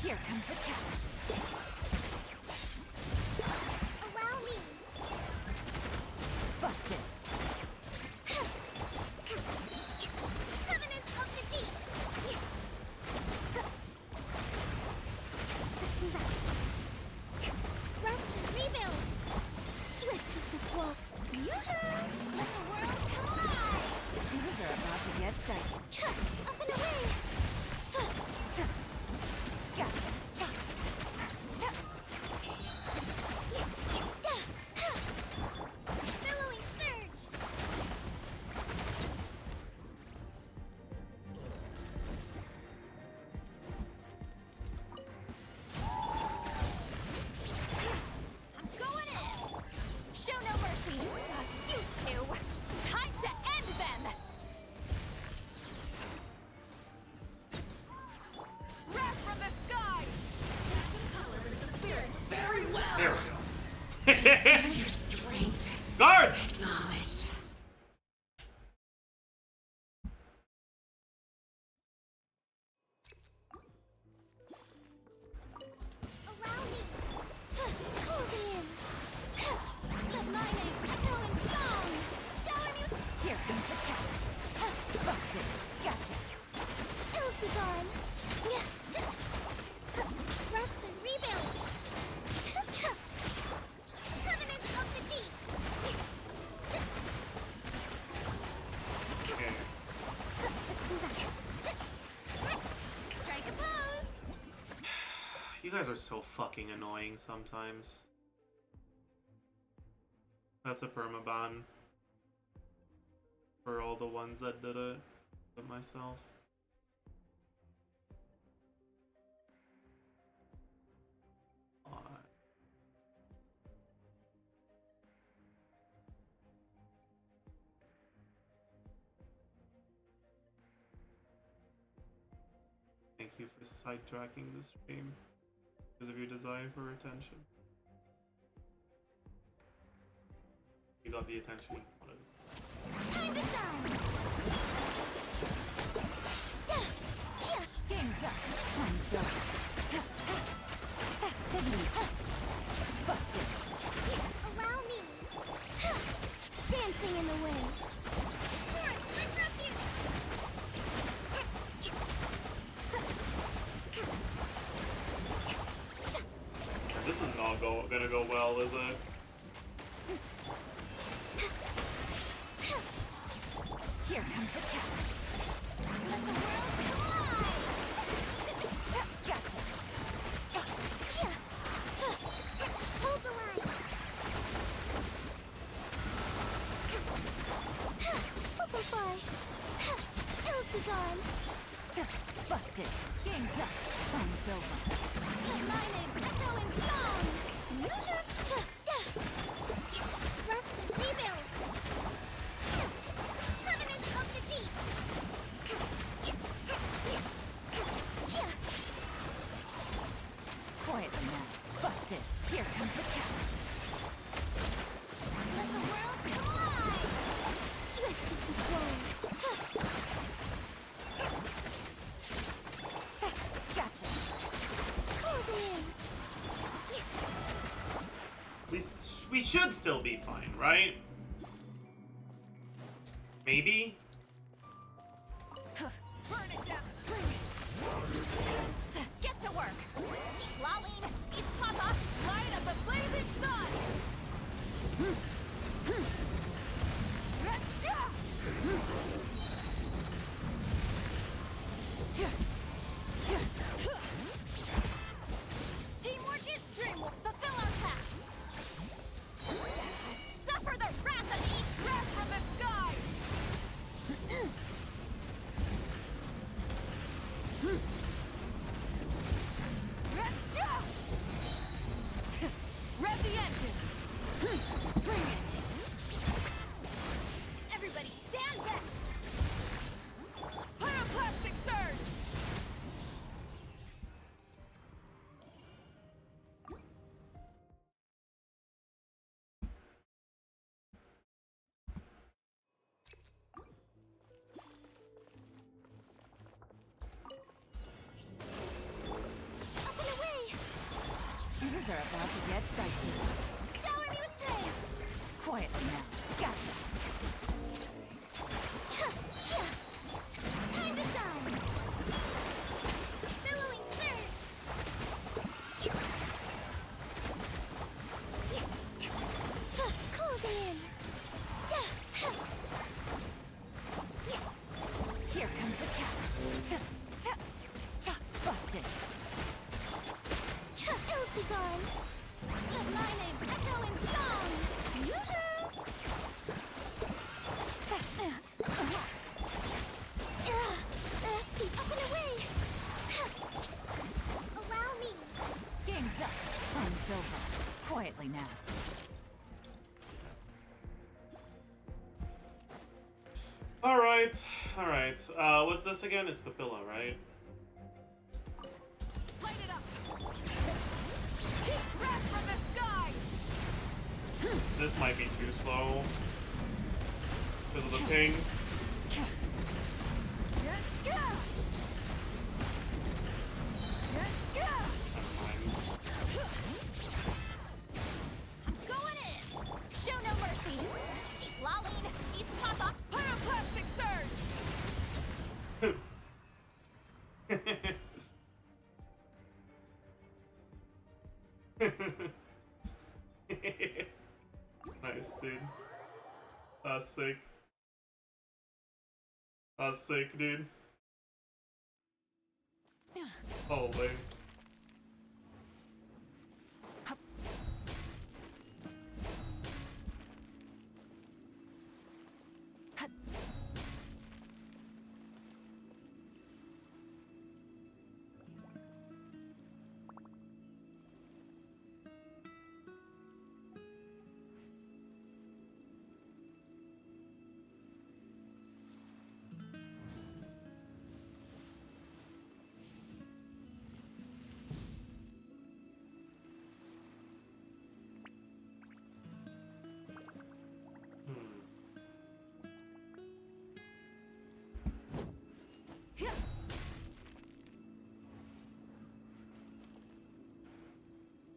Here comes the catch. Allow me. Busted. Covenant of the deep. Let the world collide! Things are about to get dicey. Up and away! Gotcha. Billowing surge! I'm going in! Show no mercy! You two! Time to end them! Wrath from the sky! Very well! There we go. Your strength. Guards! Acknowledged. Allow me! Closing in! Let my name echo in song! Shower me with... Here comes the catch. Busted. Gotcha. Ills be gone! Rest and rebuild! Covenant of the deep! Okay. Let's move out. Strike a pose! You guys are so fucking annoying sometimes. That's a permaban. For all the ones that did it. But myself. Why? Thank you for sidetracking the stream because of your desire for attention. You got the attention you wanted. Time to shine! Game's up. Time's over. Activity. Busted. Allow me! Dancing in the wind! Bring refuge! This is not gonna go well, is it? Here comes the catch. Let the world collide! Gotcha. Hold the line! Butterfly! Ills be gone! Busted. Game's up. Time's over. Let my name echo in song! Rest and rebuild! Covenant of the deep! Quietly now. Busted. Here comes the catch. Let the world collide! Swift is the storm! Gotcha. Closing in! We should still be fine, right? Maybe? Burn it down! Bring it! Get to work! Keep lolling! Keep papa! Light up the blazing sun! Teamwork is dream will fulfill our path! Suffer the wrath and eat grass from the sky! Rev the engine. Bring it. Everybody stand back! Pyroclastic surge. Up and away! Things are about to get dicey. Shower me with praise! Quietly now. Gotcha. Time to shine! Billowing surge! Closing in! Alright, alright. What's this again? It's Papilla, right? Light it up. Keep red from the sky. This might be too slow. Because of the ping. Going in. Show no mercy. Keep lolling. Keep pop-up. Pyroclastic surge. Nice, dude. That's sick. That's sick, dude. Holy.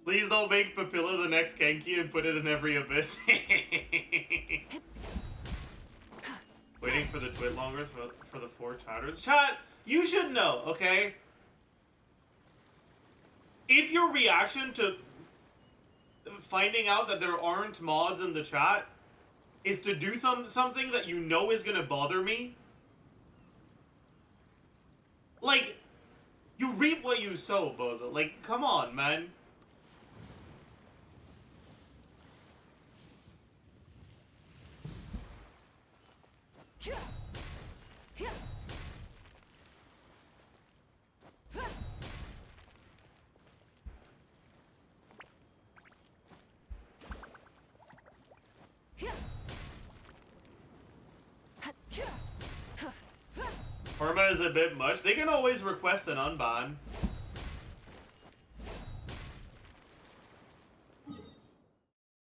Please don't make Papilla the next Kenki and put it in every abyss. Waiting for the twit longer for the 4 chatters. Chat, you should know, okay? If your reaction to finding out that there aren't mods in the chat is to do something that you know is gonna bother me, like, you reap what you sow, Bozo. Like, come on, man. Perma is a bit much. They can always request an unban.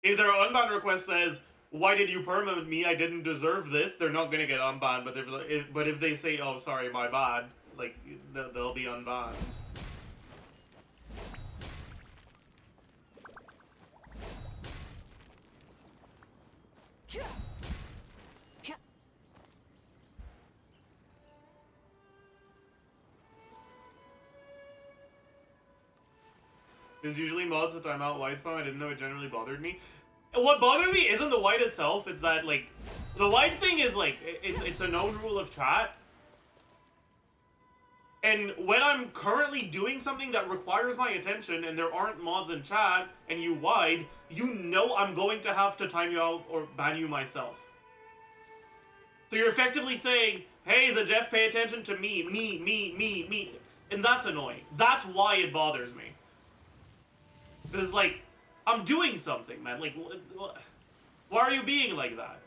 If their unban request says, "Why did you perma me? I didn't deserve this," they're not gonna get unbanned. But if they say, "Oh, sorry, my bad," like they'll be unbanned. There's usually mods that I'm out white spam. I didn't know it generally bothered me. What bothered me isn't the white itself. It's that, like, the white thing is, like, it's a known rule of chat. And when I'm currently doing something that requires my attention and there aren't mods in chat and you wide, you know I'm going to have to time you out or ban you myself. So you're effectively saying, "Hey, Zajef, pay attention to me. And that's annoying. That's why it bothers me. Because, like, I'm doing something, man. Like, why are you being like that?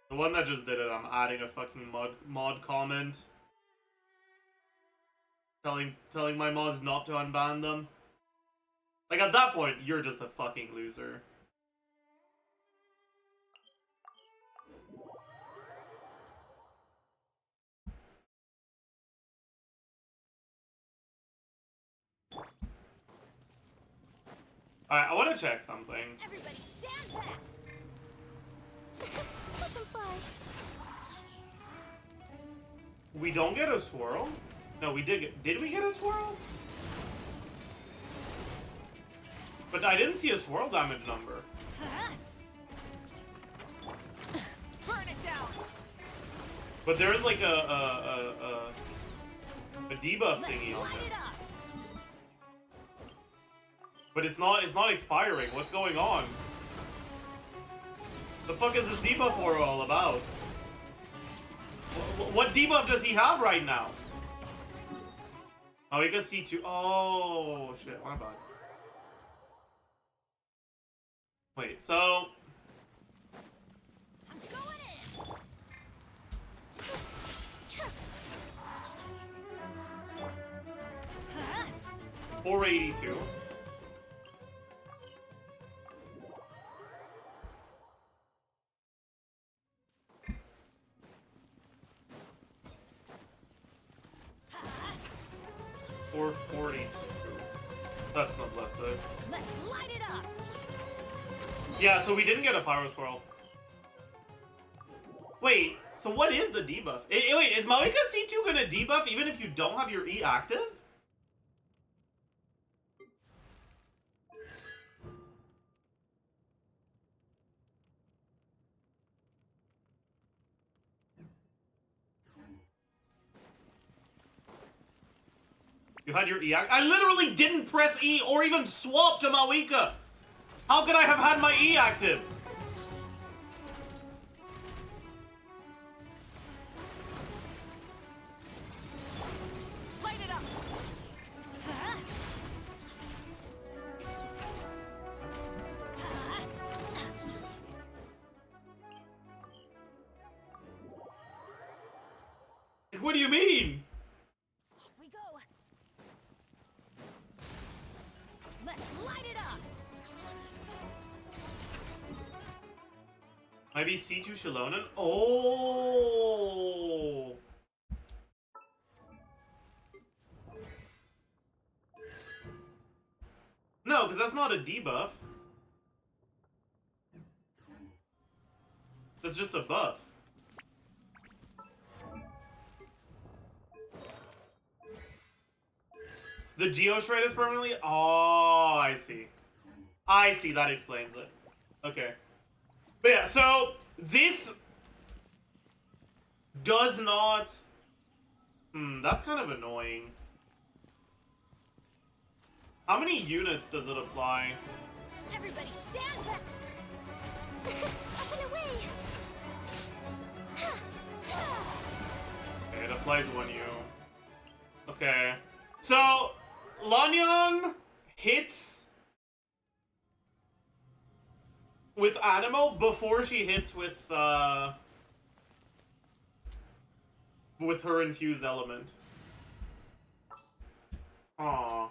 The one that just did it, I'm adding a fucking mod comment. Telling my mods not to unban them. Like, at that point, you're just a fucking loser. Alright, I want to check something. Everybody stand back. Let them fly. We don't get a swirl? No, we did get... Did we get a swirl? But I didn't see a swirl damage number. Burn it down. But there is like a debuff thingy on it. But it's not expiring. What's going on? The fuck is this debuff war all about? What debuff does he have right now? Oh, he can see two. Oh shit, my bad. Wait, so 482. That's not less dive. Let's light it up. Yeah, so we didn't get a Pyro Swirl. Wait, so what is the debuff? Wait, is Maoika C2 gonna debuff even if you don't have your E active? You had your E active? I literally didn't press E or even swap to Maoika! How could I have had my E active? Light it up. What do you mean? Off we go. Let's light it up. Maybe C2 Shilonen? Oh! No, because that's not a debuff. That's just a buff. The Geo Shred is permanently? Oh, I see. I see, that explains it. Okay. But yeah, so this does not... that's kind of annoying. How many units does it apply? Everybody stand back. Up and away. Okay, it applies 1 U. Okay. So, Lanyon hits with Animo before she hits with her infused element. Aww.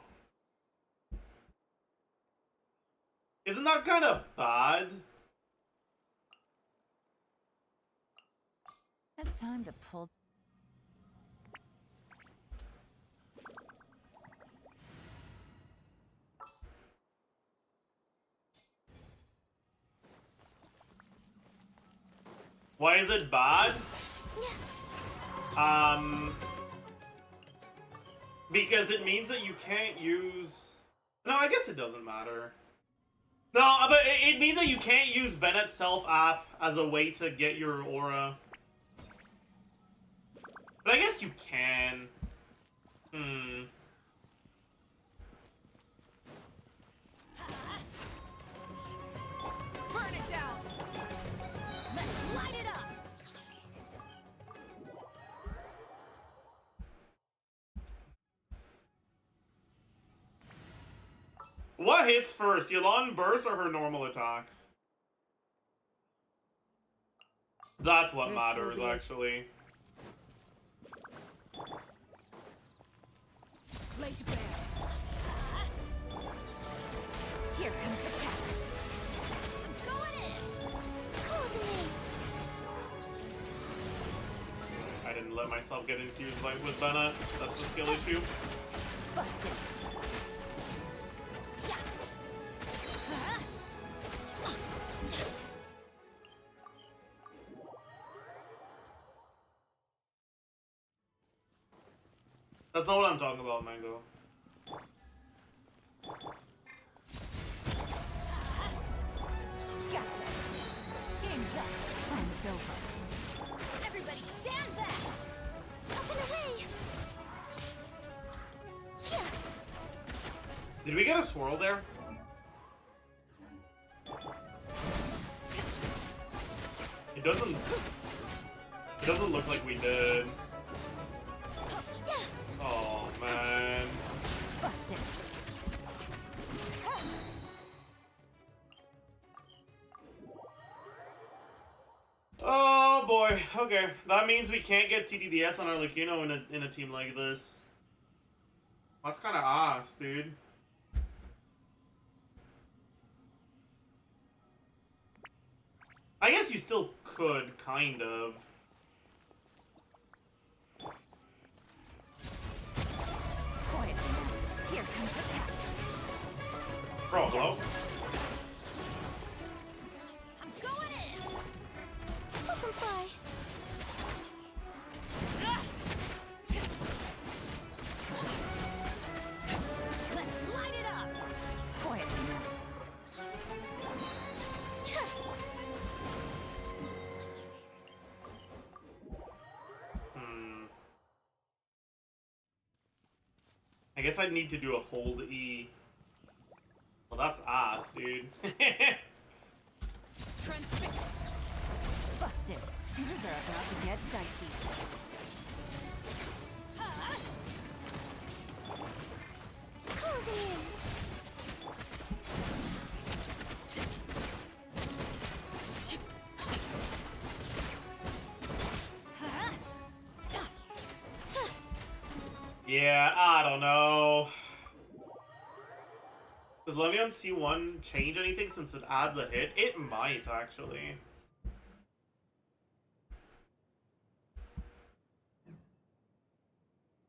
Isn't that kind of bad? It's time to pull. Why is it bad? Because it means that you can't use... No, I guess it doesn't matter. No, but it means that you can't use Bennett's self-app as a way to get your aura. But I guess you can. Burn it down. Let's light it up. What hits first, Yelan burst or her normal attacks? That's what matters, actually. Laid bare. Here comes the catch. I'm going in. Closing in. I didn't let myself get infused like with Bennett. That's the skill issue. Busted. That's not what I'm talking about, Mango. Gotcha. Game's up. Time's over. Everybody stand back. Did we get a swirl there? It doesn't look like we did. Oh man. Busted. Oh boy. Okay, that means we can't get TTDS on our Lucino in a team like this. That's kind of ass, dude. I guess you still could, kind of. Quiet. Here comes the catch. Bro, hello? I'm going in. Butterfly. Let's light it up. Quiet. I guess I'd need to do a hold E. Well, that's ass, dude. Transfix. Busted. Things are about to get dicey. Closing in. Yeah, I don't know. Does Levion C1 change anything since it adds a hit? It might, actually.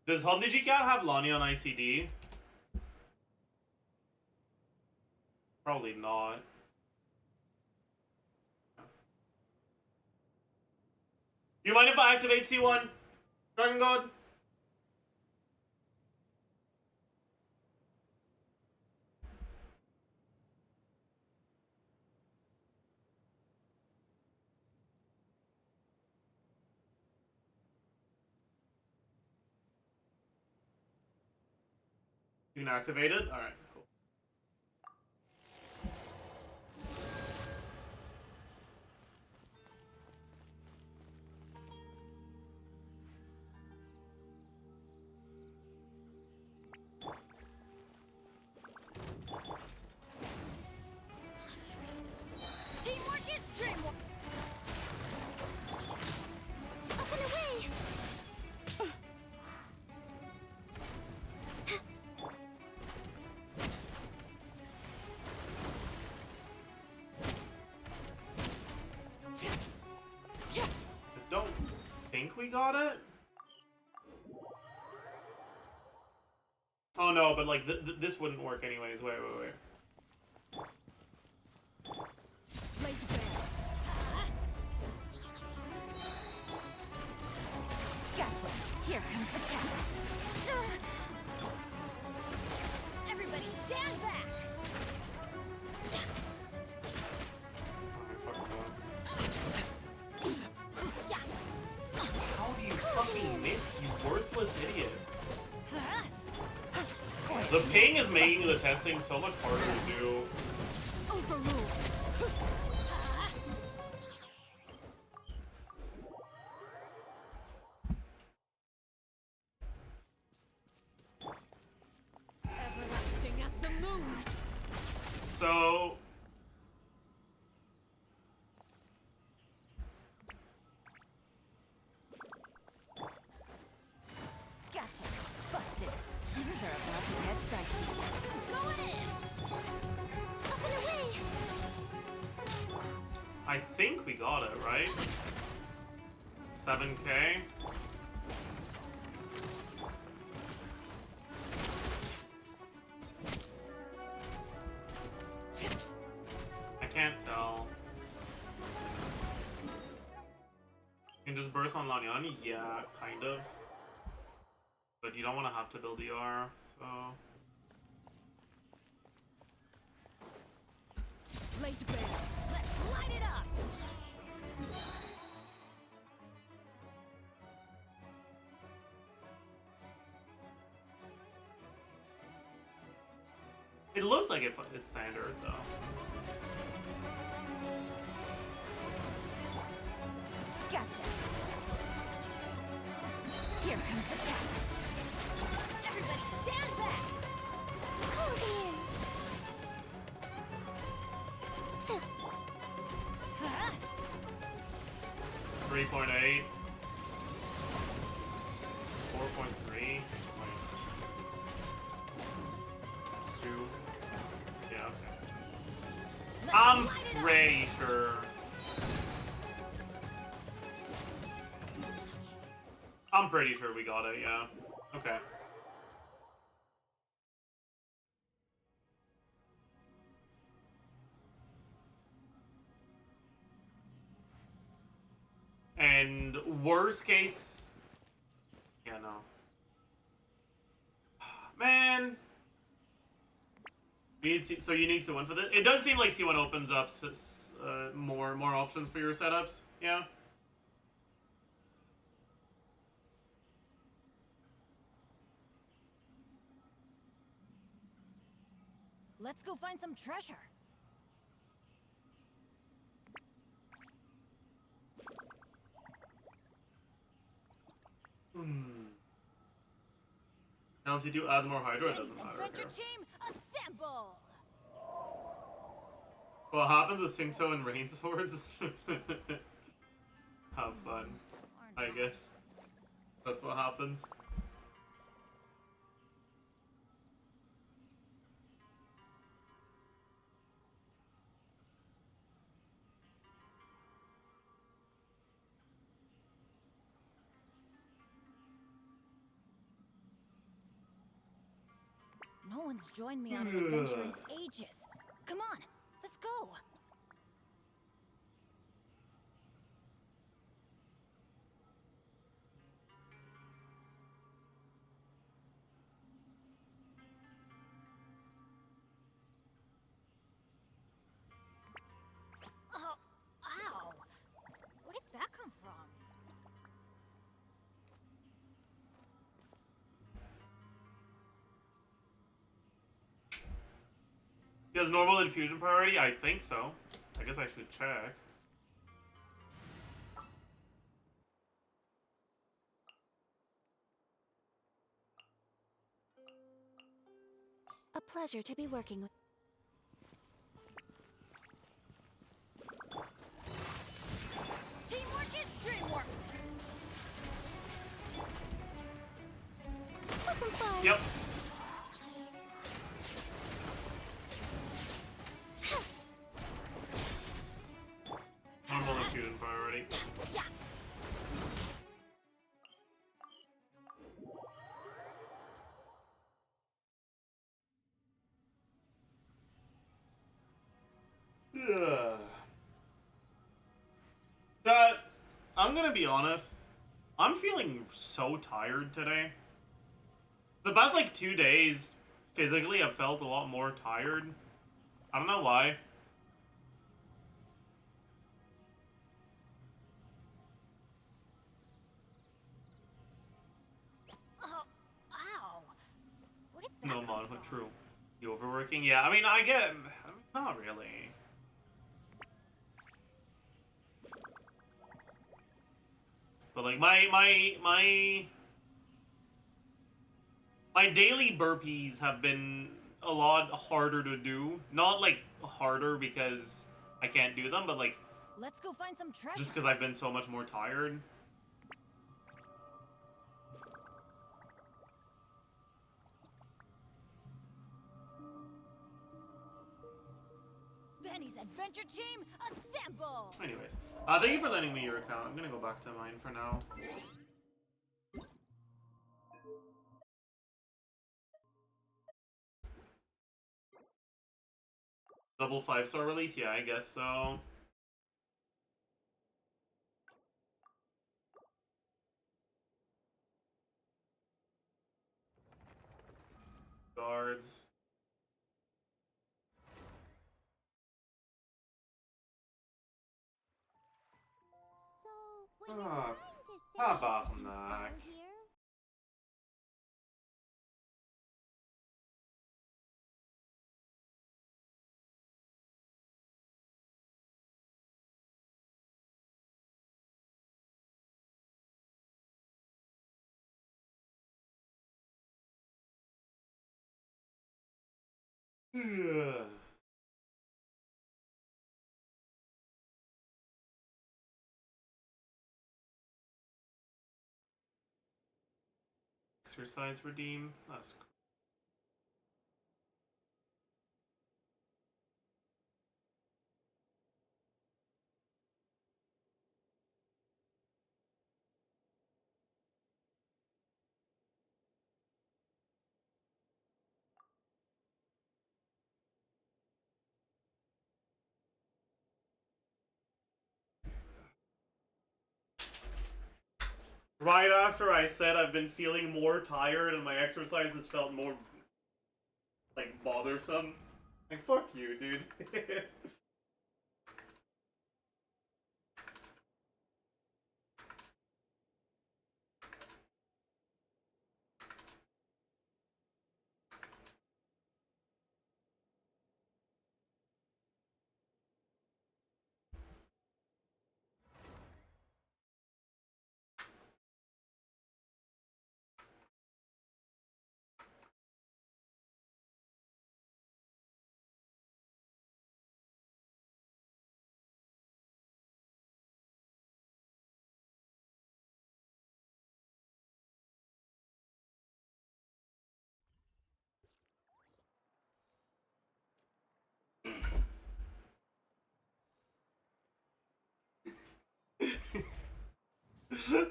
Does HumDigiCat have Lonnie on ICD? Probably not. You mind if I activate C1? Dragon God? You can activate it? Alright, cool. Teamwork is dreamwork. Up and away. I don't think we got it. Oh no, but like this wouldn't work anyways. Wait. Laser bear. Gotcha. Here comes the catch. Everybody stand back. How do you fucking miss, you worthless idiot? The ping is making the testing so much harder to do. Overruled. Everlasting as the moon. So Gotcha. Busted. Things are about to get dicey. Going in. Up and away. I think we got it, right? 7K. I can't tell. You can just burst on Lanyani? Yeah, kind of. But you don't want to have to build ER, so... Late bear. Let's light it up. It looks like it's standard though. Gotcha. Here comes the catch. Everybody stand back. Closing in. So. Huh? 3.8. 4.3. 2. Yeah, okay. I'm pretty sure. I'm pretty sure we got it, yeah. Okay. And worst case... Yeah, no. Man. So you need C1 for this? It does seem like C1 opens up more options for your setups, yeah. Let's go find some treasure. Now C2 adds more Hydro, it doesn't matter Adventure here. team, assemble! What happens with Singto and Rain Swords? Have fun, I guess. That's what happens. No one's joined me on an adventure in ages. Come on, let's go. Oh, ow. Where did that come from? He has normal infusion priority? I think so. I guess I should check. A pleasure to be working with. Teamwork is dreamwork. Yep. Normal infusion priority. I'm gonna be honest. I'm feeling so tired today. The past like 2 days, physically, I've felt a lot more tired. I don't know why. Oh, ow. Where did that No, come Mon, from? true. You overworking? Yeah, I mean, I get. Not really. But like my daily burpees have been a lot harder to do. Not like harder because I can't do them, but like Let's go find some treasure. just because I've been so much more tired. Benny's adventure team, assemble! Anyways, thank you for lending me your account. I'm gonna go back to mine for now. Double 5-star release? Yeah, I guess so. Guards. So, what you're trying to say is that you found here? Exercise redeem. That's cool. Right after I said I've been feeling more tired and my exercises felt more, like, bothersome. Like, fuck you, dude.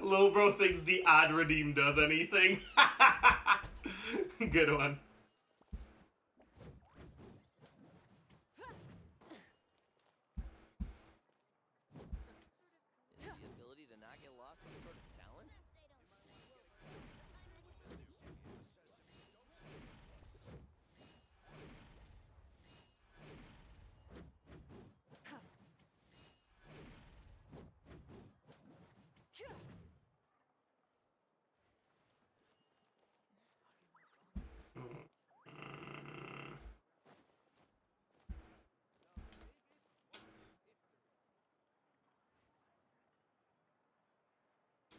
Lil bro thinks the ad redeem does anything. Good one. The ability to not get lost some sort of talent?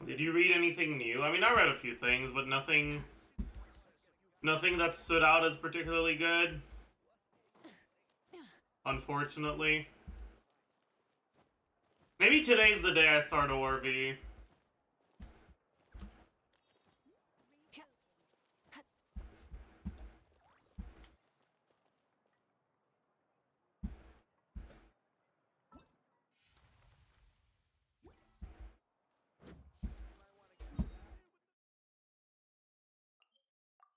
Did you read anything new? I mean, I read a few things, but nothing that stood out as particularly good. Unfortunately. Maybe today's the day I start ORV.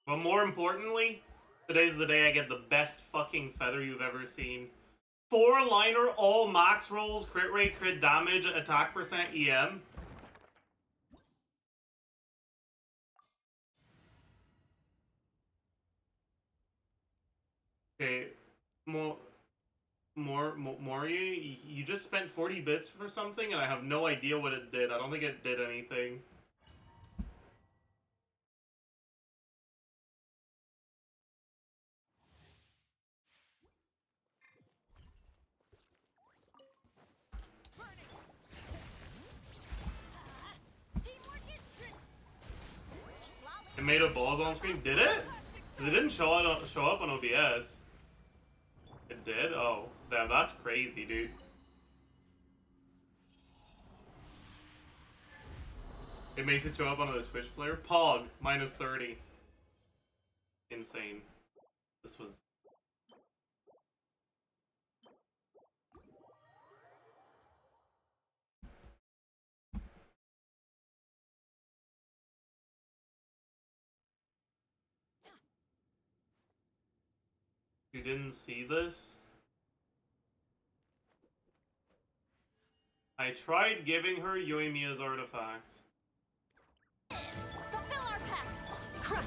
But more importantly, today's the day I get the best fucking feather you've ever seen. 4-liner, all max rolls, crit rate, crit damage, attack percent, EM. Okay, you just spent 40 bits for something and I have no idea what it did. I don't think it did anything. It made a balls on screen. Did it? Because it didn't show up on OBS. It did? Oh, damn, that's crazy, dude. It makes it show up on the Twitch player. Pog, minus 30. Insane. This was... You didn't see this? I tried giving her Yoimiya's artifacts. Fulfill our pact! Crush!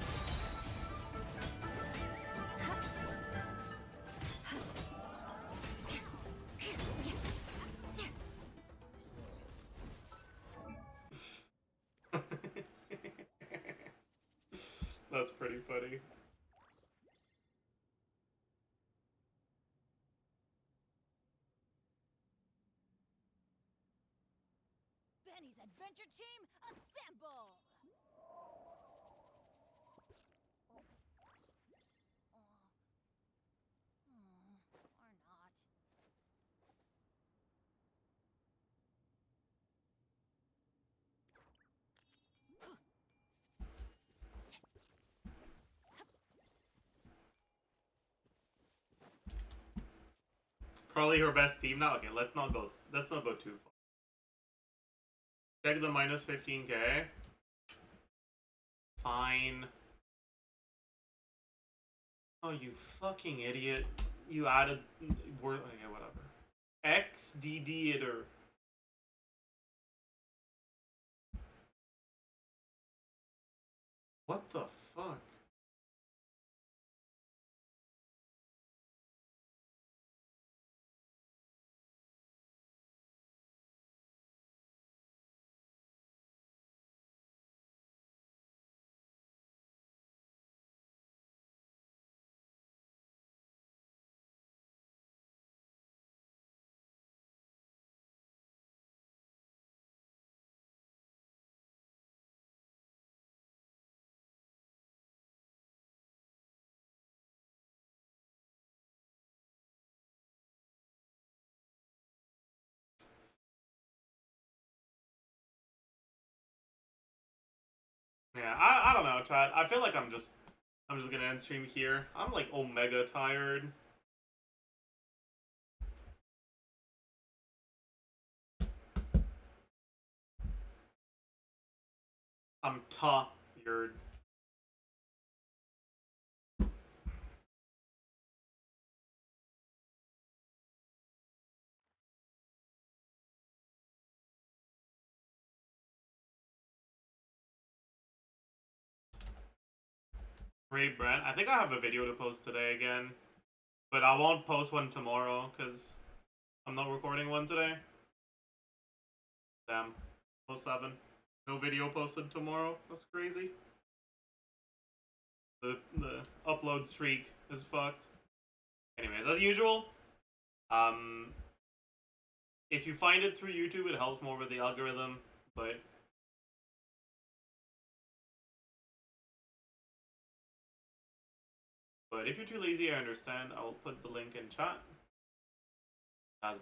That's pretty funny. Benny's adventure team, assemble! probably her best team now. Okay, let's not go too far. Check the minus 15k. Fine. Oh, you fucking idiot. You added word. Okay, whatever. XDD iter. What the fuck? Yeah, I don't know, chat. I feel like I'm just gonna end stream here. I'm like omega tired. I'm tired. Great, Brent. I think I have a video to post today again. But I won't post one tomorrow, because I'm not recording one today. Damn. 07. No video posted tomorrow. That's crazy. The upload streak is fucked. Anyways, as usual, if you find it through YouTube, it helps more with the algorithm, but if you're too lazy, I understand. I will put the link in chat.